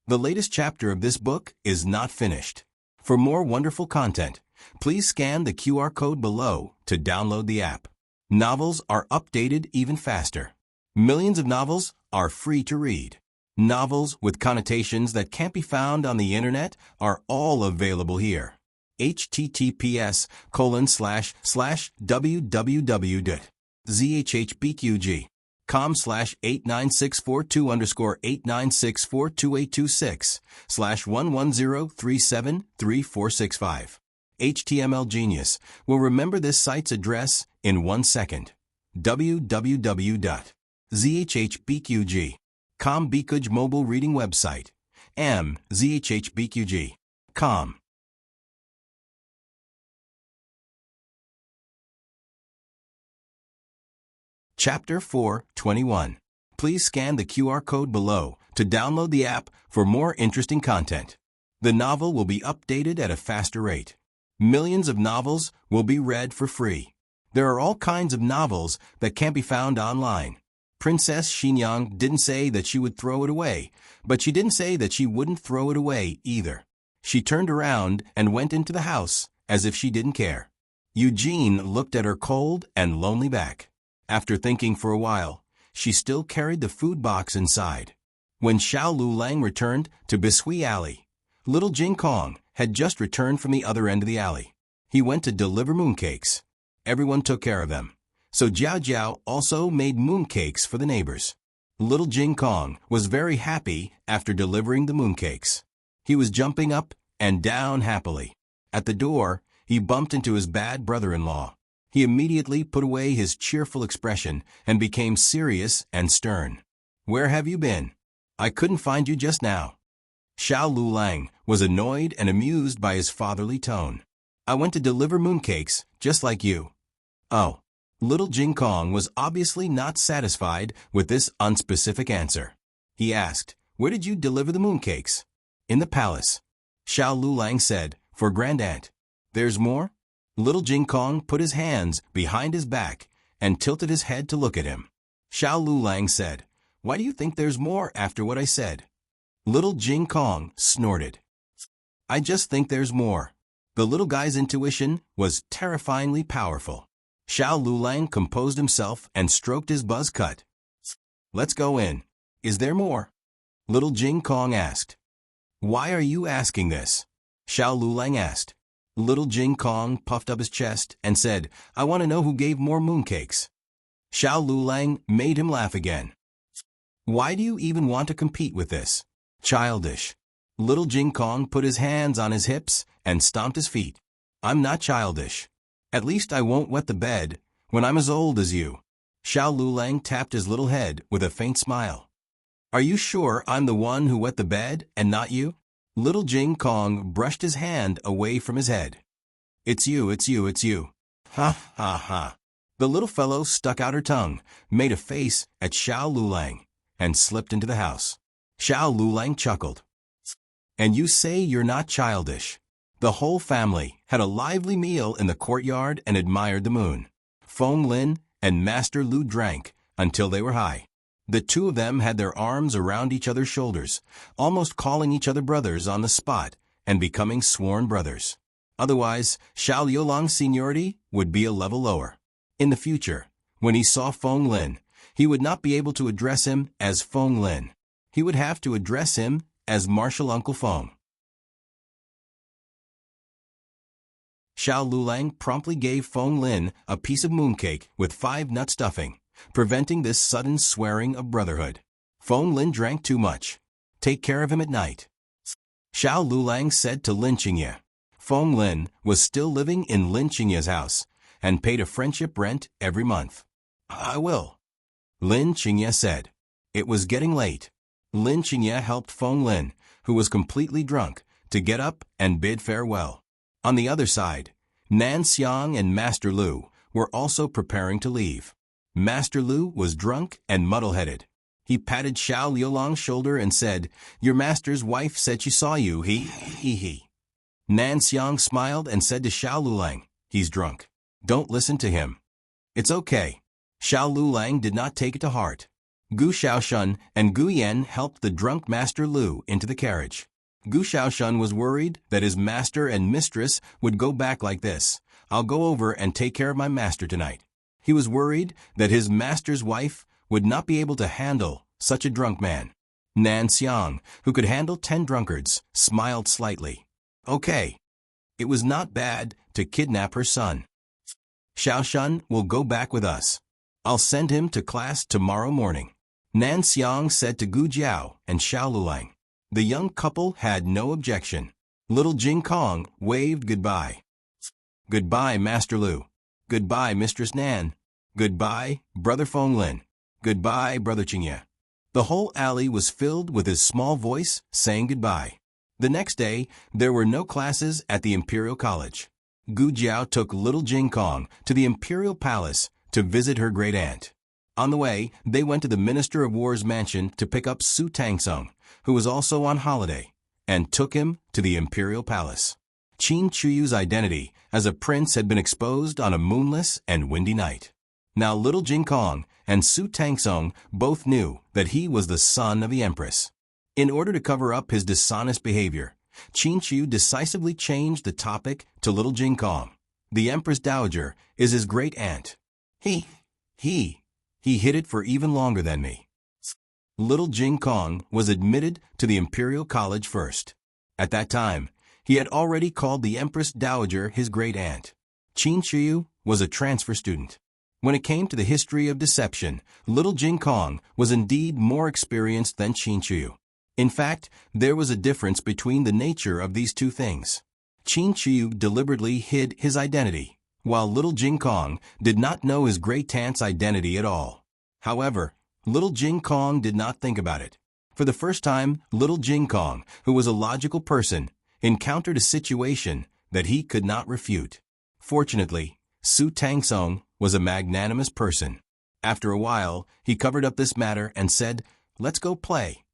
The latest chapter of this book is not finished. For more wonderful content, please scan the QR code below to download the app. Novels are updated even faster. Millions of novels are free to read. Novels with connotations that can't be found on the internet are all available here. https://www.zhbqg.com/89642_8964373465. HTML Genius will remember this site's address in 1 second. www.zhbqg.com Bikuj mobile reading website. zhbqg.com. Chapter 4:21. Please scan the QR code below to download the app for more interesting content. The novel will be updated at a faster rate. Millions of novels will be read for free. There are all kinds of novels that can't be found online. Princess Xinyang didn't say that she would throw it away, but she didn't say that she wouldn't throw it away either. She turned around and went into the house as if she didn't care. Eugene looked at her cold and lonely back. After thinking for a while, she still carried the food box inside. When Xiao Lulang returned to Bishui Alley, little Jing Kong had just returned from the other end of the alley. He went to deliver mooncakes. Everyone took care of them, so Jiao Jiao also made mooncakes for the neighbors. Little Jing Kong was very happy after delivering the mooncakes. He was jumping up and down happily. At the door, he bumped into his bad brother-in-law. He immediately put away his cheerful expression and became serious and stern. "Where have you been? I couldn't find you just now." Xiao Lulang was annoyed and amused by his fatherly tone. "I went to deliver mooncakes, just like you." Oh. Little Jing Kong was obviously not satisfied with this unspecific answer. He asked, "Where did you deliver the mooncakes?" "In the palace." Xiao Lulang said, "For Grandaunt." "There's more?" Little Jing Kong put his hands behind his back and tilted his head to look at him. Xiao Lulang said, "Why do you think there's more after what I said?" Little Jing Kong snorted. "I just think there's more." The little guy's intuition was terrifyingly powerful. Xiao Lulang composed himself and stroked his buzz cut. "Let's go in. Is there more?" Little Jing Kong asked. "Why are you asking this?" Xiao Lulang asked. Little Jing Kong puffed up his chest and said, "I want to know who gave more mooncakes." Xiao Lulang made him laugh again. "Why do you even want to compete with this? Childish." Little Jing Kong put his hands on his hips and stomped his feet. "I'm not childish. At least I won't wet the bed when I'm as old as you." Xiao Lulang tapped his little head with a faint smile. "Are you sure I'm the one who wet the bed and not you?" Little Jing Kong brushed his hand away from his head. "It's you, it's you, it's you." Ha ha ha. The little fellow stuck out her tongue, made a face at Xiao Lulang, and slipped into the house. Xiao Lulang chuckled. "And you say you're not childish." The whole family had a lively meal in the courtyard and admired the moon. Feng Lin and Master Lu drank until they were high. The two of them had their arms around each other's shoulders, almost calling each other brothers on the spot and becoming sworn brothers. Otherwise, Xiao Liulang's seniority would be a level lower. In the future, when he saw Feng Lin, he would not be able to address him as Feng Lin. He would have to address him as Martial Uncle Feng. Xiao Lulang promptly gave Feng Lin a piece of mooncake with 5-nut stuffing, preventing this sudden swearing of brotherhood. Feng Lin drank too much. "Take care of him at night." Xiao Lulang said to Lin Qingye. Feng Lin was still living in Lin Qingye's house and paid a friendship rent every month. "I will," Lin Qingye said. It was getting late. Lin Qingye helped Feng Lin, who was completely drunk, to get up and bid farewell. On the other side, Nan Xiang and Master Lu were also preparing to leave. Master Lu was drunk and muddle-headed. He patted Xiao Liulang's shoulder and said, "Your master's wife said she saw you, he. Nan Xiang smiled and said to Xiao Lulang, "He's drunk. Don't listen to him." "It's okay." Xiao Lulang did not take it to heart. Gu Xiaoshun and Gu Yan helped the drunk Master Lu into the carriage. Gu Xiaoshun was worried that his master and mistress would go back like this. "I'll go over and take care of my master tonight." He was worried that his master's wife would not be able to handle such a drunk man. Nan Xiang, who could handle 10 drunkards, smiled slightly. Okay. It was not bad to kidnap her son. Xiaoshun will go back with us. I'll send him to class tomorrow morning, Nan Xiang said to Gu Jiao and Xiao Lulang. The young couple had no objection. Little Jing Kong waved goodbye. Goodbye, Master Lu. Goodbye, Mistress Nan. Goodbye, Brother Feng Lin. Goodbye, Brother Qingye. The whole alley was filled with his small voice saying goodbye. The next day, there were no classes at the Imperial College. Gu Jiao took little Jing Kong to the Imperial Palace to visit her great-aunt. On the way, they went to the Minister of War's mansion to pick up Su Tangsong, who was also on holiday, and took him to the Imperial Palace. Qin Chuyu's identity as a prince had been exposed on a moonless and windy night. Now little Jing Kong and Su Tangsong both knew that he was the son of the Empress. In order to cover up his dishonest behavior, Qin Chuyu decisively changed the topic to little Jing Kong. The Empress Dowager is his great-aunt. He hid it for even longer than me. Little Jing Kong was admitted to the Imperial College first. At that time, he had already called the Empress Dowager his great-aunt. Qin Chuyu was a transfer student. When it came to the history of deception, little Jing Kong was indeed more experienced than Qin Chuyu. In fact, there was a difference between the nature of these two things. Qin Chuyu deliberately hid his identity, while little Jing Kong did not know his great-aunt's identity at all. However, little Jing Kong did not think about it. For the first time, little Jing Kong, who was a logical person, encountered a situation that he could not refute. Fortunately, Su Tangsong was a magnanimous person. After a while, he covered up this matter and said, "Let's go play."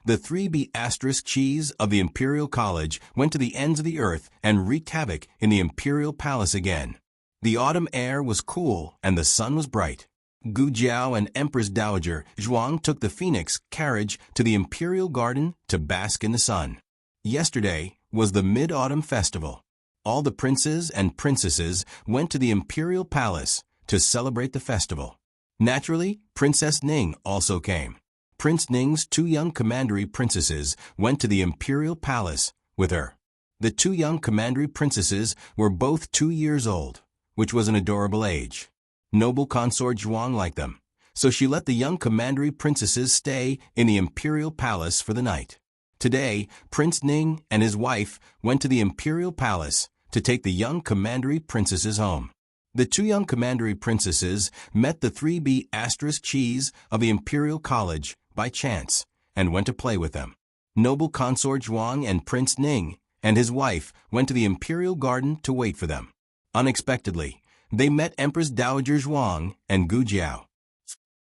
The 3B asterisk cheese of the Imperial College went to the ends of the earth and wreaked havoc in the Imperial Palace again. The autumn air was cool and the sun was bright. Gu Jiao and Empress Dowager Zhuang took the Phoenix carriage to the Imperial Garden to bask in the sun. Yesterday was the Mid-Autumn Festival. All the princes and princesses went to the Imperial Palace to celebrate the festival. Naturally, Princess Ning also came. Prince Ning's two young commandery princesses went to the Imperial Palace with her. The two young commandery princesses were both 2 years old, which was an adorable age. Noble consort Zhuang liked them, so she let the young commandery princesses stay in the Imperial Palace for the night. Today, Prince Ning and his wife went to the Imperial Palace to take the young commandery princesses home. The two young commandery princesses met the 3B asterisk cheese of the Imperial College by chance and went to play with them. Noble consort Zhuang and Prince Ning and his wife went to the Imperial Garden to wait for them. Unexpectedly, they met Empress Dowager Zhuang and Gu Jiao.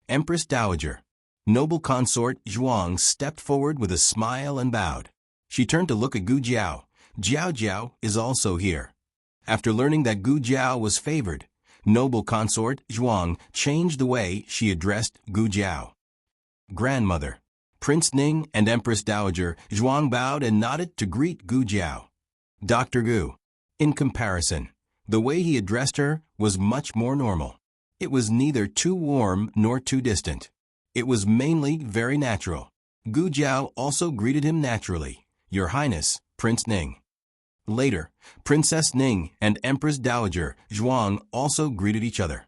Empress Dowager. Noble consort Zhuang stepped forward with a smile and bowed. She turned to look at Gu Jiao. Jiao Jiao is also here. After learning that Gu Jiao was favored, noble consort Zhuang changed the way she addressed Gu Jiao. Grandmother. Prince Ning and Empress Dowager Zhuang bowed and nodded to greet Gu Jiao. Dr. Gu. In comparison, the way he addressed her was much more normal. It was neither too warm nor too distant. It was mainly very natural. Gu Jiao also greeted him naturally. Your Highness, Prince Ning. Later, Princess Ning and Empress Dowager Zhuang also greeted each other.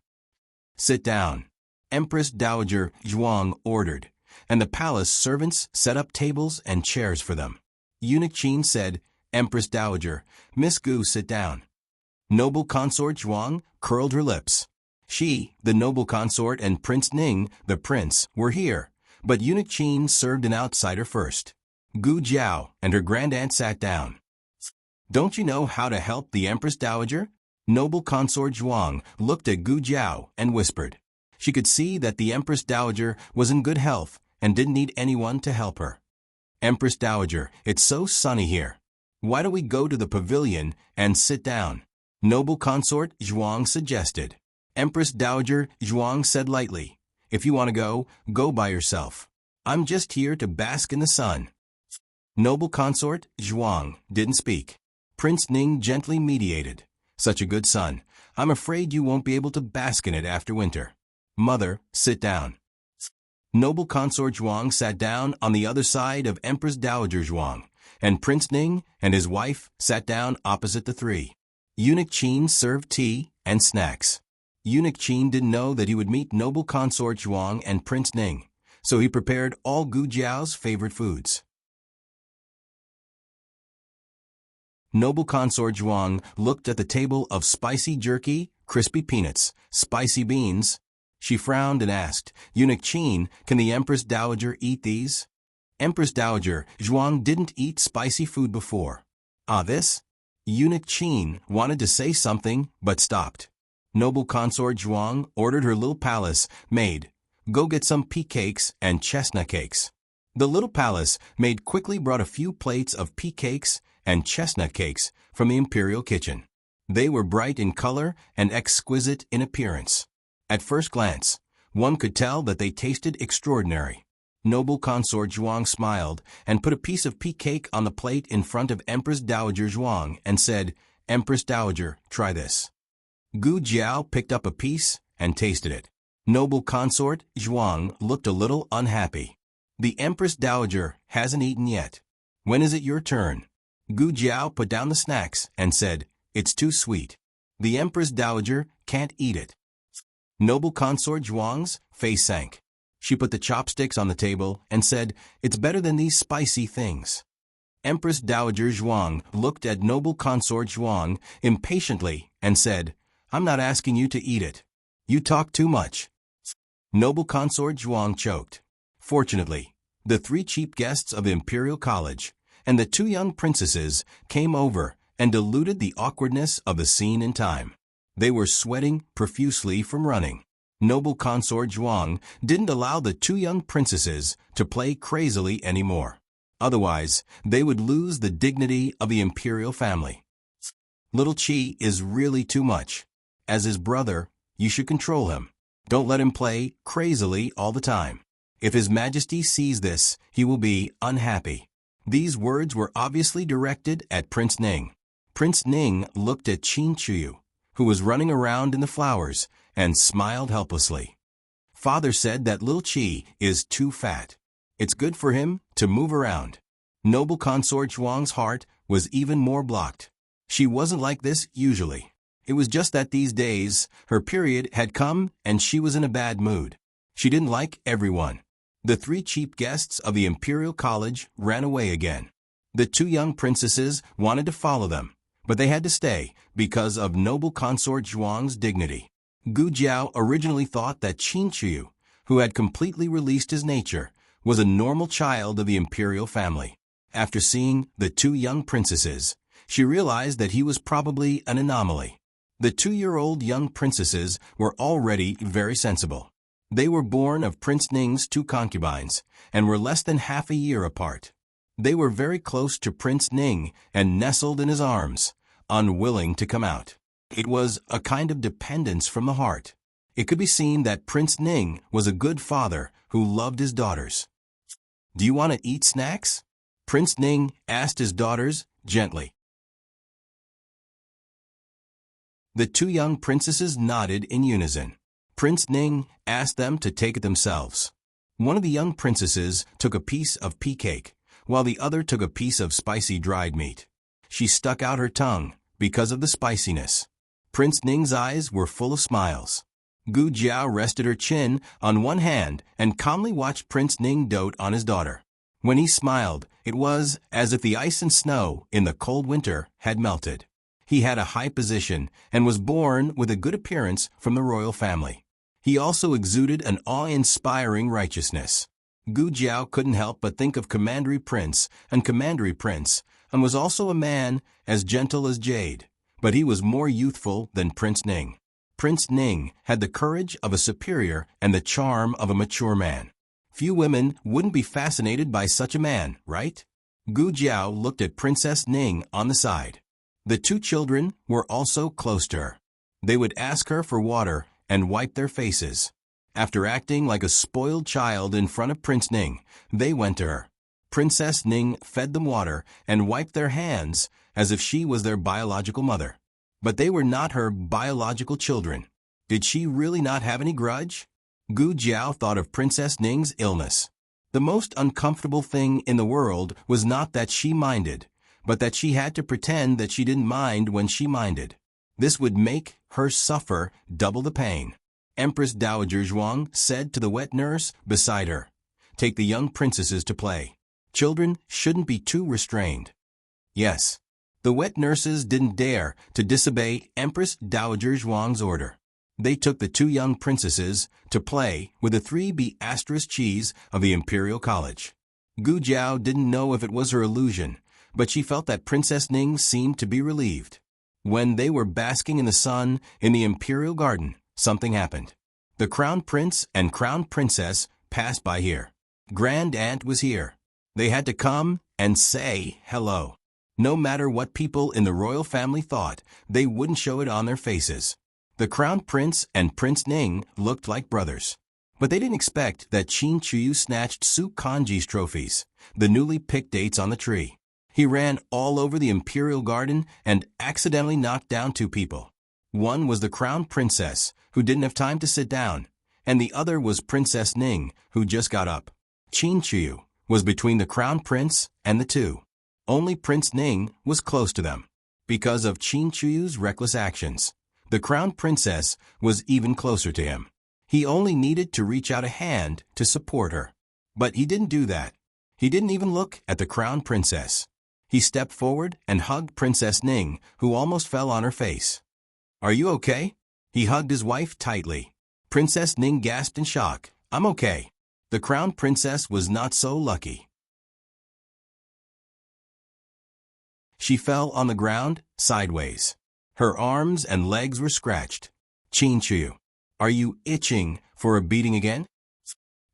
Sit down. Empress Dowager Zhuang ordered, and the palace servants set up tables and chairs for them. Eunuch Qin said, Empress Dowager, Miss Gu, sit down. Noble consort Zhuang curled her lips. She, the noble consort, and Prince Ning, the prince, were here, but Eunuch Qin served an outsider first. Gu Jiao and her grandaunt sat down. Don't you know how to help the Empress Dowager? Noble consort Zhuang looked at Gu Jiao and whispered. She could see that the Empress Dowager was in good health and didn't need anyone to help her. Empress Dowager, it's so sunny here. Why don't we go to the pavilion and sit down? Noble consort Zhuang suggested. Empress Dowager Zhuang said lightly, if you want to go, go by yourself. I'm just here to bask in the sun. Noble consort Zhuang didn't speak. Prince Ning gently mediated. Such a good sun. I'm afraid you won't be able to bask in it after winter. Mother, sit down. Noble Consort Zhuang sat down on the other side of Empress Dowager Zhuang, and Prince Ning and his wife sat down opposite the three. Eunuch Qin served tea and snacks. Eunuch Qin didn't know that he would meet Noble Consort Zhuang and Prince Ning, so he prepared all Gu Jiao's favorite foods. Noble Consort Zhuang looked at the table of spicy jerky, crispy peanuts, spicy beans. She frowned and asked, Eunuch Qin, can the Empress Dowager eat these? Empress Dowager Zhuang didn't eat spicy food before. This? Eunuch Qin wanted to say something, but stopped. Noble Consort Zhuang ordered her little palace maid, go get some pea cakes and chestnut cakes. The little palace maid quickly brought a few plates of pea cakes and chestnut cakes from the imperial kitchen. They were bright in color and exquisite in appearance. At first glance, one could tell that they tasted extraordinary. Noble Consort Zhuang smiled and put a piece of pea cake on the plate in front of Empress Dowager Zhuang and said, Empress Dowager, try this. Gu Jiao picked up a piece and tasted it. Noble Consort Zhuang looked a little unhappy. The Empress Dowager hasn't eaten yet. When is it your turn? Gu Jiao put down the snacks and said, it's too sweet. The Empress Dowager can't eat it. Noble Consort Zhuang's face sank. She put the chopsticks on the table and said, it's better than these spicy things. Empress Dowager Zhuang looked at Noble Consort Zhuang impatiently and said, I'm not asking you to eat it. You talk too much. Noble Consort Zhuang choked. Fortunately, the three cheap guests of Imperial College and the two young princesses came over and diluted the awkwardness of the scene in time. They were sweating profusely from running. Noble Consort Zhuang didn't allow the two young princesses to play crazily anymore. Otherwise, they would lose the dignity of the imperial family. Little Qi is really too much. As his brother, you should control him. Don't let him play crazily all the time. If His Majesty sees this, he will be unhappy. These words were obviously directed at Prince Ning. Prince Ning looked at Qin Chuyu, who was running around in the flowers, and smiled helplessly. Father said that little Qi is too fat. It's good for him to move around. Noble Consort Zhuang's heart was even more blocked. She wasn't like this usually. It was just that these days, her period had come and she was in a bad mood. She didn't like everyone. The three cheap guests of the Imperial College ran away again. The two young princesses wanted to follow them, but they had to stay because of Noble Consort Zhuang's dignity. Gu Jiao originally thought that Qin Chuyu, who had completely released his nature, was a normal child of the imperial family. After seeing the two young princesses, she realized that he was probably an anomaly. The 2-year-old young princesses were already very sensible. They were born of Prince Ning's 2 concubines and were less than half a year apart. They were very close to Prince Ning and nestled in his arms, unwilling to come out. It was a kind of dependence from the heart. It could be seen that Prince Ning was a good father who loved his daughters. Do you want to eat snacks? Prince Ning asked his daughters gently. The 2 young princesses nodded in unison. Prince Ning asked them to take it themselves. One of the young princesses took a piece of pea cake, while the other took a piece of spicy dried meat. She stuck out her tongue because of the spiciness. Prince Ning's eyes were full of smiles. Gu Jiao rested her chin on one hand and calmly watched Prince Ning dote on his daughter. When he smiled, it was as if the ice and snow in the cold winter had melted. He had a high position and was born with a good appearance from the royal family. He also exuded an awe-inspiring righteousness. Gu Jiao couldn't help but think of Commandery Prince and was also a man as gentle as jade, but he was more youthful than Prince Ning. Prince Ning had the courage of a superior and the charm of a mature man. Few women wouldn't be fascinated by such a man, right? Gu Jiao looked at Princess Ning on the side. The 2 children were also close to her. They would ask her for water and wipe their faces. After acting like a spoiled child in front of Prince Ning, they went to her. Princess Ning fed them water and wiped their hands as if she was their biological mother. But they were not her biological children. Did she really not have any grudge? Gu Jiao thought of Princess Ning's illness. The most uncomfortable thing in the world was not that she minded, but that she had to pretend that she didn't mind when she minded. This would make her suffer double the pain. Empress Dowager Zhuang said to the wet nurse beside her, "Take the young princesses to play. Children shouldn't be too restrained." Yes. The wet nurses didn't dare to disobey Empress Dowager Zhuang's order. They took the two young princesses to play with the 3B asterisk cheese of the Imperial College. Gu Jiao didn't know if it was her illusion, but she felt that Princess Ning seemed to be relieved. When they were basking in the sun in the Imperial Garden, something happened. The Crown Prince and Crown Princess passed by here. Grand Aunt was here. They had to come and say hello. No matter what people in the royal family thought, they wouldn't show it on their faces. The Crown Prince and Prince Ning looked like brothers. But they didn't expect that Qin Chuyu snatched Su Kanji's trophies, the newly picked dates on the tree. He ran all over the Imperial Garden and accidentally knocked down two people. One was the Crown Princess, who didn't have time to sit down, and the other was Princess Ning, who just got up. Qin Chuyu was between the Crown Prince and the two. Only Prince Ning was close to them. Because of Qin Chuyu's reckless actions, the Crown Princess was even closer to him. He only needed to reach out a hand to support her. But he didn't do that. He didn't even look at the Crown Princess. He stepped forward and hugged Princess Ning, who almost fell on her face. "Are you okay?" He hugged his wife tightly. Princess Ning gasped in shock. "I'm okay." The Crown Princess was not so lucky. She fell on the ground, sideways. Her arms and legs were scratched. "Qin Chuyu, are you itching for a beating again?"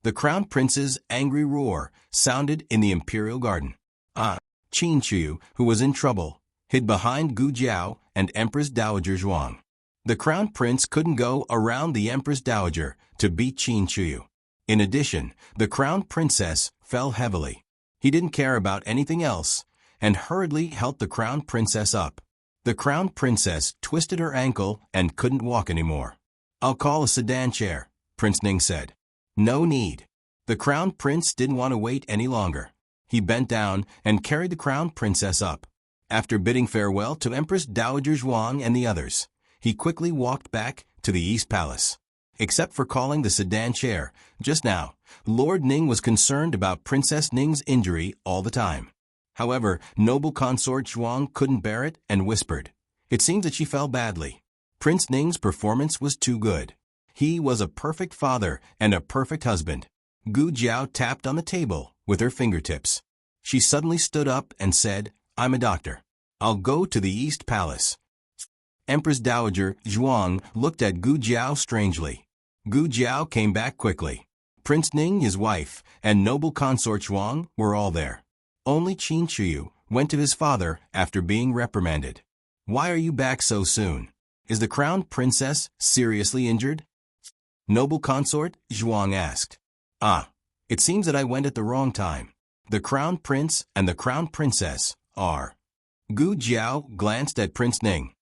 The Crown Prince's angry roar sounded in the Imperial Garden. Qin Chuyu, who was in trouble, hid behind Gu Jiao and Empress Dowager Zhuang. The Crown Prince couldn't go around the Empress Dowager to beat Qin Chuyu. In addition, the Crown Princess fell heavily. He didn't care about anything else and hurriedly helped the Crown Princess up. The Crown Princess twisted her ankle and couldn't walk anymore. "I'll call a sedan chair," Prince Ning said. "No need." The Crown Prince didn't want to wait any longer. He bent down and carried the Crown Princess up. After bidding farewell to Empress Dowager Zhuang and the others, he quickly walked back to the East Palace. Except for calling the sedan chair, just now, Lord Ning was concerned about Princess Ning's injury all the time. However, noble consort Zhuang couldn't bear it and whispered, "It seems that she fell badly." Prince Ning's performance was too good. He was a perfect father and a perfect husband. Gu Jiao tapped on the table with her fingertips. She suddenly stood up and said, "I'm a doctor. I'll go to the East Palace." Empress Dowager Zhuang looked at Gu Jiao strangely. Gu Jiao came back quickly. Prince Ning, his wife, and noble consort Zhuang were all there. Only Qin Chuyu went to his father after being reprimanded. "Why are you back so soon? Is the Crown Princess seriously injured?" Noble consort Zhuang asked. It seems that I went at the wrong time. The Crown Prince and the Crown Princess are." Gu Jiao glanced at Prince Ning.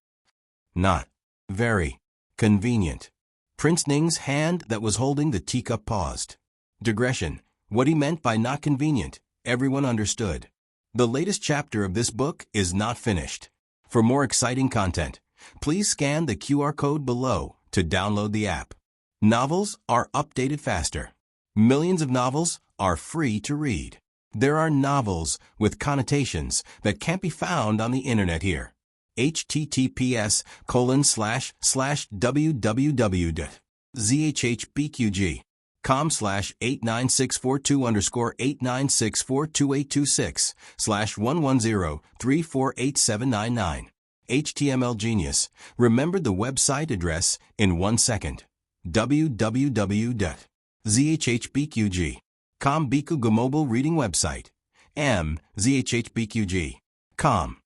"Not very convenient." Prince Ning's hand that was holding the teacup paused. Digression. What he meant by not convenient, everyone understood. The latest chapter of this book is not finished. For more exciting content, please scan the QR code below to download the app. Novels are updated faster. Millions of novels are free to read. There are novels with connotations that can't be found on the internet here. https://www.zhbqg.com/8964/28226/110348799. HTML Genius remembered the website address in 1 second. www.zhbqg.com Bikuga mobile reading website. zhbqg.com.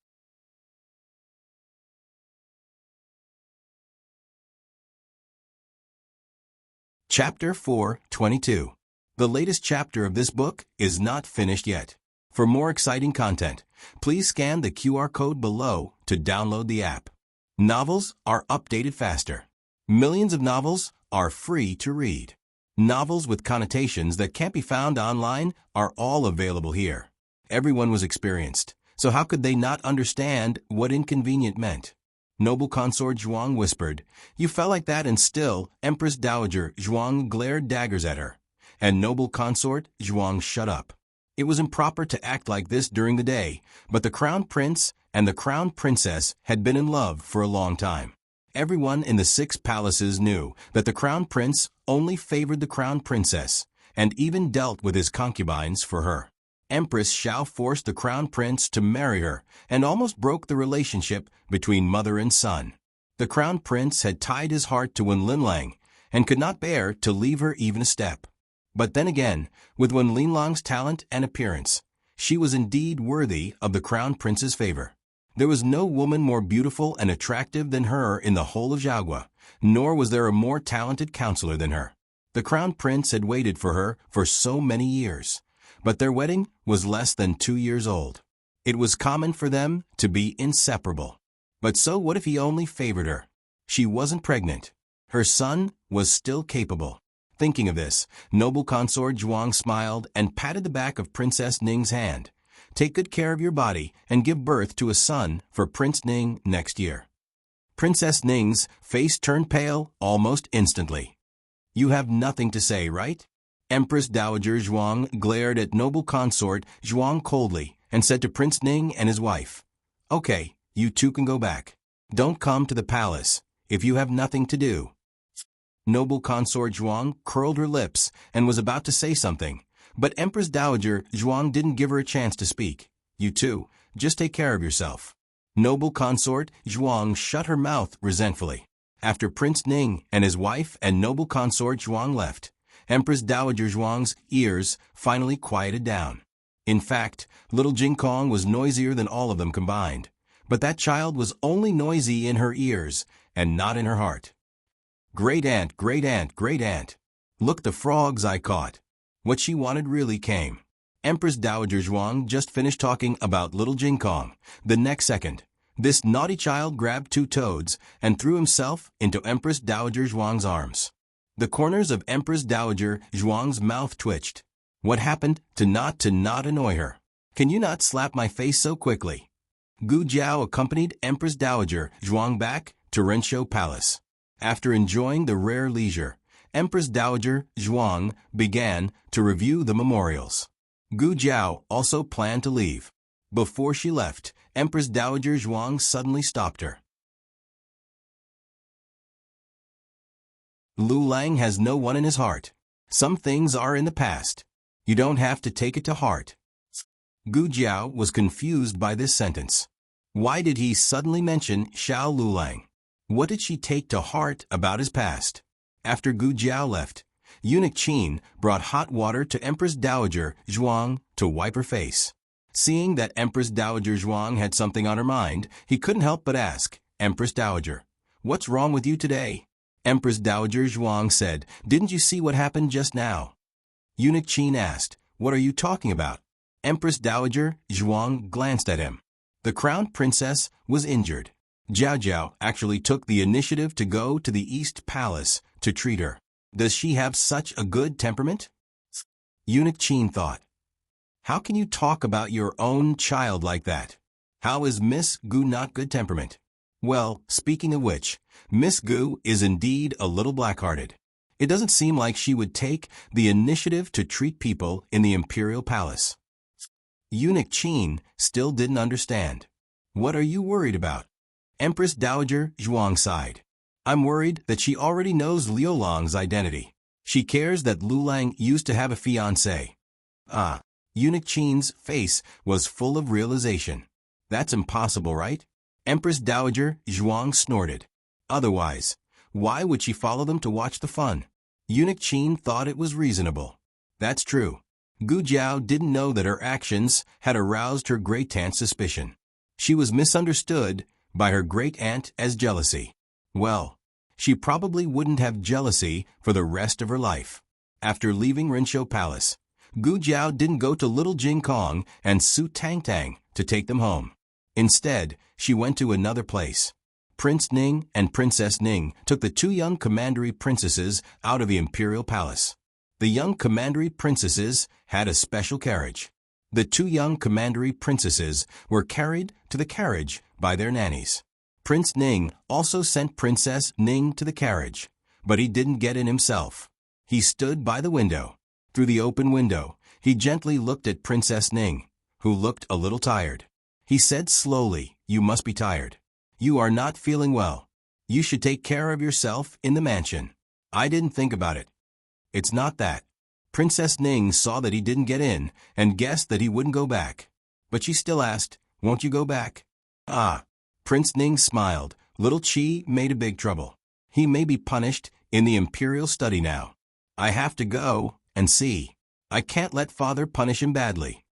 Chapter 4:22. The latest chapter of this book is not finished yet. For more exciting content, please scan the QR code below to download the app. Novels are updated faster. Millions of novels are free to read. Novels with connotations that can't be found online are all available here. Everyone was experienced, so how could they not understand what inconvenient meant? Noble Consort Zhuang whispered, "You felt like that, and still, Empress Dowager Zhuang glared daggers at her. And Noble Consort Zhuang shut up. It was improper to act like this during the day, but the Crown Prince and the Crown Princess had been in love for a long time. Everyone in the 6 palaces knew that the Crown Prince only favored the Crown Princess, and even dealt with his concubines for her. Empress Xiao forced the Crown Prince to marry her and almost broke the relationship between mother and son. The Crown Prince had tied his heart to Wen Linlang and could not bear to leave her even a step. But then again, with Wen Linlang's talent and appearance, she was indeed worthy of the Crown Prince's favor. There was no woman more beautiful and attractive than her in the whole of Xiaogua, nor was there a more talented counselor than her. The Crown Prince had waited for her for so many years, but their wedding was less than 2 years old. It was common for them to be inseparable. But so what if he only favored her? She wasn't pregnant. Her son was still capable. Thinking of this, Noble Consort Zhuang smiled and patted the back of Princess Ning's hand. "Take good care of your body and give birth to a son for Prince Ning next year." Princess Ning's face turned pale almost instantly. "You have nothing to say, right?" Empress Dowager Zhuang glared at Noble Consort Zhuang coldly and said to Prince Ning and his wife, "Okay, you two can go back. Don't come to the palace if you have nothing to do." Noble Consort Zhuang curled her lips and was about to say something, but Empress Dowager Zhuang didn't give her a chance to speak. "You two, just take care of yourself." Noble Consort Zhuang shut her mouth resentfully. After Prince Ning and his wife and Noble Consort Zhuang left, Empress Dowager Zhuang's ears finally quieted down. In fact, little Jingkong was noisier than all of them combined, but that child was only noisy in her ears and not in her heart. "Great aunt, great aunt, great aunt. Look, the frogs I caught." What she wanted really came. Empress Dowager Zhuang just finished talking about little Jingkong. The next second, this naughty child grabbed 2 toads and threw himself into Empress Dowager Zhuang's arms. The corners of Empress Dowager Zhuang's mouth twitched. What happened to not annoy her? "Can you not slap my face so quickly?" Gu Jiao accompanied Empress Dowager Zhuang back to Renshou Palace. After enjoying the rare leisure, Empress Dowager Zhuang began to review the memorials. Gu Jiao also planned to leave. Before she left, Empress Dowager Zhuang suddenly stopped her. "Lu Lang has no one in his heart. Some things are in the past. You don't have to take it to heart." Gu Jiao was confused by this sentence. Why did he suddenly mention Xiao Lulang? What did she take to heart about his past? After Gu Jiao left, Eunuch Qin brought hot water to Empress Dowager Zhuang to wipe her face. Seeing that Empress Dowager Zhuang had something on her mind, he couldn't help but ask, "Empress Dowager, what's wrong with you today?" Empress Dowager Zhuang said, "Didn't you see what happened just now?" Eunuch Qin asked, "What are you talking about?" Empress Dowager Zhuang glanced at him. The Crown Princess was injured. Jiao Jiao actually took the initiative to go to the East Palace to treat her. Does she have such a good temperament? Eunuch Qin thought. How can you talk about your own child like that? How is Miss Gu not good temperament? Well, speaking of which, Miss Gu is indeed a little black-hearted. It doesn't seem like she would take the initiative to treat people in the Imperial Palace. Eunuch Qin still didn't understand. What are you worried about? Empress Dowager Zhuang sighed. I'm worried that she already knows Liu Lang's identity. She cares that Lu Lang used to have a fiancé. Eunuch Qin's face was full of realization. That's impossible, right? Empress Dowager Zhuang snorted. Otherwise, why would she follow them to watch the fun? Eunuch Qin thought it was reasonable. That's true. Gu Jiao didn't know that her actions had aroused her great-aunt's suspicion. She was misunderstood by her great-aunt as jealousy. Well, she probably wouldn't have jealousy for the rest of her life. After leaving Renshou Palace, Gu Jiao didn't go to Little Jing Kong and Su Tang Tang to take them home. Instead, she went to another place. Prince Ning and Princess Ning took the 2 young commandery princesses out of the Imperial Palace. The young commandery princesses had a special carriage. The two young commandery princesses were carried to the carriage by their nannies. Prince Ning also sent Princess Ning to the carriage, but he didn't get in himself. He stood by the window. Through the open window, he gently looked at Princess Ning, who looked a little tired. He said slowly, "You must be tired. You are not feeling well. You should take care of yourself in the mansion." "I didn't think about it." "It's not that." Princess Ning saw that he didn't get in and guessed that he wouldn't go back. But she still asked, "Won't you go back?" "Ah." Prince Ning smiled. Little Chi made a big trouble. He may be punished in the imperial study now. I have to go and see. I can't let father punish him badly.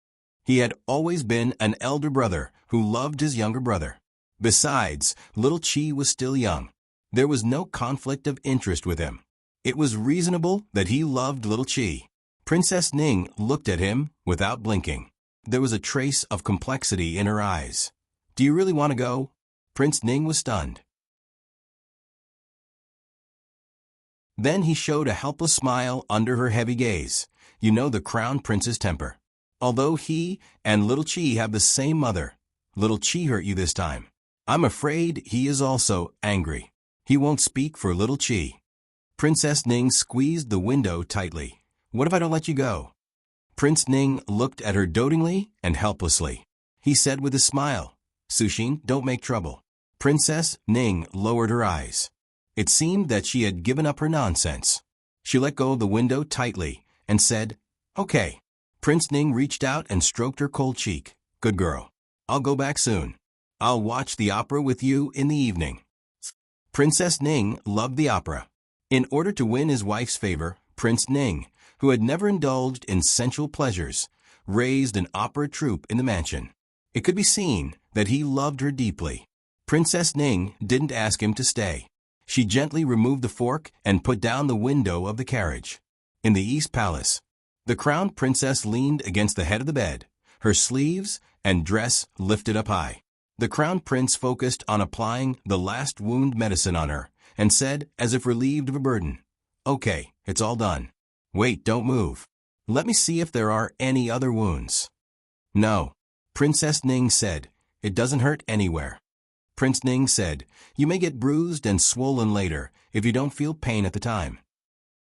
He had always been an elder brother who loved his younger brother. Besides, little Chi was still young. There was no conflict of interest with him. It was reasonable that he loved little Chi. Princess Ning looked at him without blinking. There was a trace of complexity in her eyes. "Do you really want to go?" Prince Ning was stunned. Then he showed a helpless smile under her heavy gaze. You know the crown prince's temper. Although he and little Chi have the same mother, little Chi hurt you this time. I'm afraid he is also angry. He won't speak for little Chi. Princess Ning squeezed the window tightly. "What if I don't let you go?" Prince Ning looked at her dotingly and helplessly. He said with a smile, "Sushin, don't make trouble." Princess Ning lowered her eyes. It seemed that she had given up her nonsense. She let go of the window tightly and said, "Okay." Prince Ning reached out and stroked her cold cheek. "Good girl. I'll go back soon. I'll watch the opera with you in the evening." Princess Ning loved the opera. In order to win his wife's favor, Prince Ning, who had never indulged in sensual pleasures, raised an opera troupe in the mansion. It could be seen that he loved her deeply. Princess Ning didn't ask him to stay. She gently removed the fork and put down the window of the carriage. In the East Palace, the crown princess leaned against the head of the bed, her sleeves and dress lifted up high. The crown prince focused on applying the last wound medicine on her and said, as if relieved of a burden, "Okay, it's all done. Wait, don't move. Let me see if there are any other wounds." "No." Princess Ning said, "It doesn't hurt anywhere." Prince Ning said, "You may get bruised and swollen later if you don't feel pain at the time."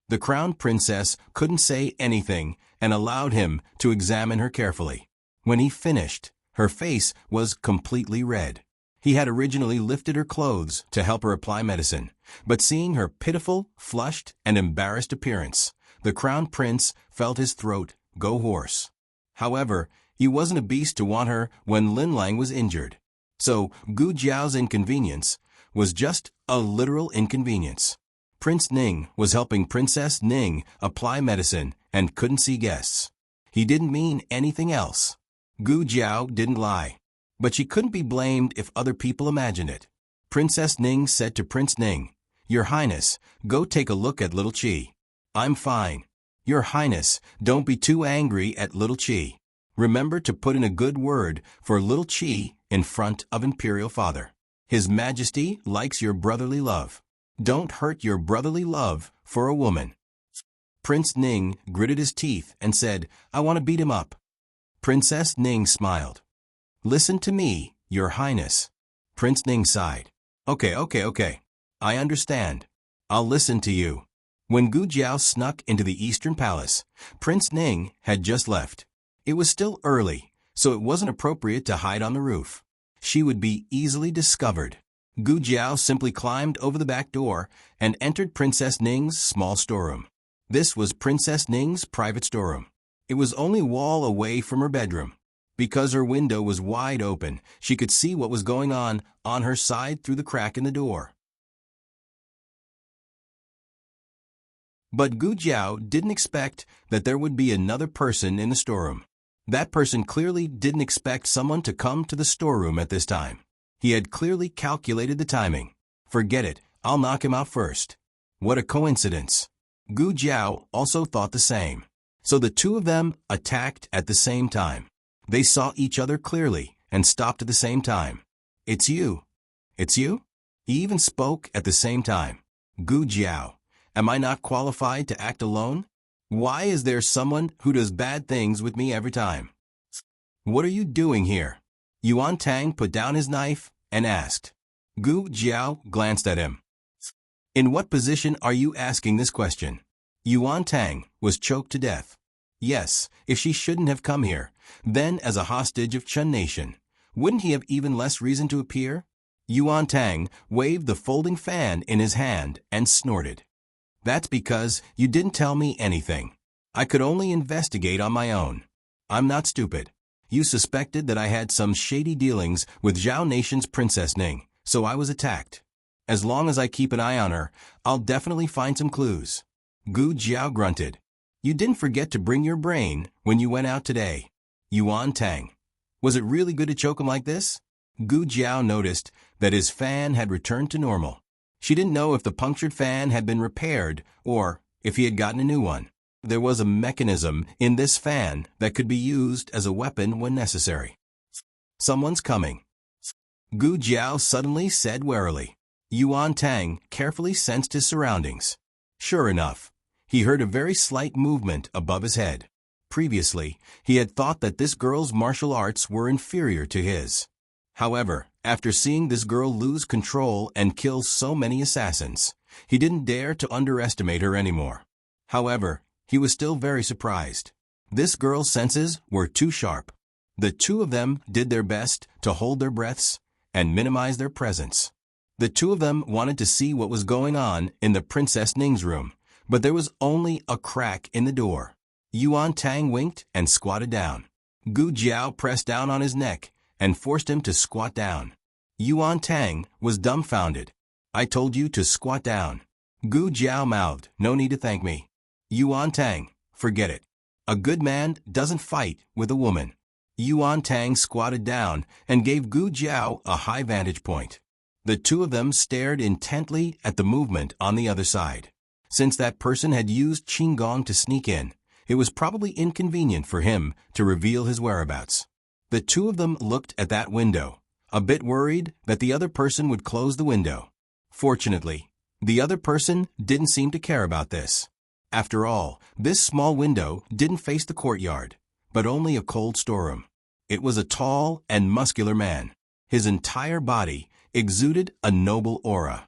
The crown princess couldn't say anything and allowed him to examine her carefully. When he finished, her face was completely red. He had originally lifted her clothes to help her apply medicine, but seeing her pitiful, flushed, and embarrassed appearance, the crown prince felt his throat go hoarse. However, he wasn't a beast to want her when Lin Lang was injured. So Gu Jiao's inconvenience was just a literal inconvenience. Prince Ning was helping Princess Ning apply medicine and couldn't see guests. He didn't mean anything else. Gu Jiao didn't lie, but she couldn't be blamed if other people imagined it. Princess Ning said to Prince Ning, "Your Highness, go take a look at little Chi." "I'm fine." "Your Highness, don't be too angry at little Chi. Remember to put in a good word for little Chi in front of Imperial Father. His Majesty likes your brotherly love. Don't hurt your brotherly love for a woman." Prince Ning gritted his teeth and said, "I want to beat him up." Princess Ning smiled. "Listen to me, Your Highness." Prince Ning sighed. Okay. I understand. I'll listen to you." When Gu Jiao snuck into the Eastern Palace, Prince Ning had just left. It was still early, so it wasn't appropriate to hide on the roof. She would be easily discovered. Gu Jiao simply climbed over the back door and entered Princess Ning's small storeroom. This was Princess Ning's private storeroom. It was only a wall away from her bedroom. Because her window was wide open, she could see what was going on her side through the crack in the door. But Gu Jiao didn't expect that there would be another person in the storeroom. That person clearly didn't expect someone to come to the storeroom at this time. He had clearly calculated the timing. Forget it, I'll knock him out first. What a coincidence. Gu Jiao also thought the same. So the two of them attacked at the same time. They saw each other clearly and stopped at the same time. "It's you." "It's you?" He even spoke at the same time. "Gu Jiao, am I not qualified to act alone?" Why is there someone who does bad things with me every time? What are you doing here? Yuan Tang put down his knife and asked. Gu Jiao glanced at him. In what position are you asking this question? Yuan Tang was choked to death. Yes, if she shouldn't have come here, then as a hostage of Chun Nation, wouldn't he have even less reason to appear? Yuan Tang waved the folding fan in his hand and snorted. That's because you didn't tell me anything. I could only investigate on my own. I'm not stupid. You suspected that I had some shady dealings with Zhao Nation's Princess Ning, so I was attacked. As long as I keep an eye on her, I'll definitely find some clues. Gu Jiao grunted. You didn't forget to bring your brain when you went out today. Yuan Tang. Was it really good to choke him like this? Gu Jiao noticed that his fan had returned to normal. She didn't know if the punctured fan had been repaired or if he had gotten a new one. There was a mechanism in this fan that could be used as a weapon when necessary. Someone's coming. Gu Jiao suddenly said warily. Yuan Tang carefully sensed his surroundings. Sure enough, he heard a very slight movement above his head. Previously, he had thought that this girl's martial arts were inferior to his. However, after seeing this girl lose control and kill so many assassins, he didn't dare to underestimate her anymore. However, he was still very surprised. This girl's senses were too sharp. The two of them did their best to hold their breaths and minimize their presence. The two of them wanted to see what was going on in the Princess Ning's room, but there was only a crack in the door. Yuan Tang winked and squatted down. Gu Jiao pressed down on his neck and forced him to squat down. Yuan Tang was dumbfounded. I told you to squat down. Gu Jiao mouthed, no need to thank me. Yuan Tang, forget it. A good man doesn't fight with a woman. Yuan Tang squatted down and gave Gu Jiao a high vantage point. The two of them stared intently at the movement on the other side. Since that person had used Qinggong to sneak in, it was probably inconvenient for him to reveal his whereabouts. The two of them looked at that window, a bit worried that the other person would close the window. Fortunately, the other person didn't seem to care about this. After all, this small window didn't face the courtyard, but only a cold storeroom. It was a tall and muscular man. His entire body exuded a noble aura.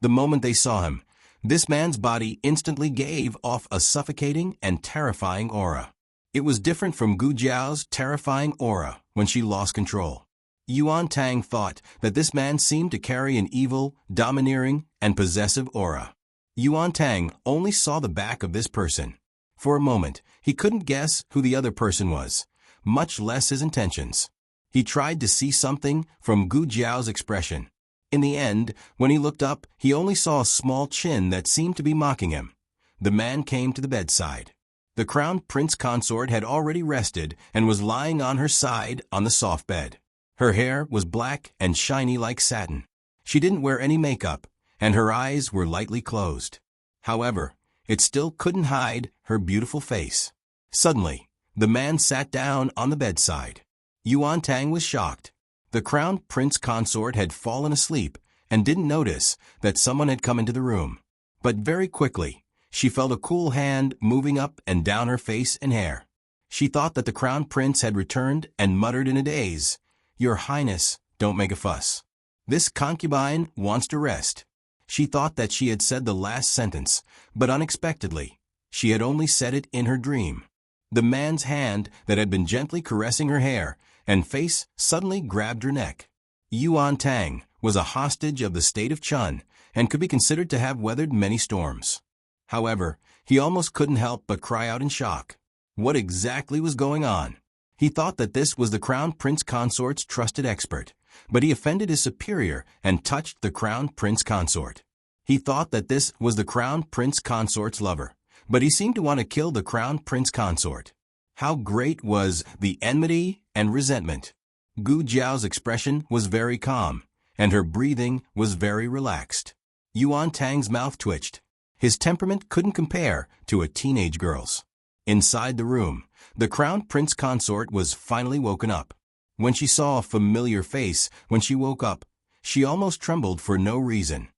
The moment they saw him, this man's body instantly gave off a suffocating and terrifying aura. It was different from Gu Jiao's terrifying aura when she lost control. Yuan Tang thought that this man seemed to carry an evil, domineering, and possessive aura. Yuan Tang only saw the back of this person. For a moment, he couldn't guess who the other person was, much less his intentions. He tried to see something from Gu Jiao's expression. In the end, when he looked up, he only saw a small chin that seemed to be mocking him. The man came to the bedside. The crown prince consort had already rested and was lying on her side on the soft bed. Her hair was black and shiny like satin. She didn't wear any makeup, and her eyes were lightly closed. However, it still couldn't hide her beautiful face. Suddenly, the man sat down on the bedside. Yuan Tang was shocked. The crown prince consort had fallen asleep and didn't notice that someone had come into the room. But very quickly, she felt a cool hand moving up and down her face and hair. She thought that the crown prince had returned and muttered in a daze, "Your Highness, don't make a fuss. This concubine wants to rest." She thought that she had said the last sentence, but unexpectedly, she had only said it in her dream. The man's hand that had been gently caressing her hair and face suddenly grabbed her neck. Yuan Tang was a hostage of the state of Chun and could be considered to have weathered many storms. However, he almost couldn't help but cry out in shock. What exactly was going on? He thought that this was the crown prince consort's trusted expert, but he offended his superior and touched the crown prince consort. He thought that this was the crown prince consort's lover, but he seemed to want to kill the crown prince consort. How great was the enmity and resentment. Gu Jiao's expression was very calm, and her breathing was very relaxed. Yuan Tang's mouth twitched. His temperament couldn't compare to a teenage girl's. Inside the room, the crown prince consort was finally woken up. When she saw a familiar face when she woke up, she almost trembled for no reason.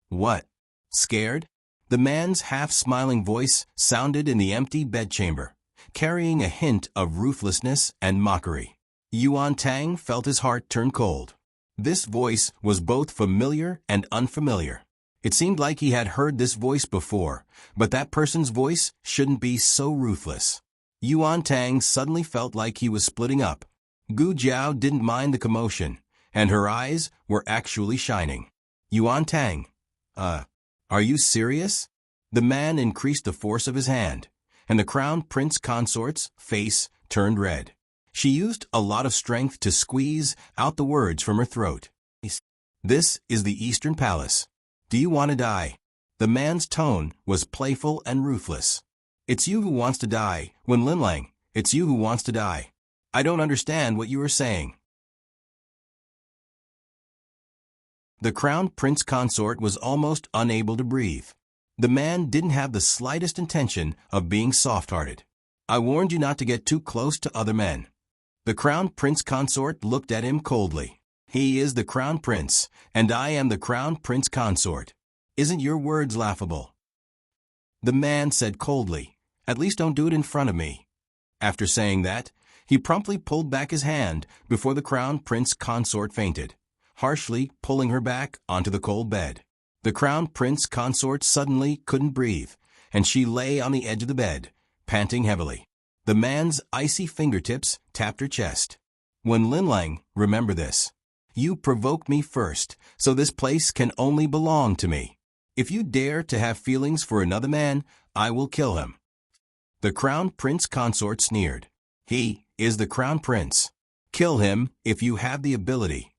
What? Scared? The man's half-smiling voice sounded in the empty bedchamber, carrying a hint of ruthlessness and mockery. Yuan Tang felt his heart turn cold. This voice was both familiar and unfamiliar. It seemed like he had heard this voice before, but that person's voice shouldn't be so ruthless. Yuan Tang suddenly felt like he was splitting up. Gu Jiao didn't mind the commotion, and her eyes were actually shining. Yuan Tang, are you serious? The man increased the force of his hand, and the crown prince consort's face turned red. She used a lot of strength to squeeze out the words from her throat. This is the Eastern Palace. Do you want to die? The man's tone was playful and ruthless. It's you who wants to die, Wen Linlang. It's you who wants to die. I don't understand what you are saying. The crown prince consort was almost unable to breathe. The man didn't have the slightest intention of being soft-hearted. I warned you not to get too close to other men. The crown prince consort looked at him coldly. He is the crown prince, and I am the crown prince consort. Isn't your words laughable? The man said coldly, at least don't do it in front of me. After saying that, he promptly pulled back his hand before the crown prince consort fainted, harshly pulling her back onto the cold bed. The crown prince consort suddenly couldn't breathe, and she lay on the edge of the bed, panting heavily. The man's icy fingertips tapped her chest. Wen Linlang, remember this. You provoke me first, so this place can only belong to me. If you dare to have feelings for another man, I will kill him. The crown prince consort sneered. He is the crown prince. Kill him if you have the ability.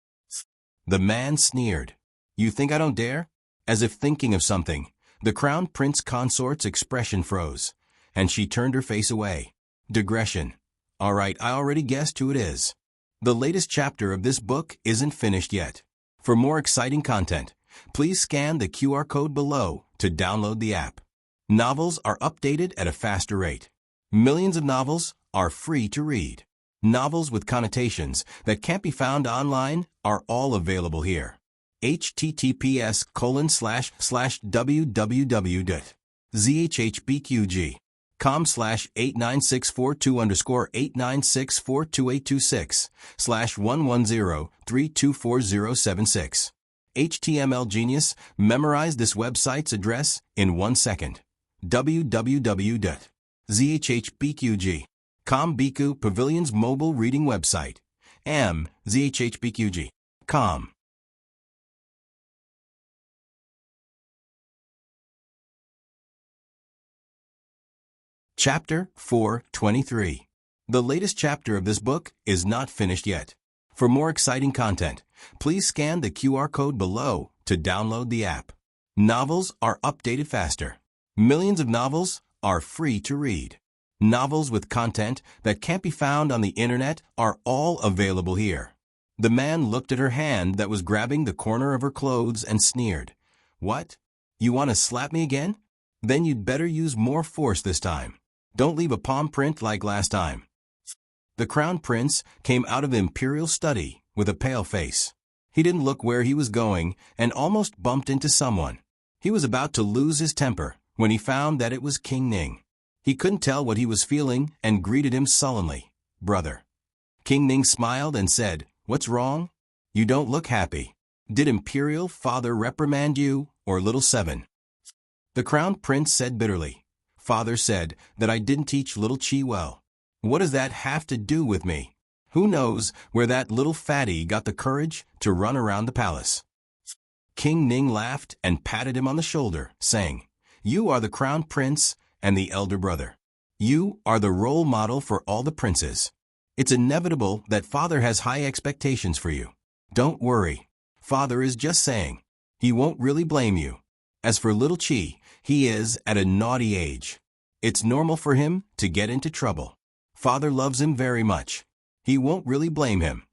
The man sneered. You think I don't dare? As if thinking of something, the crown prince consort's expression froze, and she turned her face away. Digression. All right, I already guessed who it is. The latest chapter of this book isn't finished yet. For more exciting content, please scan the QR code below to download the app. Novels are updated at a faster rate. Millions of novels are free to read. Novels with connotations that can't be found online are all available here. https://www.zhbqg.com/89642_89642110324076. HTML Genius memorized this website's address in 1 second. www.zhbqg.com Biku Pavilion's mobile reading website. zhbqg.com. Chapter 423. The latest chapter of this book is not finished yet. For more exciting content, please scan the QR code below to download the app. Novels are updated faster. Millions of novels are free to read. Novels with content that can't be found on the internet are all available here. The man looked at her hand that was grabbing the corner of her clothes and sneered. What? You want to slap me again? Then you'd better use more force this time. Don't leave a palm print like last time. The crown prince came out of the imperial study with a pale face. He didn't look where he was going and almost bumped into someone. He was about to lose his temper when he found that it was King Ning. He couldn't tell what he was feeling and greeted him sullenly. Brother. King Ning smiled and said, What's wrong? You don't look happy. Did Imperial Father reprimand you, or Little Seven? The crown prince said bitterly. Father said that I didn't teach Little Chi well. What does that have to do with me? Who knows where that little fatty got the courage to run around the palace? King Ning laughed and patted him on the shoulder, saying, You are the crown prince and the elder brother. You are the role model for all the princes. It's inevitable that Father has high expectations for you. Don't worry. Father is just saying. He won't really blame you. As for Little Chi, he is at a naughty age. It's normal for him to get into trouble. Father loves him very much. He won't really blame him.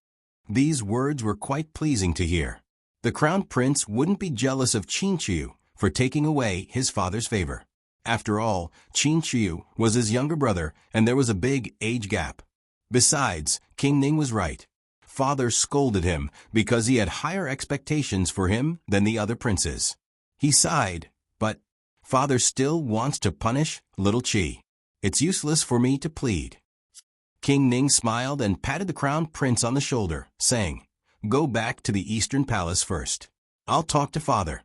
These words were quite pleasing to hear. The crown prince wouldn't be jealous of Qin Chiu for taking away his father's favor. After all, Qin Chiu was his younger brother and there was a big age gap. Besides, King Ning was right. Father scolded him because he had higher expectations for him than the other princes. He sighed, But father still wants to punish little Qi. It's useless for me to plead. King Ning smiled and patted the crown prince on the shoulder, saying, "Go back to the Eastern Palace first. I'll talk to father."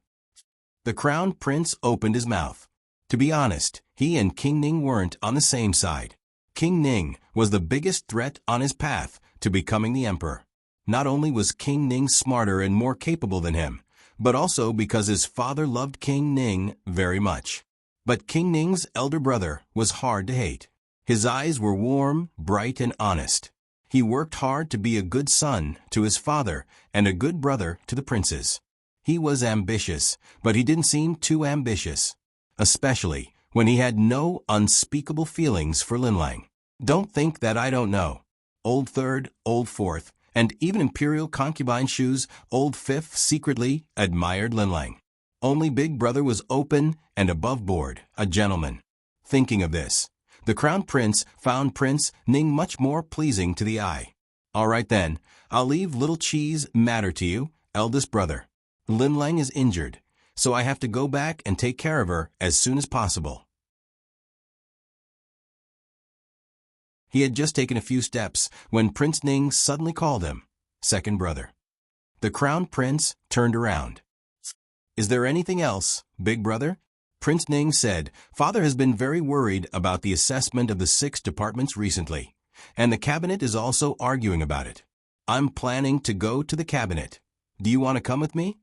The crown prince opened his mouth. To be honest, he and King Ning weren't on the same side. King Ning was the biggest threat on his path to becoming the emperor. Not only was King Ning smarter and more capable than him, but also because his father loved King Ning very much. But King Ning's elder brother was hard to hate. His eyes were warm, bright, and honest. He worked hard to be a good son to his father and a good brother to the princes. He was ambitious, but he didn't seem too ambitious, especially when he had no unspeakable feelings for Linlang. Don't think that I don't know. Old Third, Old Fourth, and even Imperial concubine Shu's Old Fifth secretly admired Linlang. Only Big Brother was open and above board, a gentleman. Thinking of this, the Crown Prince found Prince Ning much more pleasing to the eye. All right then, I'll leave little Qi's matter to you, eldest brother. Linlang is injured, so I have to go back and take care of her as soon as possible. He had just taken a few steps when Prince Ning suddenly called him, "Second brother." The Crown Prince turned around. "Is there anything else, Big Brother?" Prince Ning said, "Father has been very worried about the assessment of the 6 departments recently, and the cabinet is also arguing about it. I'm planning to go to the cabinet. Do you want to come with me?"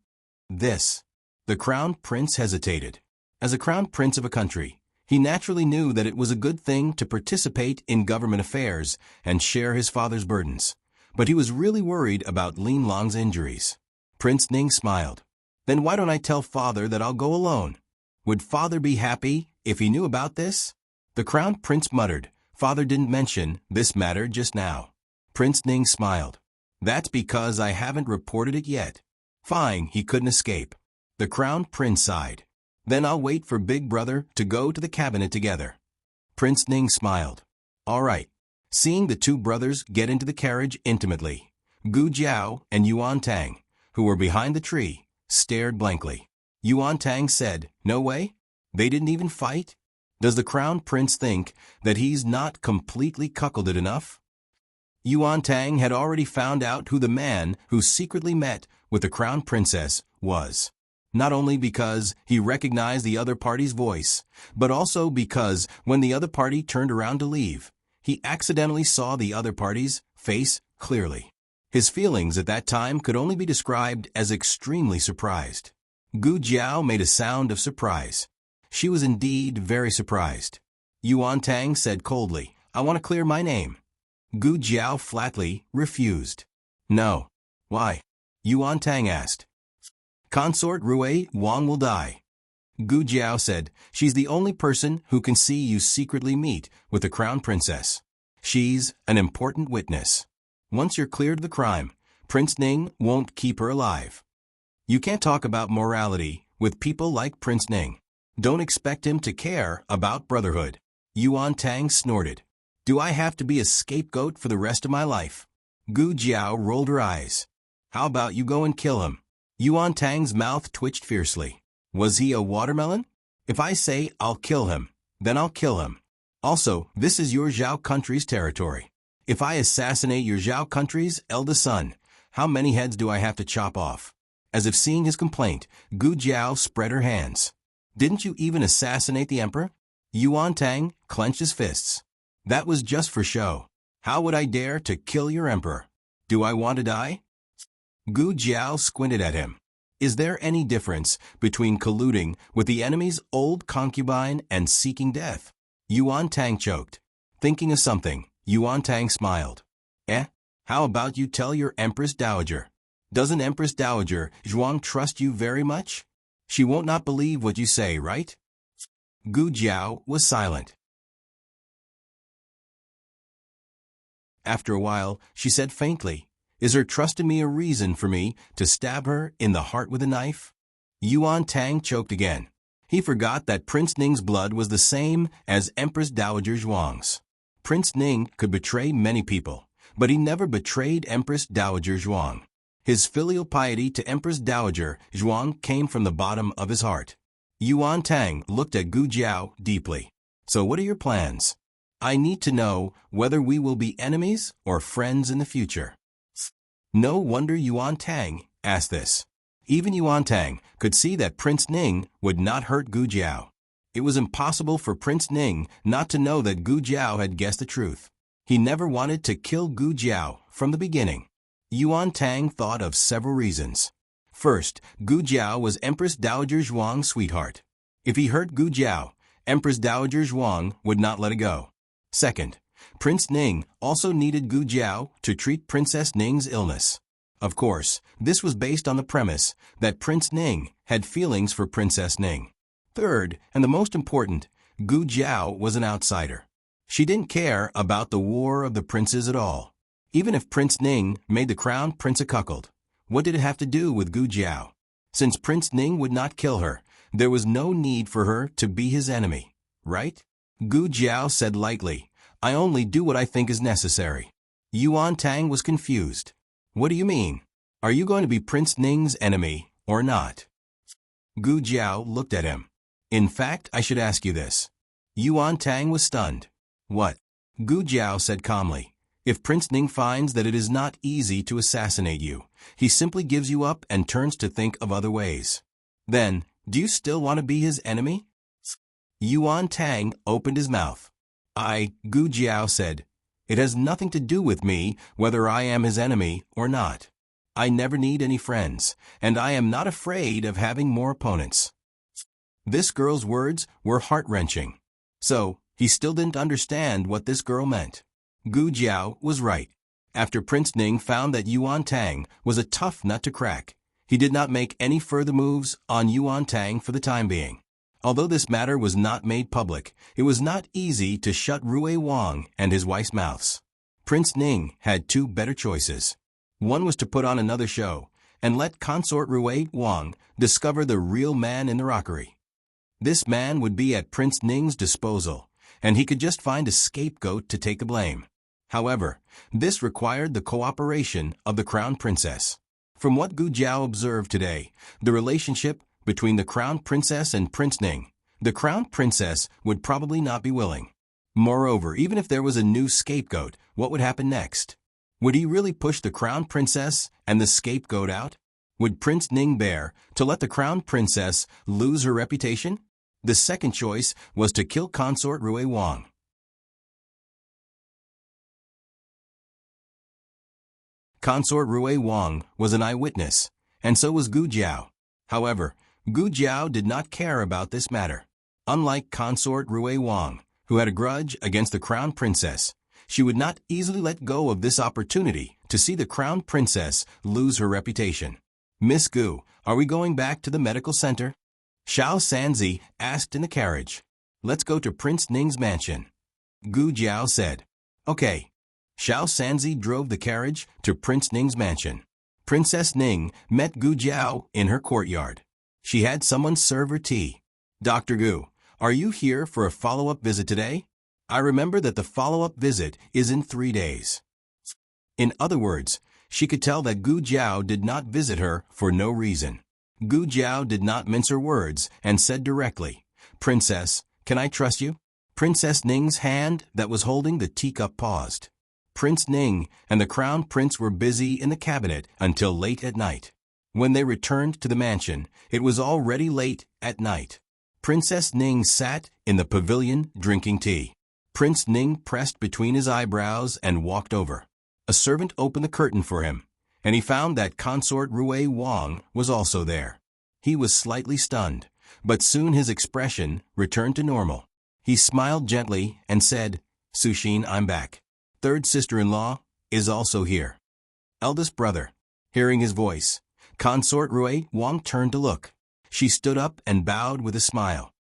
The Crown Prince hesitated. As a Crown Prince of a country, he naturally knew that it was a good thing to participate in government affairs and share his father's burdens, but he was really worried about Lin Long's injuries. Prince Ning smiled. "Then why don't I tell father that I'll go alone? Would father be happy if he knew about this?" The Crown Prince muttered, "Father didn't mention this matter just now." Prince Ning smiled. "That's because I haven't reported it yet." Fine, he couldn't escape. The Crown Prince sighed. "Then I'll wait for Big Brother to go to the cabinet together." Prince Ning smiled. "All right." Seeing the two brothers get into the carriage intimately, Gu Jiao and Yuan Tang, who were behind the tree, stared blankly. Yuan Tang said, "No way? They didn't even fight? Does the Crown Prince think that he's not completely cuckolded enough?" Yuan Tang had already found out who the man who secretly met with the Crown Princess was. Not only because he recognized the other party's voice, but also because when the other party turned around to leave, he accidentally saw the other party's face clearly. His feelings at that time could only be described as extremely surprised. Gu Jiao made a sound of surprise. She was indeed very surprised. Yuan Tang said coldly, "I want to clear my name." Gu Jiao flatly refused. "No." "Why?" Yuan Tang asked. "Consort Rui Wang will die." Gu Jiao said, "She's the only person who can see you secretly meet with the Crown Princess. She's an important witness. Once you're cleared of the crime, Prince Ning won't keep her alive. You can't talk about morality with people like Prince Ning. Don't expect him to care about brotherhood." Yuan Tang snorted. "Do I have to be a scapegoat for the rest of my life?" Gu Jiao rolled her eyes. "How about you go and kill him?" Yuan Tang's mouth twitched fiercely. "Was he a watermelon? If I say I'll kill him, then I'll kill him. Also, this is your Zhao country's territory. If I assassinate your Zhao country's eldest son, how many heads do I have to chop off?" As if seeing his complaint, Gu Jiao spread her hands. "Didn't you even assassinate the emperor?" Yuan Tang clenched his fists. "That was just for show. How would I dare to kill your emperor? Do I want to die?" Gu Jiao squinted at him. "Is there any difference between colluding with the enemy's old concubine and seeking death?" Yuan Tang choked. Thinking of something, Yuan Tang smiled. How about you tell your Empress Dowager? Doesn't Empress Dowager Zhuang trust you very much? She won't not believe what you say, right?" Gu Jiao was silent. After a while, she said faintly, "Is her trust in me a reason for me to stab her in the heart with a knife?" Yuan Tang choked again. He forgot that Prince Ning's blood was the same as Empress Dowager Zhuang's. Prince Ning could betray many people, but he never betrayed Empress Dowager Zhuang. His filial piety to Empress Dowager Zhuang came from the bottom of his heart. Yuan Tang looked at Gu Jiao deeply. So what are your plans? I need to know whether we will be enemies or friends in the future. No wonder Yuan Tang asked this. Even Yuan Tang could see that Prince Ning would not hurt Gu Jiao. It was impossible for Prince Ning not to know that Gu Jiao had guessed the truth. He never wanted to kill Gu Jiao from the beginning. Yuan Tang thought of several reasons. First, Gu Jiao was Empress Dowager Zhuang's sweetheart. If he hurt Gu Jiao, Empress Dowager Zhuang would not let it go. Second, Prince Ning also needed Gu Jiao to treat Princess Ning's illness. Of course, this was based on the premise that Prince Ning had feelings for Princess Ning. Third, and the most important, Gu Jiao was an outsider. She didn't care about the War of the Princes at all. Even if Prince Ning made the crown prince a cuckold, what did it have to do with Gu Jiao? Since Prince Ning would not kill her, there was no need for her to be his enemy, right? Gu Jiao said lightly, I only do what I think is necessary. Yuan Tang was confused. What do you mean? Are you going to be Prince Ning's enemy or not? Gu Jiao looked at him. In fact, I should ask you this. Yuan Tang was stunned. What? Gu Jiao said calmly. If Prince Ning finds that it is not easy to assassinate you, he simply gives you up and turns to think of other ways. Then, do you still want to be his enemy? Yuan Tang opened his mouth. Gu Jiao said, it has nothing to do with me whether I am his enemy or not. I never need any friends, and I am not afraid of having more opponents. This girl's words were heart-wrenching. So, he still didn't understand what this girl meant. Gu Jiao was right. After Prince Ning found that Yuan Tang was a tough nut to crack, he did not make any further moves on Yuan Tang for the time being. Although this matter was not made public, it was not easy to shut Rui Wang and his wife's mouths. Prince Ning had two better choices. One was to put on another show and let consort Rui Wang discover the real man in the rockery. This man would be at Prince Ning's disposal, and he could just find a scapegoat to take the blame. However, this required the cooperation of the Crown Princess. From what Gu Jiao observed today, the relationship between the Crown Princess and Prince Ning, the Crown Princess would probably not be willing. Moreover, even if there was a new scapegoat, what would happen next? Would he really push the Crown Princess and the scapegoat out? Would Prince Ning bear to let the Crown Princess lose her reputation? The second choice was to kill consort Rui Wang. Consort Rui Wang was an eyewitness, and so was Gu Jiao. However, Gu Jiao did not care about this matter. Unlike consort Rui Wang, who had a grudge against the Crown Princess, she would not easily let go of this opportunity to see the Crown Princess lose her reputation. Miss Gu, are we going back to the medical center? Xiao Sanzi asked in the carriage. Let's go to Prince Ning's mansion. Gu Jiao said. Okay. Xiao Sanzi drove the carriage to Prince Ning's mansion. Princess Ning met Gu Jiao in her courtyard. She had someone serve her tea. Dr. Gu, are you here for a follow-up visit today? I remember that the follow-up visit is in 3 days. In other words, she could tell that Gu Jiao did not visit her for no reason. Gu Jiao did not mince her words and said directly, Princess, can I trust you? Princess Ning's hand that was holding the teacup paused. Prince Ning and the Crown Prince were busy in the cabinet until late at night. When they returned to the mansion, it was already late at night. Princess Ning sat in the pavilion drinking tea. Prince Ning pressed between his eyebrows and walked over. A servant opened the curtain for him, and he found that consort Rui Wang was also there. He was slightly stunned, but soon his expression returned to normal. He smiled gently and said, Sushin, I'm back. Third sister-in-law is also here. Eldest brother. Hearing his voice, consort Rui Wang turned to look. She stood up and bowed with a smile.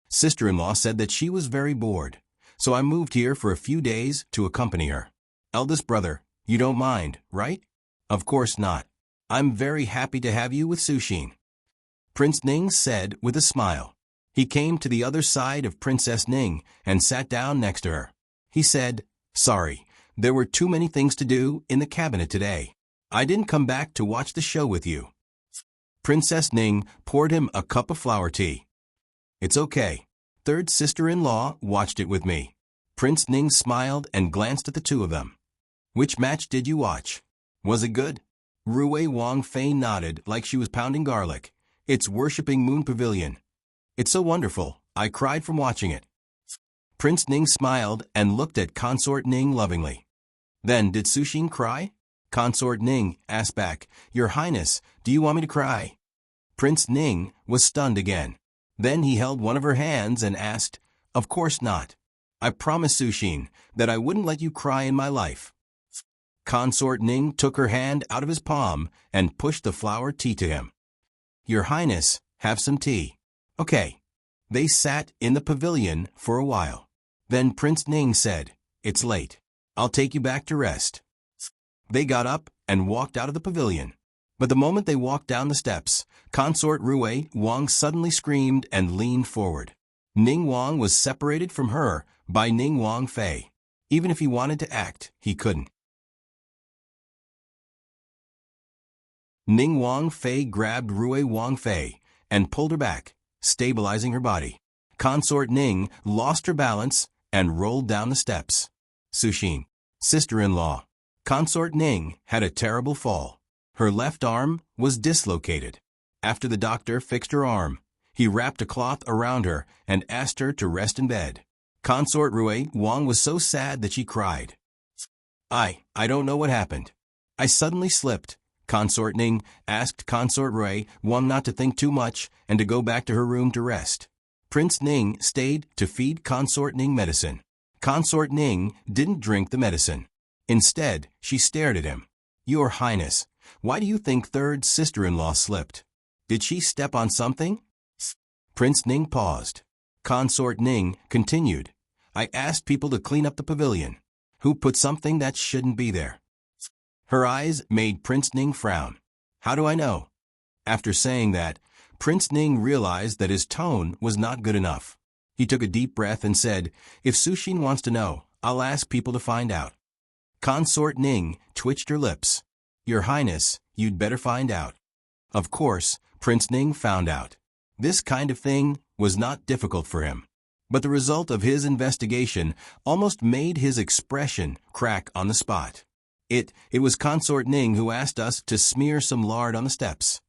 Sister-in-law said that she was very bored, so I moved here for a few days to accompany her. Eldest brother, you don't mind, right? Of course not. I'm very happy to have you with Sushin. Prince Ning said with a smile. He came to the other side of Princess Ning and sat down next to her. He said, Sorry, there were too many things to do in the cabinet today. I didn't come back to watch the show with you. Princess Ning poured him a cup of flower tea. It's okay. Third sister-in-law watched it with me. Prince Ning smiled and glanced at the two of them. Which match did you watch? Was it good? Ruwei Wang Fei nodded like she was pounding garlic. It's Worshipping Moon Pavilion. It's so wonderful. I cried from watching it. Prince Ning smiled and looked at Consort Ning lovingly. Then did Sushin cry? Consort Ning asked back, Your Highness, do you want me to cry? Prince Ning was stunned again. Then he held one of her hands and asked, Of course not. I promised Sushin that I wouldn't let you cry in my life. Consort Ning took her hand out of his palm and pushed the flower tea to him. Your Highness, have some tea. Okay. They sat in the pavilion for a while. Then Prince Ning said, It's late. I'll take you back to rest. They got up and walked out of the pavilion. But the moment they walked down the steps, Consort Ruwei Wang suddenly screamed and leaned forward. Ning Wang was separated from her by Ning Wang Fei. Even if he wanted to act, he couldn't. Ning Wang Fei grabbed Ruwei Wang Fei and pulled her back, stabilizing her body. Consort Ning lost her balance and rolled down the steps. Sushin, sister-in-law. Consort Ning had a terrible fall. Her left arm was dislocated. After the doctor fixed her arm, he wrapped a cloth around her and asked her to rest in bed. Consort Ruwei Wang was so sad that she cried. I don't know what happened. I suddenly slipped. Consort Ning asked Consort Ruwei Wang not to think too much and to go back to her room to rest. Prince Ning stayed to feed Consort Ning medicine. Consort Ning didn't drink the medicine. Instead, she stared at him. Your Highness, why do you think third sister-in-law slipped? Did she step on something? Prince Ning paused. Consort Ning continued. I asked people to clean up the pavilion. Who put something that shouldn't be there? Her eyes made Prince Ning frown. How do I know? After saying that, Prince Ning realized that his tone was not good enough. He took a deep breath and said, If Sushin wants to know, I'll ask people to find out. Consort Ning twitched her lips. Your Highness, you'd better find out. Of course, Prince Ning found out. This kind of thing was not difficult for him. But the result of his investigation almost made his expression crack on the spot. It was Consort Ning who asked us to smear some lard on the steps.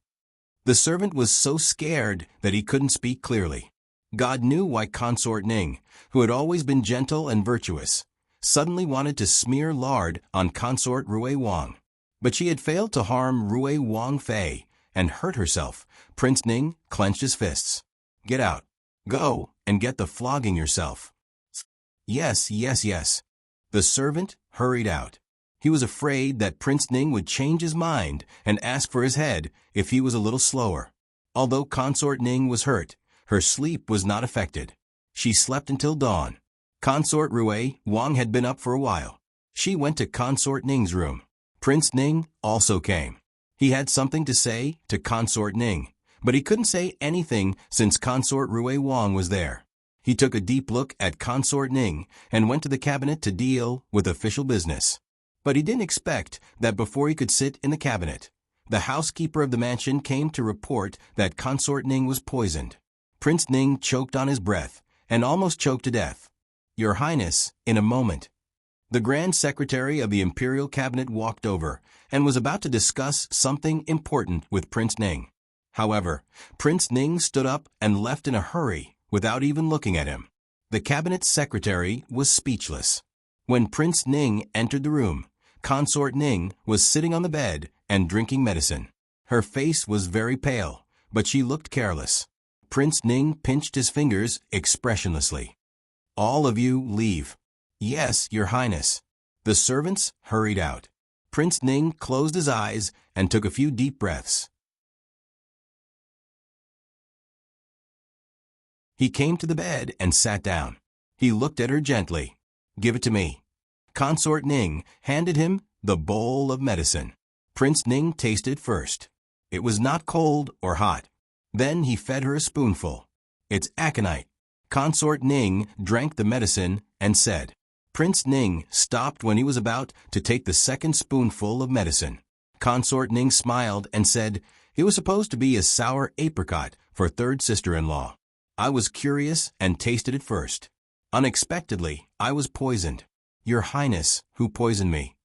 The servant was so scared that he couldn't speak clearly. God knew why Consort Ning, who had always been gentle and virtuous, suddenly wanted to smear lard on Consort Ruwei Wang. But she had failed to harm Ruwei Wang Fei and hurt herself. Prince Ning clenched his fists. Get out. Go and get the flogging yourself. Yes. The servant hurried out. He was afraid that Prince Ning would change his mind and ask for his head if he was a little slower. Although Consort Ning was hurt, her sleep was not affected. She slept until dawn. Consort Ruwei Wang had been up for a while. She went to Consort Ning's room. Prince Ning also came. He had something to say to Consort Ning, but he couldn't say anything since Consort Ruwei Wang was there. He took a deep look at Consort Ning and went to the cabinet to deal with official business. But he didn't expect that before he could sit in the cabinet, the housekeeper of the mansion came to report that Consort Ning was poisoned. Prince Ning choked on his breath and almost choked to death. Your Highness, in a moment. The Grand Secretary of the Imperial Cabinet walked over and was about to discuss something important with Prince Ning. However, Prince Ning stood up and left in a hurry without even looking at him. The Cabinet Secretary was speechless. When Prince Ning entered the room, Consort Ning was sitting on the bed and drinking medicine. Her face was very pale, but she looked careless. Prince Ning pinched his fingers expressionlessly. All of you leave. Yes, Your Highness. The servants hurried out. Prince Ning closed his eyes and took a few deep breaths. He came to the bed and sat down. He looked at her gently. Give it to me. Consort Ning handed him the bowl of medicine. Prince Ning tasted first. It was not cold or hot. Then he fed her a spoonful. It's aconite. Consort Ning drank the medicine and said. Prince Ning stopped when he was about to take the second spoonful of medicine. Consort Ning smiled and said, It was supposed to be a sour apricot for third sister-in-law. I was curious and tasted it first. Unexpectedly, I was poisoned. Your Highness, who poisoned me?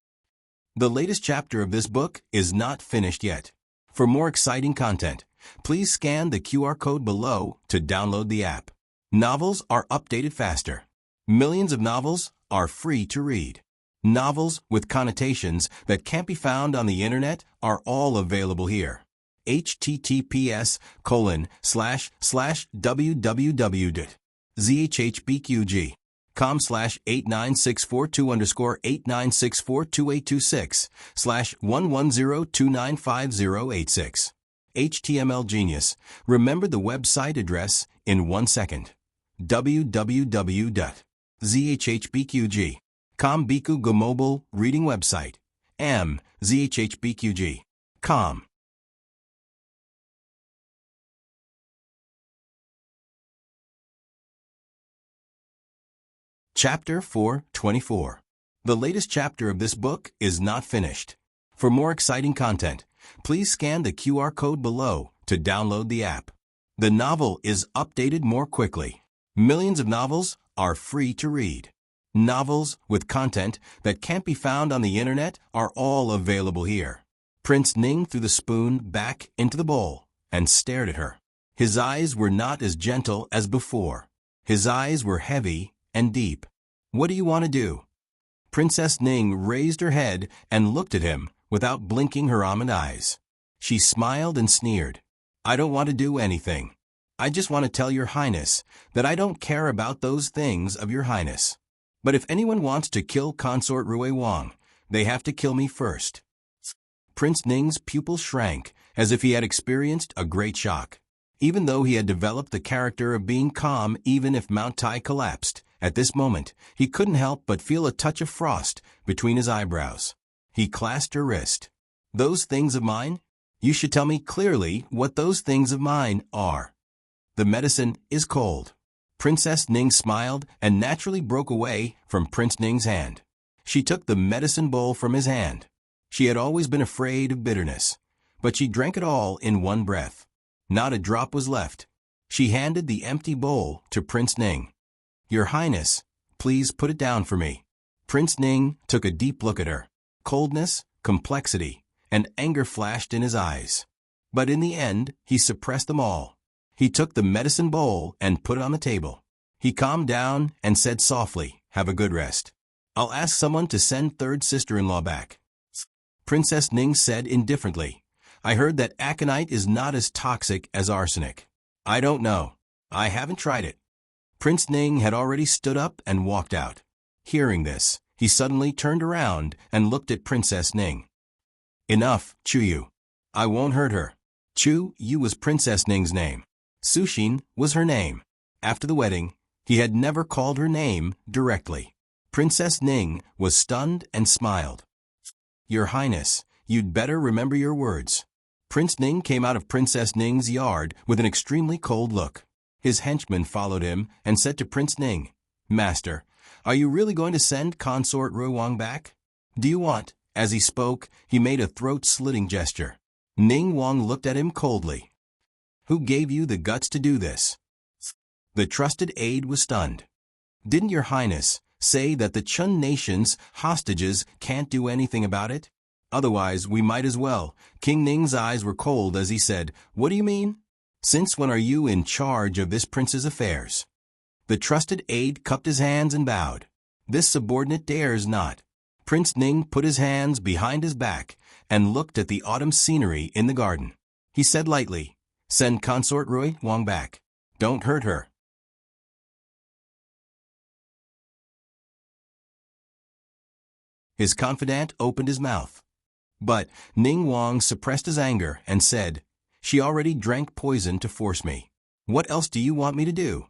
The latest chapter of this book is not finished yet. For more exciting content, please scan the QR code below to download the app. Novels are updated faster. Millions of novels are free to read. Novels with connotations that can't be found on the internet are all available here. https://www.zhbqg.com/89642_896/110295086. HTML Genius. Remember the website address in 1 second. www.zhbqg.com Biku Mobile Reading Website. zhbqg.com. Chapter 424. The latest chapter of this book is not finished. For more exciting content, please scan the QR code below to download the app. The novel is updated more quickly. Millions of novels are free to read. Novels with content that can't be found on the internet are all available here. Prince Ning threw the spoon back into the bowl and stared at her. His eyes were not as gentle as before. His eyes were heavy and deep. What do you want to do? Princess Ning raised her head and looked at him without blinking her almond eyes. She smiled and sneered. I don't want to do anything. I just want to tell your Highness that I don't care about those things of your Highness. But if anyone wants to kill Consort Rui Wang, they have to kill me first. Prince Ning's pupil shrank as if he had experienced a great shock. Even though he had developed the character of being calm even if Mount Tai collapsed, at this moment, he couldn't help but feel a touch of frost between his eyebrows. He clasped her wrist. Those things of mine? You should tell me clearly what those things of mine are. The medicine is cold. Princess Ning smiled and naturally broke away from Prince Ning's hand. She took the medicine bowl from his hand. She had always been afraid of bitterness, but she drank it all in one breath. Not a drop was left. She handed the empty bowl to Prince Ning. Your Highness, please put it down for me. Prince Ning took a deep look at her. Coldness, complexity, and anger flashed in his eyes. But in the end, he suppressed them all. He took the medicine bowl and put it on the table. He calmed down and said softly, have a good rest. I'll ask someone to send third sister-in-law back. Princess Ning said indifferently, I heard that aconite is not as toxic as arsenic. I don't know. I haven't tried it. Prince Ning had already stood up and walked out. Hearing this, he suddenly turned around and looked at Princess Ning. Enough, Chuyu. I won't hurt her. Chu-yu was Princess Ning's name. Sushin was her name. After the wedding, he had never called her name directly. Princess Ning was stunned and smiled. Your Highness, you'd better remember your words. Prince Ning came out of Princess Ning's yard with an extremely cold look. His henchman followed him and said to Prince Ning, Master, are you really going to send Consort Rui Wang back? Do you want? As he spoke, he made a throat-slitting gesture. Ning Wang looked at him coldly. Who gave you the guts to do this? The trusted aide was stunned. Didn't your Highness say that the Chun nation's hostages can't do anything about it? Otherwise, we might as well. King Ning's eyes were cold as he said, What do you mean? Since when are you in charge of this prince's affairs? The trusted aide cupped his hands and bowed. This subordinate dares not. Prince Ning put his hands behind his back and looked at the autumn scenery in the garden. He said lightly, Send Consort Rui Wang back. Don't hurt her. His confidant opened his mouth. But Ning Wang suppressed his anger and said, She already drank poison to force me. What else do you want me to do?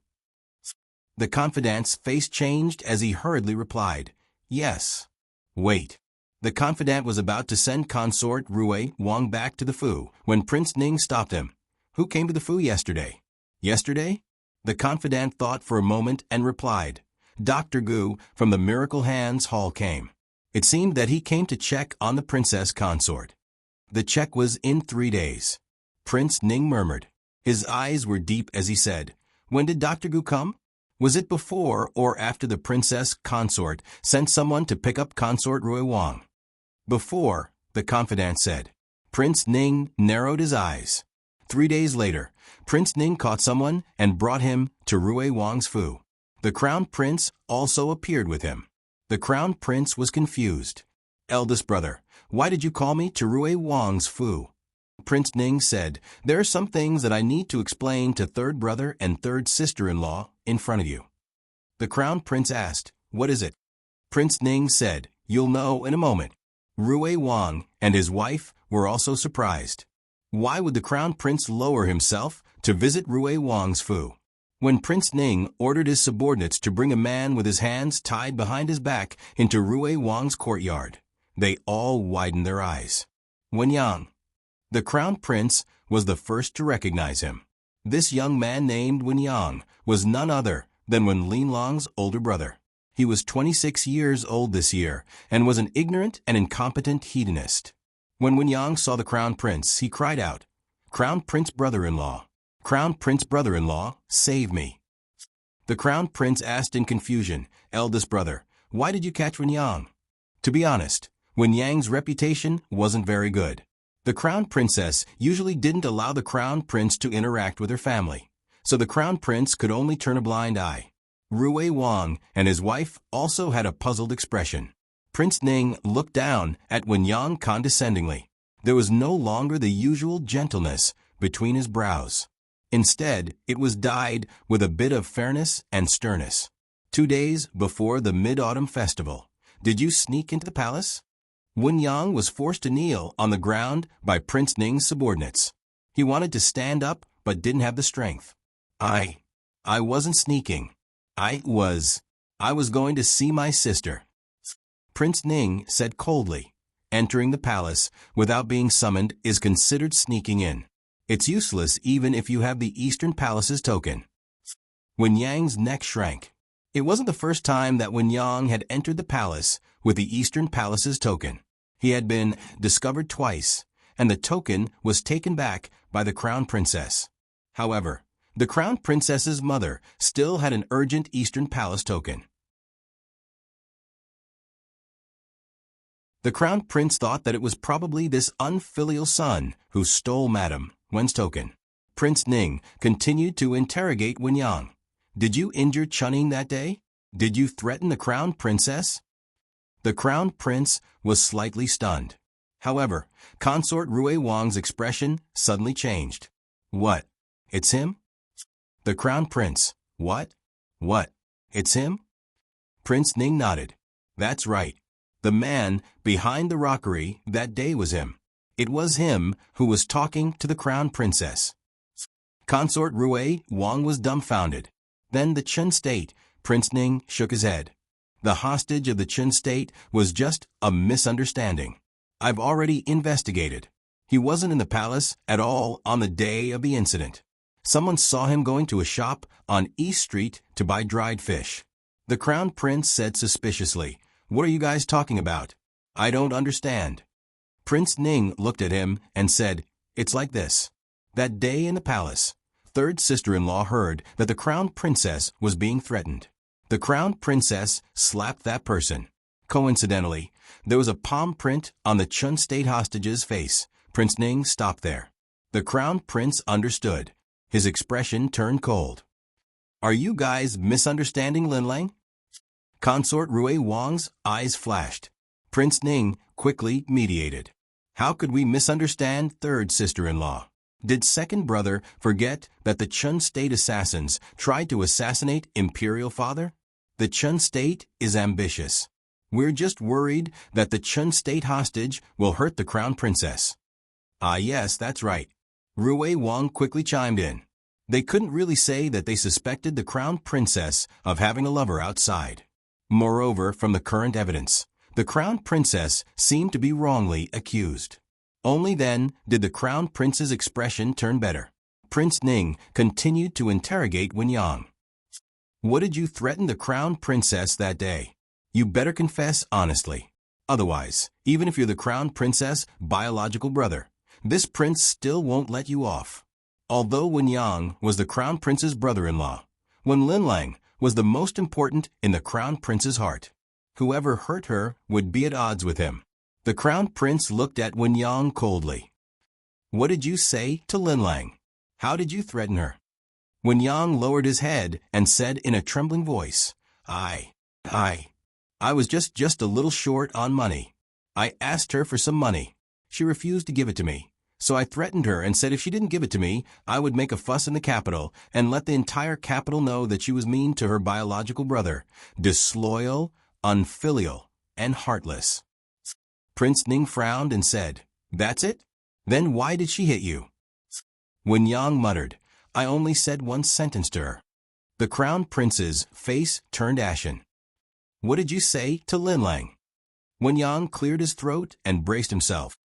The confidant's face changed as he hurriedly replied, Yes. Wait. The confidant was about to send Consort Rui Wang back to the Fu when Prince Ning stopped him. Who came to the Fu yesterday? Yesterday? The confidant thought for a moment and replied, Dr. Gu from the Miracle Hands Hall came. It seemed that he came to check on the princess consort. The check was in 3 days. Prince Ning murmured. His eyes were deep as he said, When did Dr. Gu come? Was it before or after the princess consort sent someone to pick up consort Rui Wang? Before, the confidant said. Prince Ning narrowed his eyes. 3 days later, Prince Ning caught someone and brought him to Rui Wang's fu. The crown prince also appeared with him. The crown prince was confused. Eldest brother, why did you call me to Rui Wang's fu? Prince Ning said, there are some things that I need to explain to third brother and third sister-in-law in front of you. The crown prince asked, what is it? Prince Ning said, you'll know in a moment. Rui Wang and his wife were also surprised. Why would the crown prince lower himself to visit Rui Wang's fu? When Prince Ning ordered his subordinates to bring a man with his hands tied behind his back into Rui Wang's courtyard, they all widened their eyes. Wen Yang. The crown prince was the first to recognize him. This young man named Wen Yang was none other than Wen Linlong's older brother. He was 26 years old this year and was an ignorant and incompetent hedonist. When Wen Yang saw the crown prince, he cried out, Crown Prince brother-in-law, Crown Prince brother-in-law, save me. The crown prince asked in confusion, eldest brother, why did you catch Wen Yang? To be honest, Wen Yang's reputation wasn't very good. The crown princess usually didn't allow the crown prince to interact with her family, so the crown prince could only turn a blind eye. Rui Wang and his wife also had a puzzled expression. Prince Ning looked down at Wen Yang condescendingly. There was no longer the usual gentleness between his brows. Instead, it was dyed with a bit of fairness and sternness. 2 days before the Mid-Autumn Festival, did you sneak into the palace? Wen Yang was forced to kneel on the ground by Prince Ning's subordinates. He wanted to stand up but didn't have the strength. I wasn't sneaking. I was going to see my sister. Prince Ning said coldly, entering the palace without being summoned is considered sneaking in. It's useless even if you have the Eastern Palace's token. Wen Yang's neck shrank. It wasn't the first time that Wen Yang had entered the palace with the Eastern Palace's token. He had been discovered twice, and the token was taken back by the crown princess. However, the crown princess's mother still had an urgent Eastern Palace token. The crown prince thought that it was probably this unfilial son who stole Madame Wen's token. Prince Ning continued to interrogate Wen Yang. Did you injure Chunning that day? Did you threaten the crown princess? The crown prince was slightly stunned. However, consort Rui Wang's expression suddenly changed. What? It's him? The crown prince. What? It's him? Prince Ning nodded. That's right. The man behind the rockery that day was him. It was him who was talking to the crown princess. Consort Rui Wang was dumbfounded. Then the Chun state, Prince Ning shook his head. The hostage of the Chun state was just a misunderstanding. I've already investigated. He wasn't in the palace at all on the day of the incident. Someone saw him going to a shop on East Street to buy dried fish. The crown prince said suspiciously, what are you guys talking about? I don't understand. Prince Ning looked at him and said, it's like this. That day in the palace, third sister-in-law heard that the crown princess was being threatened. The crown princess slapped that person. Coincidentally, there was a palm print on the Chun state hostage's face. Prince Ning stopped there. The crown prince understood. His expression turned cold. Are you guys misunderstanding Linlang? Consort Rui Wang's eyes flashed. Prince Ning quickly mediated. How could we misunderstand third sister-in-law? Did second brother forget that the Chun state assassins tried to assassinate imperial father? The Chun state is ambitious. We're just worried that the Chun state hostage will hurt the crown princess. Ah yes, that's right. Rui Wang quickly chimed in. They couldn't really say that they suspected the crown princess of having a lover outside. Moreover, from the current evidence, the crown princess seemed to be wrongly accused. Only then did the crown prince's expression turn better. Prince Ning continued to interrogate Wen Yang. What did you threaten the crown princess that day? You better confess honestly. Otherwise, even if you're the crown princess' biological brother, this prince still won't let you off. Although Wen Yang was the crown prince's brother-in-law, Wen Linlang was the most important in the Crown Prince's heart. Whoever hurt her would be at odds with him. The Crown Prince looked at Wen Yang coldly. What did you say to Linlang? How did you threaten her? Wen Yang lowered his head and said in a trembling voice, I was just a little short on money. I asked her for some money. She refused to give it to me. So I threatened her and said if she didn't give it to me, I would make a fuss in the capital and let the entire capital know that she was mean to her biological brother, disloyal, unfilial, and heartless. Prince Ning frowned and said, That's it? Then why did she hit you? Wen Yang muttered, I only said one sentence to her. The Crown Prince's face turned ashen. What did you say to Linlang? Wen Yang cleared his throat and braced himself.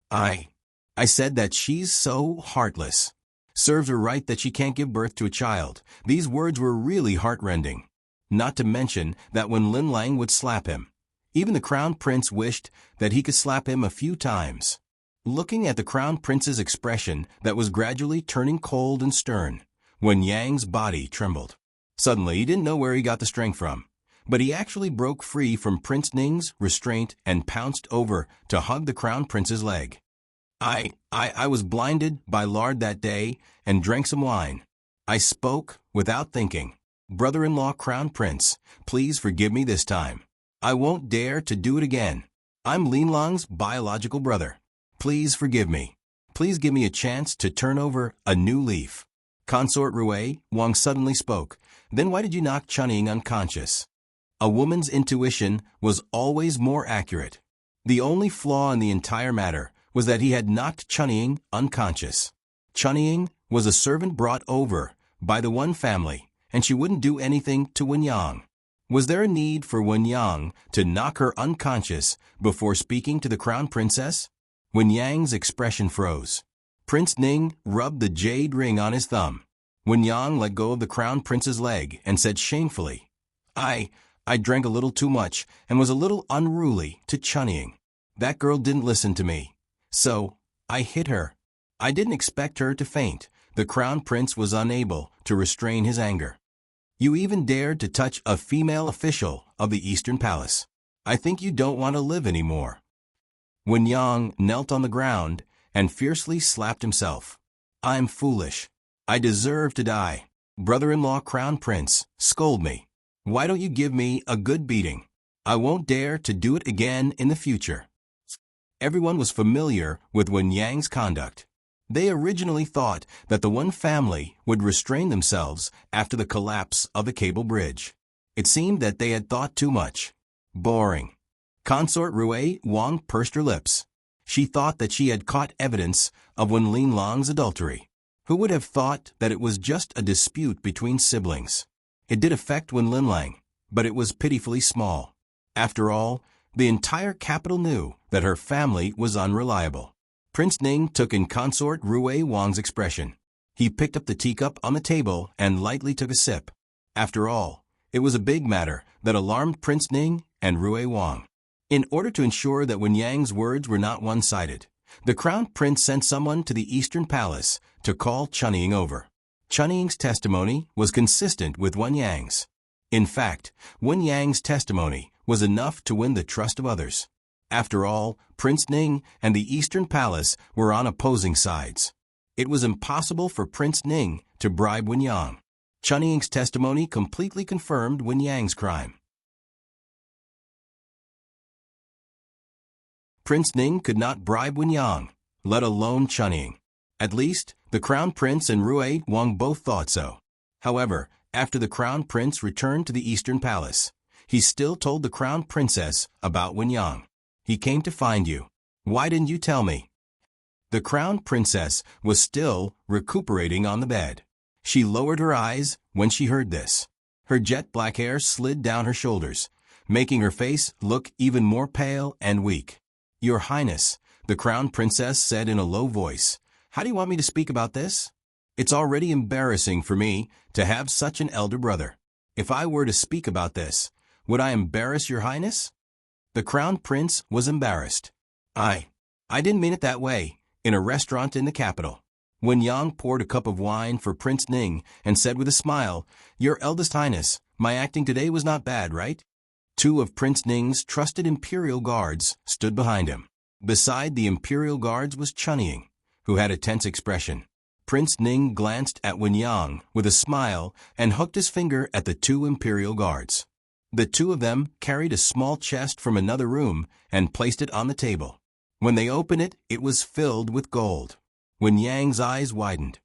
I said that she's so heartless. Serves her right that she can't give birth to a child. These words were really heartrending. Not to mention that when Linlang would slap him, even the Crown Prince wished that he could slap him a few times. Looking at the Crown Prince's expression that was gradually turning cold and stern, Wen Yang's body trembled. Suddenly, he didn't know where he got the strength from, but he actually broke free from Prince Ning's restraint and pounced over to hug the Crown Prince's leg. I was blinded by lard that day and drank some wine. I spoke without thinking. Brother-in-law Crown Prince, please forgive me this time. I won't dare to do it again. I'm Linlang's biological brother. Please forgive me. Please give me a chance to turn over a new leaf. Consort Rui Wang suddenly spoke. Then why did you knock Chunying unconscious? A woman's intuition was always more accurate. The only flaw in the entire matter was that he had knocked Chunying unconscious. Chunying was a servant brought over by the one family, and she wouldn't do anything to Wen Yang. Was there a need for Wen Yang to knock her unconscious before speaking to the Crown Princess? Wen Yang's expression froze. Prince Ning rubbed the jade ring on his thumb. Wen Yang let go of the Crown Prince's leg and said shamefully, I drank a little too much and was a little unruly to Chunying. That girl didn't listen to me. So, I hit her. I didn't expect her to faint. The Crown Prince was unable to restrain his anger. You even dared to touch a female official of the Eastern Palace. I think you don't want to live anymore. Wen Yang knelt on the ground and fiercely slapped himself. I'm foolish. I deserve to die. Brother-in-law Crown Prince, scold me. Why don't you give me a good beating? I won't dare to do it again in the future. Everyone was familiar with Wen Yang's conduct. They originally thought that the one family would restrain themselves after the collapse of the cable bridge. It seemed that they had thought too much. Boring. Consort Rui Wang pursed her lips. She thought that she had caught evidence of Wen Linlang's adultery. Who would have thought that it was just a dispute between siblings? It did affect Wen Linlang, but it was pitifully small. After all, the entire capital knew that her family was unreliable. Prince Ning took in Consort Rui Wang's expression. He picked up the teacup on the table and lightly took a sip. After all, it was a big matter that alarmed Prince Ning and Rui Wang. In order to ensure that Wen Yang's words were not one-sided, the Crown Prince sent someone to the Eastern Palace to call Chunying over. Chunying's testimony was consistent with Wen Yang's. In fact, Wen Yang's testimony was enough to win the trust of others. After all, Prince Ning and the Eastern Palace were on opposing sides. It was impossible for Prince Ning to bribe Wen Yang. Chunying's testimony completely confirmed Wen Yang's crime. Prince Ning could not bribe Wen Yang, let alone Chunying. At least, the Crown Prince and Rui Wang both thought so. However, after the Crown Prince returned to the Eastern Palace, he still told the Crown Princess about Wen Yang. He came to find you. Why didn't you tell me? The Crown Princess was still recuperating on the bed. She lowered her eyes when she heard this. Her jet black hair slid down her shoulders, making her face look even more pale and weak. Your Highness, the Crown Princess said in a low voice, how do you want me to speak about this? It's already embarrassing for me to have such an elder brother. If I were to speak about this, would I embarrass your Highness? The Crown Prince was embarrassed. I didn't mean it that way, in a restaurant in the capital. Wen Yang poured a cup of wine for Prince Ning and said with a smile, "Your eldest highness, my acting today was not bad, right?" Two of Prince Ning's trusted imperial guards stood behind him. Beside the imperial guards was Chunying, who had a tense expression. Prince Ning glanced at Wen Yang with a smile and hooked his finger at the two imperial guards. The two of them carried a small chest from another room and placed it on the table. When they opened it, it was filled with gold. Wen Yang's eyes widened.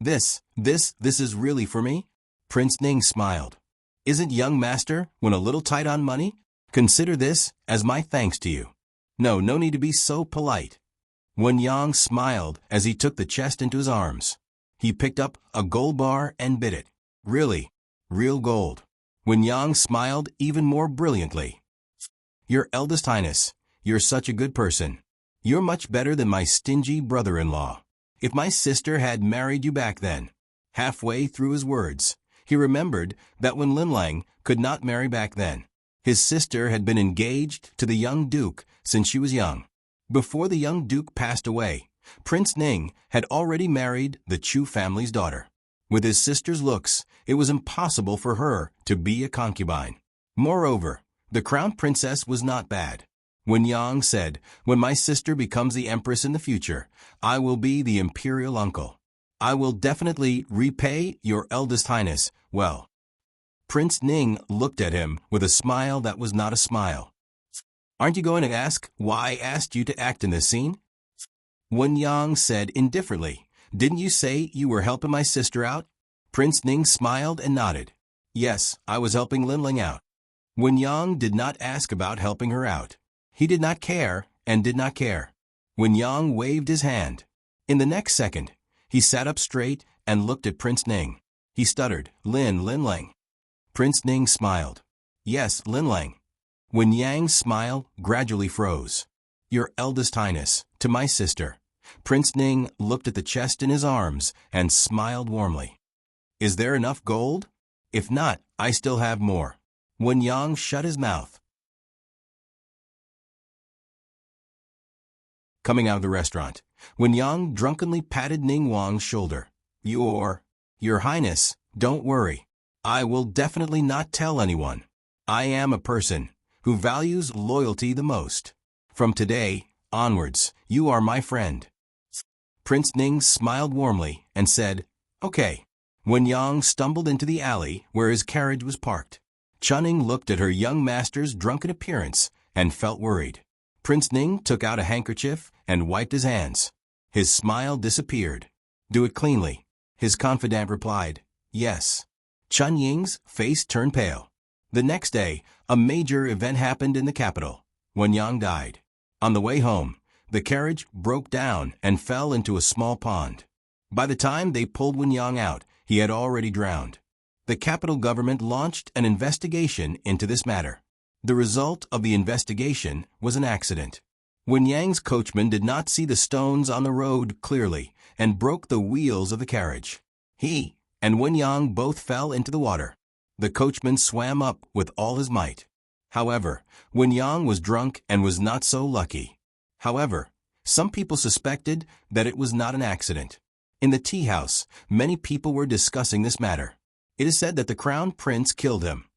This is really for me?" Prince Ning smiled. "Isn't young master when a little tight on money? Consider this as my thanks to you." No need to be so polite." Wen Yang smiled as he took the chest into his arms. He picked up a gold bar and bit it. Really, real gold. Wen Yang smiled even more brilliantly. "Your eldest highness, you're such a good person. You're much better than my stingy brother-in-law. If my sister had married you back then." Halfway through his words, he remembered that when Linlang could not marry back then, his sister had been engaged to the young duke since she was young. Before the young duke passed away, Prince Ning had already married the Chu family's daughter. With his sister's looks, it was impossible for her to be a concubine. Moreover, the crown princess was not bad. Wen Yang said, "When my sister becomes the empress in the future, I will be the imperial uncle. I will definitely repay your eldest highness well." Prince Ning looked at him with a smile that was not a smile. "Aren't you going to ask why I asked you to act in this scene?" Wen Yang said indifferently, "Didn't you say you were helping my sister out?" Prince Ning smiled and nodded. "Yes, I was helping Linling out." Wen Yang did not ask about helping her out. He did not care and did not care. Wen Yang waved his hand. In the next second, he sat up straight and looked at Prince Ning. He stuttered, Linling." Prince Ning smiled. "Yes, Linling." Wen Yang's smile gradually froze. "Your eldest highness, to my sister." Prince Ning looked at the chest in his arms and smiled warmly. "Is there enough gold? If not, I still have more." Wen Yang shut his mouth. Coming out of the restaurant, Wen Yang drunkenly patted Ning Wang's shoulder. Your highness, don't worry. I will definitely not tell anyone. I am a person who values loyalty the most. From today onwards, you are my friend." Prince Ning smiled warmly and said, "Okay." Wen Yang stumbled into the alley where his carriage was parked. Chunying looked at her young master's drunken appearance and felt worried. Prince Ning took out a handkerchief and wiped his hands. His smile disappeared. "Do it cleanly," his confidant replied. "Yes." Chunying's face turned pale. The next day, a major event happened in the capital. Wen Yang died. On the way home, the carriage broke down and fell into a small pond. By the time they pulled Wen Yang out, he had already drowned. The capital government launched an investigation into this matter. The result of the investigation was an accident. Wen Yang's coachman did not see the stones on the road clearly and broke the wheels of the carriage. He and Wen Yang both fell into the water. The coachman swam up with all his might. However, Wen Yang was drunk and was not so lucky. However, some people suspected that it was not an accident. In the tea house, many people were discussing this matter. It is said that the crown prince killed him.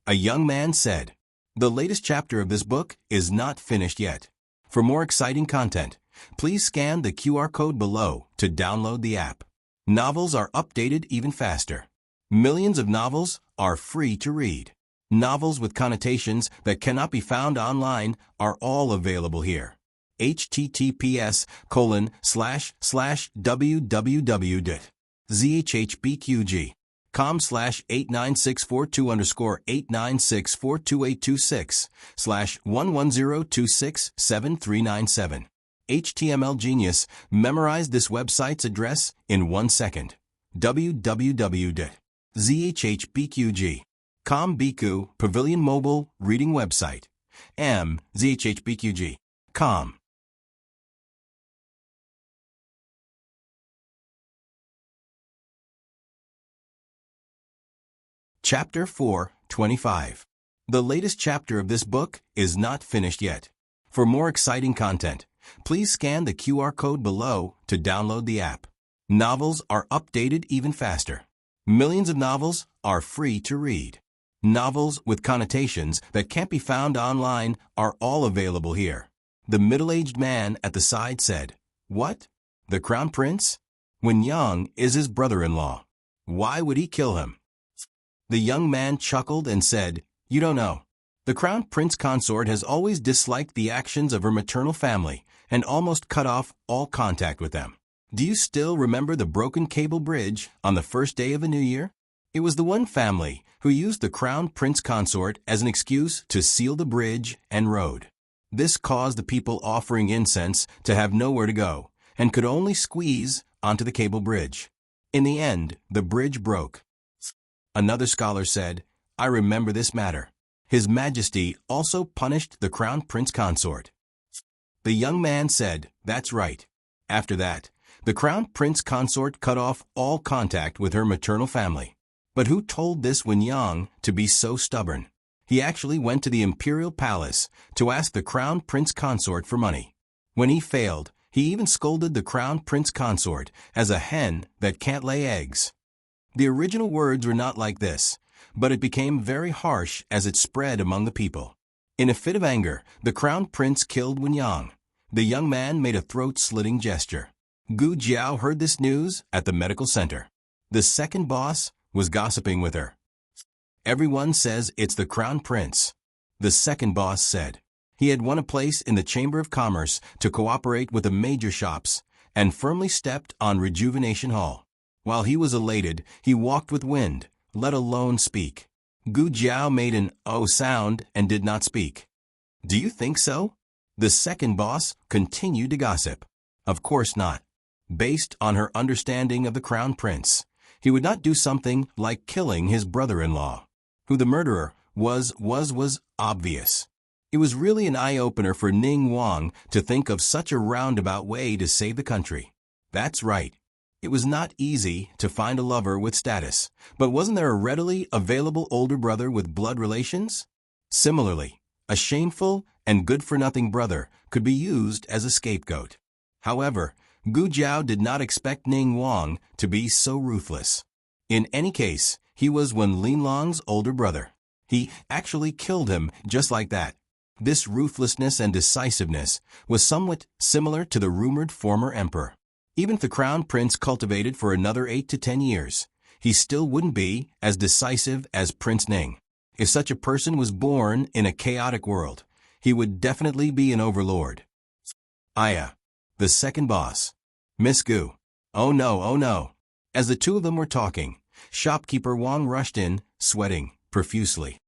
A young man said, "The latest chapter of this book is not finished yet. For more exciting content, please scan the QR code below to download the app. Novels are updated even faster. Millions of novels are free to read. Novels with connotations that cannot be found online are all available here. https://www.zhbqg.com/89642_8964226/110267397. HTML Genius memorized this website's address in 1 second. www.zhbqg.com Biku Pavilion Mobile Reading Website. zhbqg.com. Chapter 4:25. The latest chapter of this book is not finished yet. For more exciting content, please scan the QR code below to download the app. Novels are updated even faster. Millions of novels are free to read. Novels with connotations that can't be found online are all available here. The middle-aged man at the side said, "What? The Crown Prince? Wen Yang is his brother-in-law. Why would he kill him?" The young man chuckled and said, "You don't know. The Crown Prince consort has always disliked the actions of her maternal family and almost cut off all contact with them. Do you still remember the broken cable bridge on the first day of the new year? It was the one family who used the Crown Prince consort as an excuse to seal the bridge and road. This caused the people offering incense to have nowhere to go and could only squeeze onto the cable bridge. In the end, the bridge broke." Another scholar said, "I remember this matter. His Majesty also punished the Crown Prince consort." The young man said, "That's right." After that, the Crown Prince consort cut off all contact with her maternal family. But who told this Wen Yang to be so stubborn? He actually went to the imperial palace to ask the Crown Prince consort for money. When he failed, he even scolded the Crown Prince consort as a hen that can't lay eggs. The original words were not like this, but it became very harsh as it spread among the people. In a fit of anger, the Crown Prince killed Wen Yang. The young man made a throat-slitting gesture. Gu Jiao heard this news at the medical center. The second boss was gossiping with her. "Everyone says it's the Crown Prince," the second boss said. He had won a place in the Chamber of Commerce to cooperate with the major shops and firmly stepped on Rejuvenation Hall. While he was elated, he walked with wind, let alone speak. Gu Jiao made an "oh" sound and did not speak. "Do you think so?" The second boss continued to gossip. Of course not. Based on her understanding of the Crown Prince, he would not do something like killing his brother-in-law. Who the murderer was obvious. It was really an eye-opener for Ning Wang to think of such a roundabout way to save the country. That's right. It was not easy to find a lover with status, but wasn't there a readily available older brother with blood relations? Similarly, a shameful and good-for-nothing brother could be used as a scapegoat. However, Gu Jiao did not expect Ning Wang to be so ruthless. In any case, he was Wen Linlong's older brother. He actually killed him just like that. This ruthlessness and decisiveness was somewhat similar to the rumored former emperor. Even if the Crown Prince cultivated for another 8 to 10 years, he still wouldn't be as decisive as Prince Ning. If such a person was born in a chaotic world, he would definitely be an overlord. Aya, the second boss. "Miss Gu." "Oh no, oh no." As the two of them were talking, shopkeeper Wang rushed in, sweating profusely.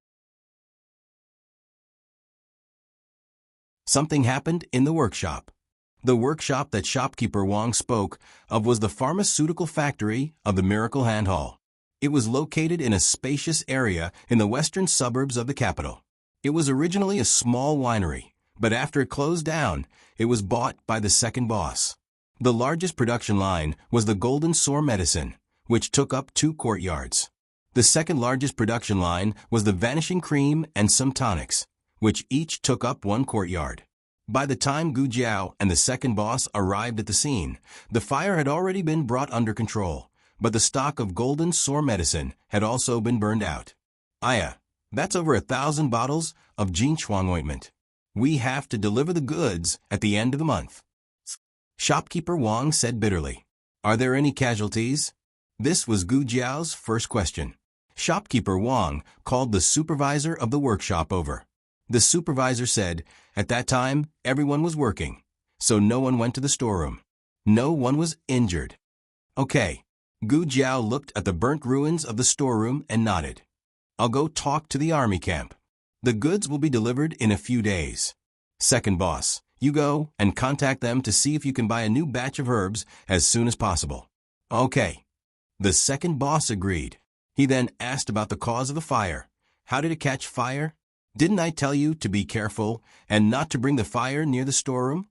Something happened in the workshop. The workshop that shopkeeper Wang spoke of was the pharmaceutical factory of the Miracle Hand Hall. It was located in a spacious area in the western suburbs of the capital. It was originally a small winery, but after it closed down, it was bought by the second boss. The largest production line was the Golden Sore Medicine, which took up 2 courtyards. The second largest production line was the Vanishing Cream and some tonics, which each took up 1 courtyard. By the time Gu Jiao and the second boss arrived at the scene, the fire had already been brought under control, but the stock of Golden Sore Medicine had also been burned out. "Aya, that's over 1,000 bottles of Jinchuang ointment. We have to deliver the goods at the end of the month." Shopkeeper Wang said bitterly. "Are there any casualties?" This was Gu Jiao's first question. Shopkeeper Wang called the supervisor of the workshop over. The supervisor said, at that time, everyone was working, so no one went to the storeroom. No one was injured. "Okay." Gu Jiao looked at the burnt ruins of the storeroom and nodded. "I'll go talk to the army camp. The goods will be delivered in a few days. Second boss, you go and contact them to see if you can buy a new batch of herbs as soon as possible." "Okay." The second boss agreed. He then asked about the cause of the fire. "How did it catch fire? Didn't I tell you to be careful and not to bring the fire near the storeroom?"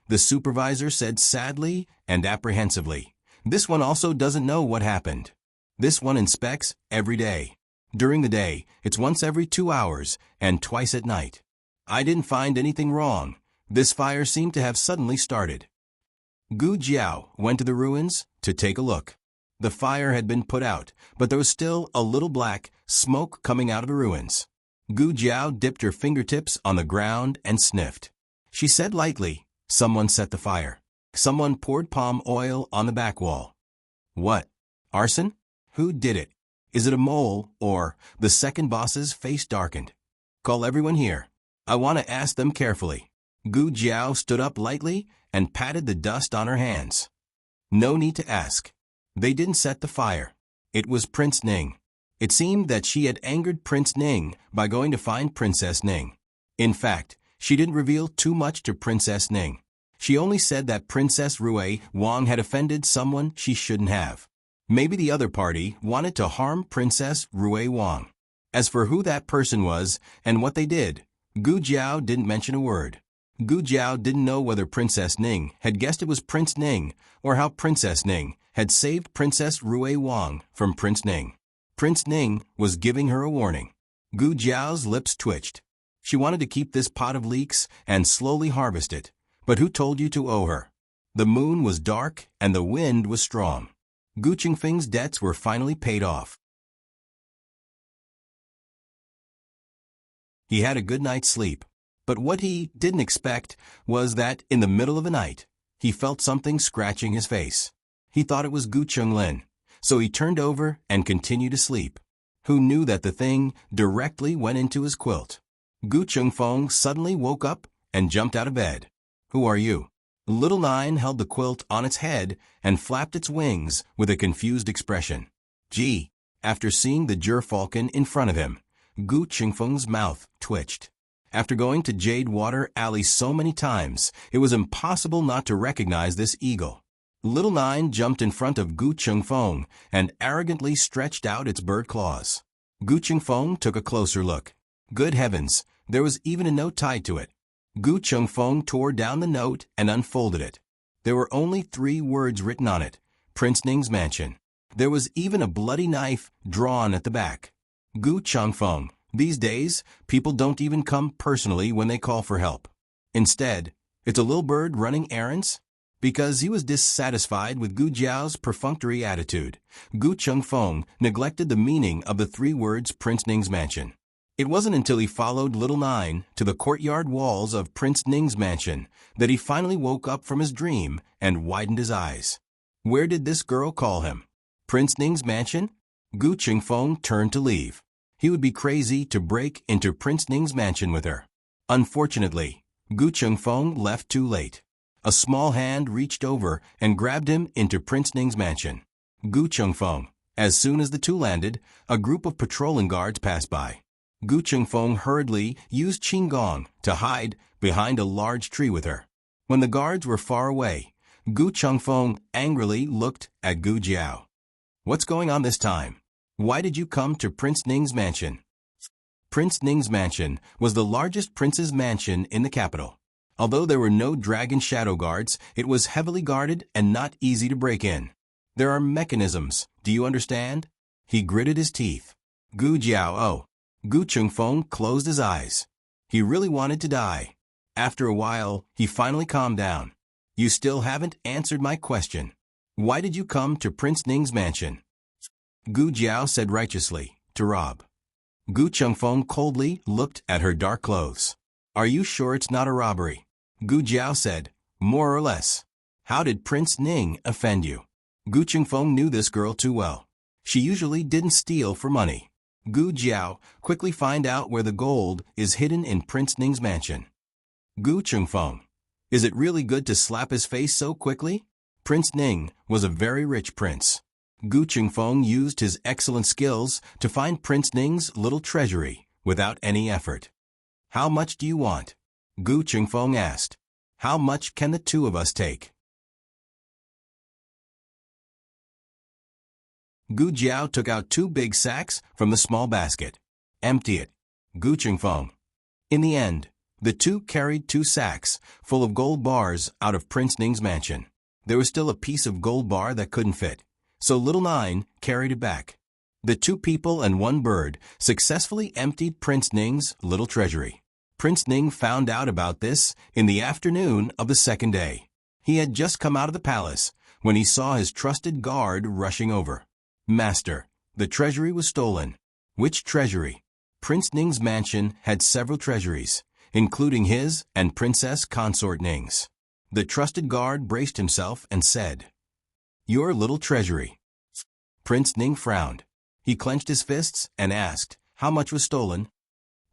The supervisor said sadly and apprehensively, "This one also doesn't know what happened. This one inspects every day. During the day, it's once every 2 hours and twice at night. I didn't find anything wrong. This fire seemed to have suddenly started." Gu Jiao went to the ruins to take a look. The fire had been put out, but there was still a little black smoke coming out of the ruins. Gu Jiao dipped her fingertips on the ground and sniffed. She said lightly, "Someone set the fire. Someone poured palm oil on the back wall." "What? Arson? Who did it? Is it a mole, or?" The second boss's face darkened. "Call everyone here. I want to ask them carefully." Gu Jiao stood up lightly and patted the dust on her hands. "No need to ask. They didn't set the fire. It was Prince Ning." It seemed that she had angered Prince Ning by going to find Princess Ning. In fact, she didn't reveal too much to Princess Ning. She only said that Princess Rui Wang had offended someone she shouldn't have. Maybe the other party wanted to harm Princess Rui Wang. As for who that person was and what they did, Gu Jiao didn't mention a word. Gu Jiao didn't know whether Princess Ning had guessed it was Prince Ning or how Princess Ning had saved Princess Rui Wang from Prince Ning. Prince Ning was giving her a warning. Gu Jiao's lips twitched. She wanted to keep this pot of leeks and slowly harvest it. But who told you to owe her? The moon was dark and the wind was strong. Gu Qingfeng's debts were finally paid off. He had a good night's sleep. But what he didn't expect was that in the middle of the night, he felt something scratching his face. He thought it was Gu Qinglin, so he turned over and continued to sleep. Who knew that the thing directly went into his quilt? Gu Qingfeng suddenly woke up and jumped out of bed. "Who are you?" Little Nine held the quilt on its head and flapped its wings with a confused expression. "Gee." After seeing the gerfalcon in front of him, Gu Qingfeng's mouth twitched. After going to Jade Water Alley so many times, it was impossible not to recognize this eagle. Little Nine jumped in front of Gu Qingfeng and arrogantly stretched out its bird claws. Gu Qingfeng took a closer look. Good heavens, there was even a note tied to it. Gu Qingfeng tore down the note and unfolded it. There were only 3 words written on it: Prince Ning's mansion. There was even a bloody knife drawn at the back. Gu Qingfeng. These days, people don't even come personally when they call for help. Instead, it's a little bird running errands? Because he was dissatisfied with Gu Jiao's perfunctory attitude, Gu Qingfeng neglected the meaning of the 3 words Prince Ning's mansion. It wasn't until he followed Little Nine to the courtyard walls of Prince Ning's mansion that he finally woke up from his dream and widened his eyes. Where did this girl call him? Prince Ning's mansion? Gu Qingfeng turned to leave. He would be crazy to break into Prince Ning's mansion with her. Unfortunately, Gu Qingfeng left too late. A small hand reached over and grabbed him into Prince Ning's mansion. Gu Qingfeng. As soon as the two landed, a group of patrolling guards passed by. Gu Qingfeng hurriedly used Qinggong to hide behind a large tree with her. When the guards were far away, Gu Qingfeng angrily looked at Gu Jiao. "What's going on this time? Why did you come to Prince Ning's mansion?" Prince Ning's mansion was the largest prince's mansion in the capital. Although there were no dragon shadow guards, it was heavily guarded and not easy to break in. "There are mechanisms, do you understand?" He gritted his teeth. Gu Jiao, oh. Gu Qingfeng closed his eyes. He really wanted to die. After a while, he finally calmed down. "You still haven't answered my question. Why did you come to Prince Ning's mansion?" Gu Jiao said righteously, "To rob." Gu Qingfeng coldly looked at her dark clothes. "Are you sure it's not a robbery?" Gu Jiao said, "More or less." "How did Prince Ning offend you?" Gu Qingfeng knew this girl too well. She usually didn't steal for money. Gu Jiao, quickly find out where the gold is hidden in Prince Ning's mansion. Gu Qingfeng, is it really good to slap his face so quickly? Prince Ning was a very rich prince. Gu Qingfeng used his excellent skills to find Prince Ning's little treasury without any effort. "How much do you want?" Gu Qingfeng asked. "How much can the two of us take?" Gu Jiao took out 2 big sacks from the small basket. "Empty it." Gu Qingfeng. In the end, the two carried 2 sacks full of gold bars out of Prince Ning's mansion. There was still a piece of gold bar that couldn't fit, so Little Nine carried it back. The 2 people and 1 bird successfully emptied Prince Ning's little treasury. Prince Ning found out about this in the afternoon of the second day. He had just come out of the palace when he saw his trusted guard rushing over. "Master, the treasury was stolen." "Which treasury?" Prince Ning's mansion had several treasuries, including his and Princess Consort Ning's. The trusted guard braced himself and said, "Your little treasury." Prince Ning frowned. He clenched his fists and asked, "How much was stolen?"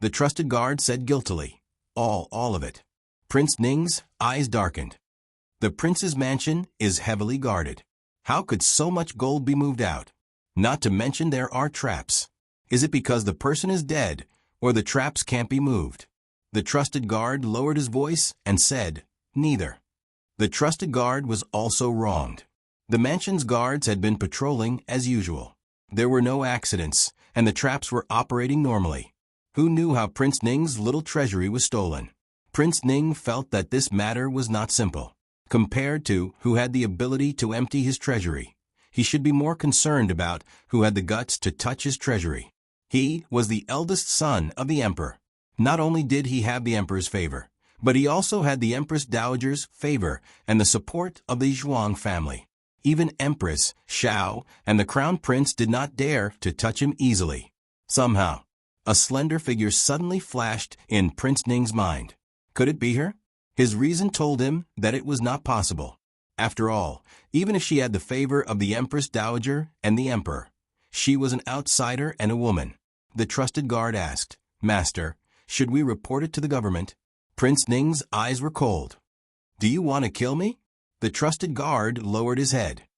The trusted guard said guiltily, All of it." Prince Ning's eyes darkened. "The prince's mansion is heavily guarded. How could so much gold be moved out? Not to mention there are traps. Is it because the person is dead, or the traps can't be moved?" The trusted guard lowered his voice and said, "Neither." The trusted guard was also wronged. The mansion's guards had been patrolling as usual. There were no accidents, and the traps were operating normally. Who knew how Prince Ning's little treasury was stolen? Prince Ning felt that this matter was not simple. Compared to who had the ability to empty his treasury, he should be more concerned about who had the guts to touch his treasury. He was the eldest son of the emperor. Not only did he have the emperor's favor, but he also had the Empress Dowager's favor and the support of the Zhuang family. Even Empress Xiao and the Crown Prince did not dare to touch him easily. Somehow, a slender figure suddenly flashed in Prince Ning's mind. Could it be her? His reason told him that it was not possible. After all, even if she had the favor of the Empress Dowager and the Emperor, she was an outsider and a woman. The trusted guard asked, "Master, should we report it to the government?" Prince Ning's eyes were cold. "Do you want to kill me?" The trusted guard lowered his head.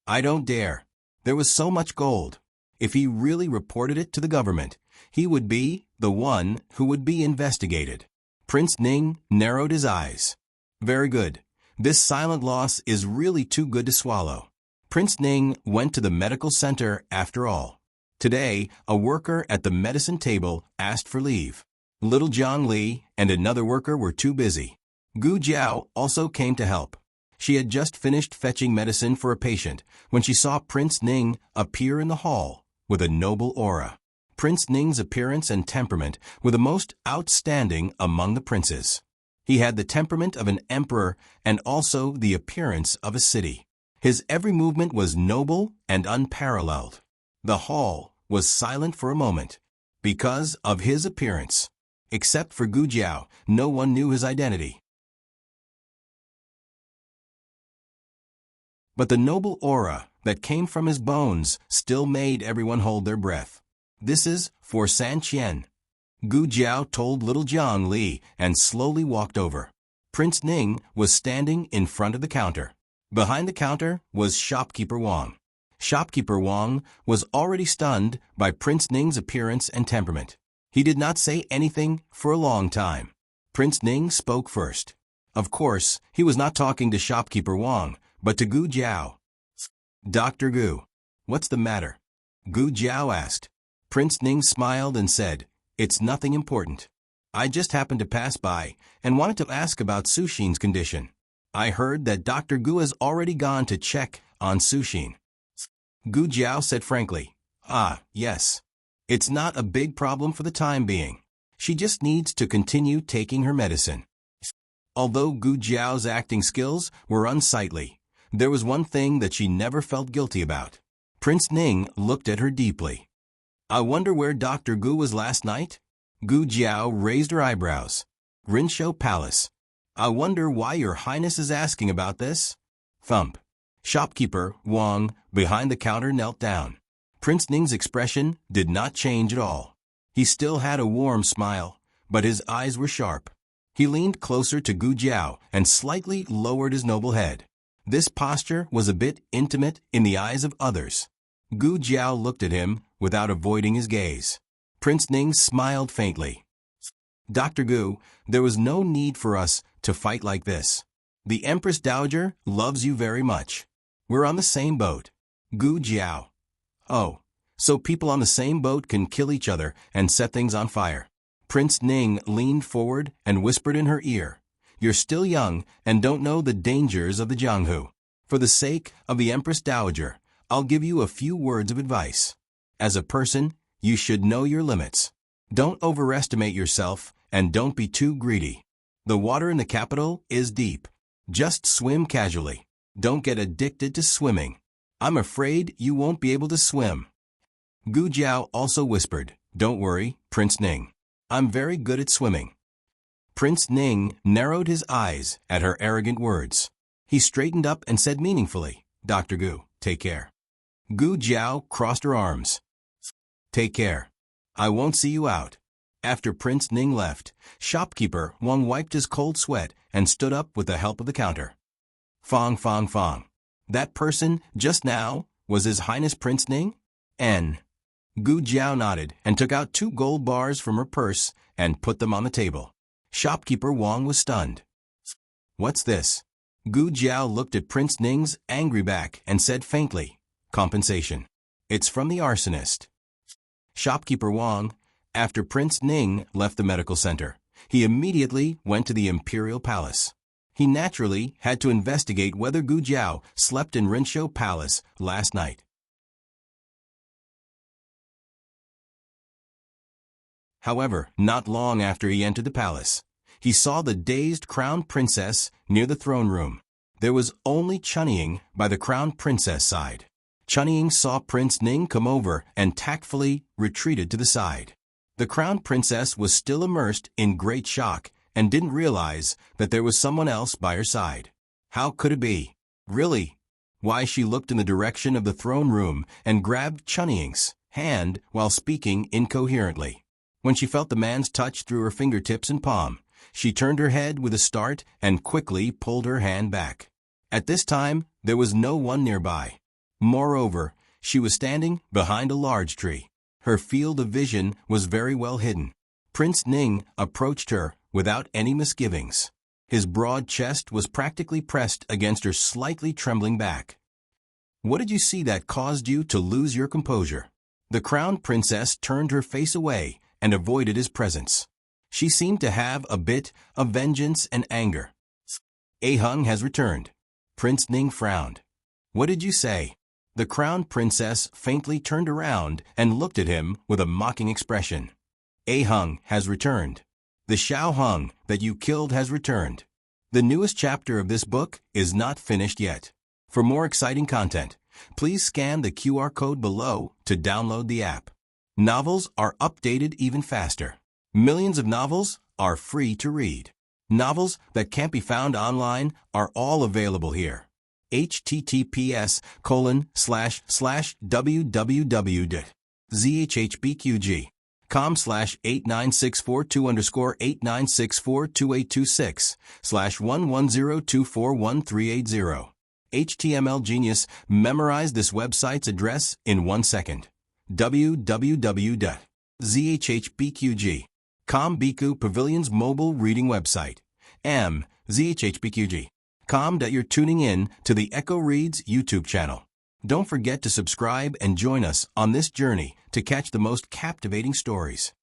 "I don't dare. There was so much gold. If he really reported it to the government, he would be the one who would be investigated." Prince Ning narrowed his eyes. "Very good. This silent loss is really too good to swallow." Prince Ning went to the medical center after all. Today, a worker at the medicine table asked for leave. Little Jiang Li and another worker were too busy. Gu Jiao also came to help. She had just finished fetching medicine for a patient when she saw Prince Ning appear in the hall with a noble aura. Prince Ning's appearance and temperament were the most outstanding among the princes. He had the temperament of an emperor and also the appearance of a city. His every movement was noble and unparalleled. The hall was silent for a moment because of his appearance. Except for Gu Jiao, no one knew his identity. But the noble aura that came from his bones still made everyone hold their breath. "This is for San Qian," Gu Jiao told little Jiang Li and slowly walked over. Prince Ning was standing in front of the counter. Behind the counter was Shopkeeper Wang. Shopkeeper Wang was already stunned by Prince Ning's appearance and temperament. He did not say anything for a long time. Prince Ning spoke first. Of course, he was not talking to Shopkeeper Wang, but to Gu Jiao. "Dr. Gu, what's the matter?" Gu Jiao asked. Prince Ning smiled and said, "It's nothing important. I just happened to pass by and wanted to ask about Sushin's condition. I heard that Dr. Gu has already gone to check on Sushin." Gu Jiao said frankly, "Ah, yes. It's not a big problem for the time being. She just needs to continue taking her medicine." Although Gu Jiao's acting skills were unsightly, there was one thing that she never felt guilty about. Prince Ning looked at her deeply. "I wonder where Dr. Gu was last night?" Gu Jiao raised her eyebrows. "Rinshou Palace. I wonder why your highness is asking about this?" Thump. Shopkeeper Wang behind the counter knelt down. Prince Ning's expression did not change at all. He still had a warm smile, but his eyes were sharp. He leaned closer to Gu Jiao and slightly lowered his noble head. This posture was a bit intimate in the eyes of others. Gu Jiao looked at him without avoiding his gaze. Prince Ning smiled faintly. "Dr. Gu, there was no need for us to fight like this. The Empress Dowager loves you very much. We're on the same boat." Gu Jiao. "Oh, so people on the same boat can kill each other and set things on fire." Prince Ning leaned forward and whispered in her ear, "You're still young and don't know the dangers of the Jianghu. For the sake of the Empress Dowager, I'll give you a few words of advice. As a person, you should know your limits. Don't overestimate yourself and don't be too greedy. The water in the capital is deep. Just swim casually. Don't get addicted to swimming. I'm afraid you won't be able to swim. Gu Jiao also whispered, Don't worry, Prince Ning. I'm very good at swimming. Prince Ning narrowed his eyes at her arrogant words. He straightened up and said meaningfully, Dr. Gu, take care. Gu Jiao crossed her arms. Take care. I won't see you out. After Prince Ning left, shopkeeper Wang wiped his cold sweat and stood up with the help of the counter. Fong Fong Fong. That person, just now, was His Highness Prince Ning? N. Gu Jiao nodded and took out 2 gold bars from her purse and put them on the table. Shopkeeper Wang was stunned. What's this? Gu Jiao looked at Prince Ning's angry back and said faintly, Compensation. It's from the arsonist. Shopkeeper Wang, after Prince Ning left the medical center, he immediately went to the Imperial Palace. He naturally had to investigate whether Gu Jiao slept in Rinshou Palace last night. However, not long after he entered the palace, he saw the dazed crown princess near the throne room. There was only Chunying by the crown princess side. Chunying saw Prince Ning come over and tactfully retreated to the side. The crown princess was still immersed in great shock and didn't realize that there was someone else by her side. How could it be? Really? Why, she looked in the direction of the throne room and grabbed Chunying's hand while speaking incoherently. When she felt the man's touch through her fingertips and palm, she turned her head with a start and quickly pulled her hand back. At this time, there was no one nearby. Moreover, she was standing behind a large tree. Her field of vision was very well hidden. Prince Ning approached her without any misgivings. His broad chest was practically pressed against her slightly trembling back. What did you see that caused you to lose your composure? The crown princess turned her face away and avoided his presence. She seemed to have a bit of vengeance and anger. A Hung has returned. Prince Ning frowned. What did you say? The crown princess faintly turned around and looked at him with a mocking expression. A Hung has returned. The Xiao Hung that you killed has returned. The newest chapter of this book is not finished yet. For more exciting content, please scan the QR code below to download the app. Novels are updated even faster. Millions of novels are free to read. Novels that can't be found online are all available here. https://www.zhpqg.com/89642_8964226/110241380. HTML Genius memorized this website's address in 1 second. www.zhpqg.com Biku Pavilion's mobile reading website. zhpqg.com. You're tuning in to the Echo Reads YouTube channel. Don't forget to subscribe and join us on this journey to catch the most captivating stories.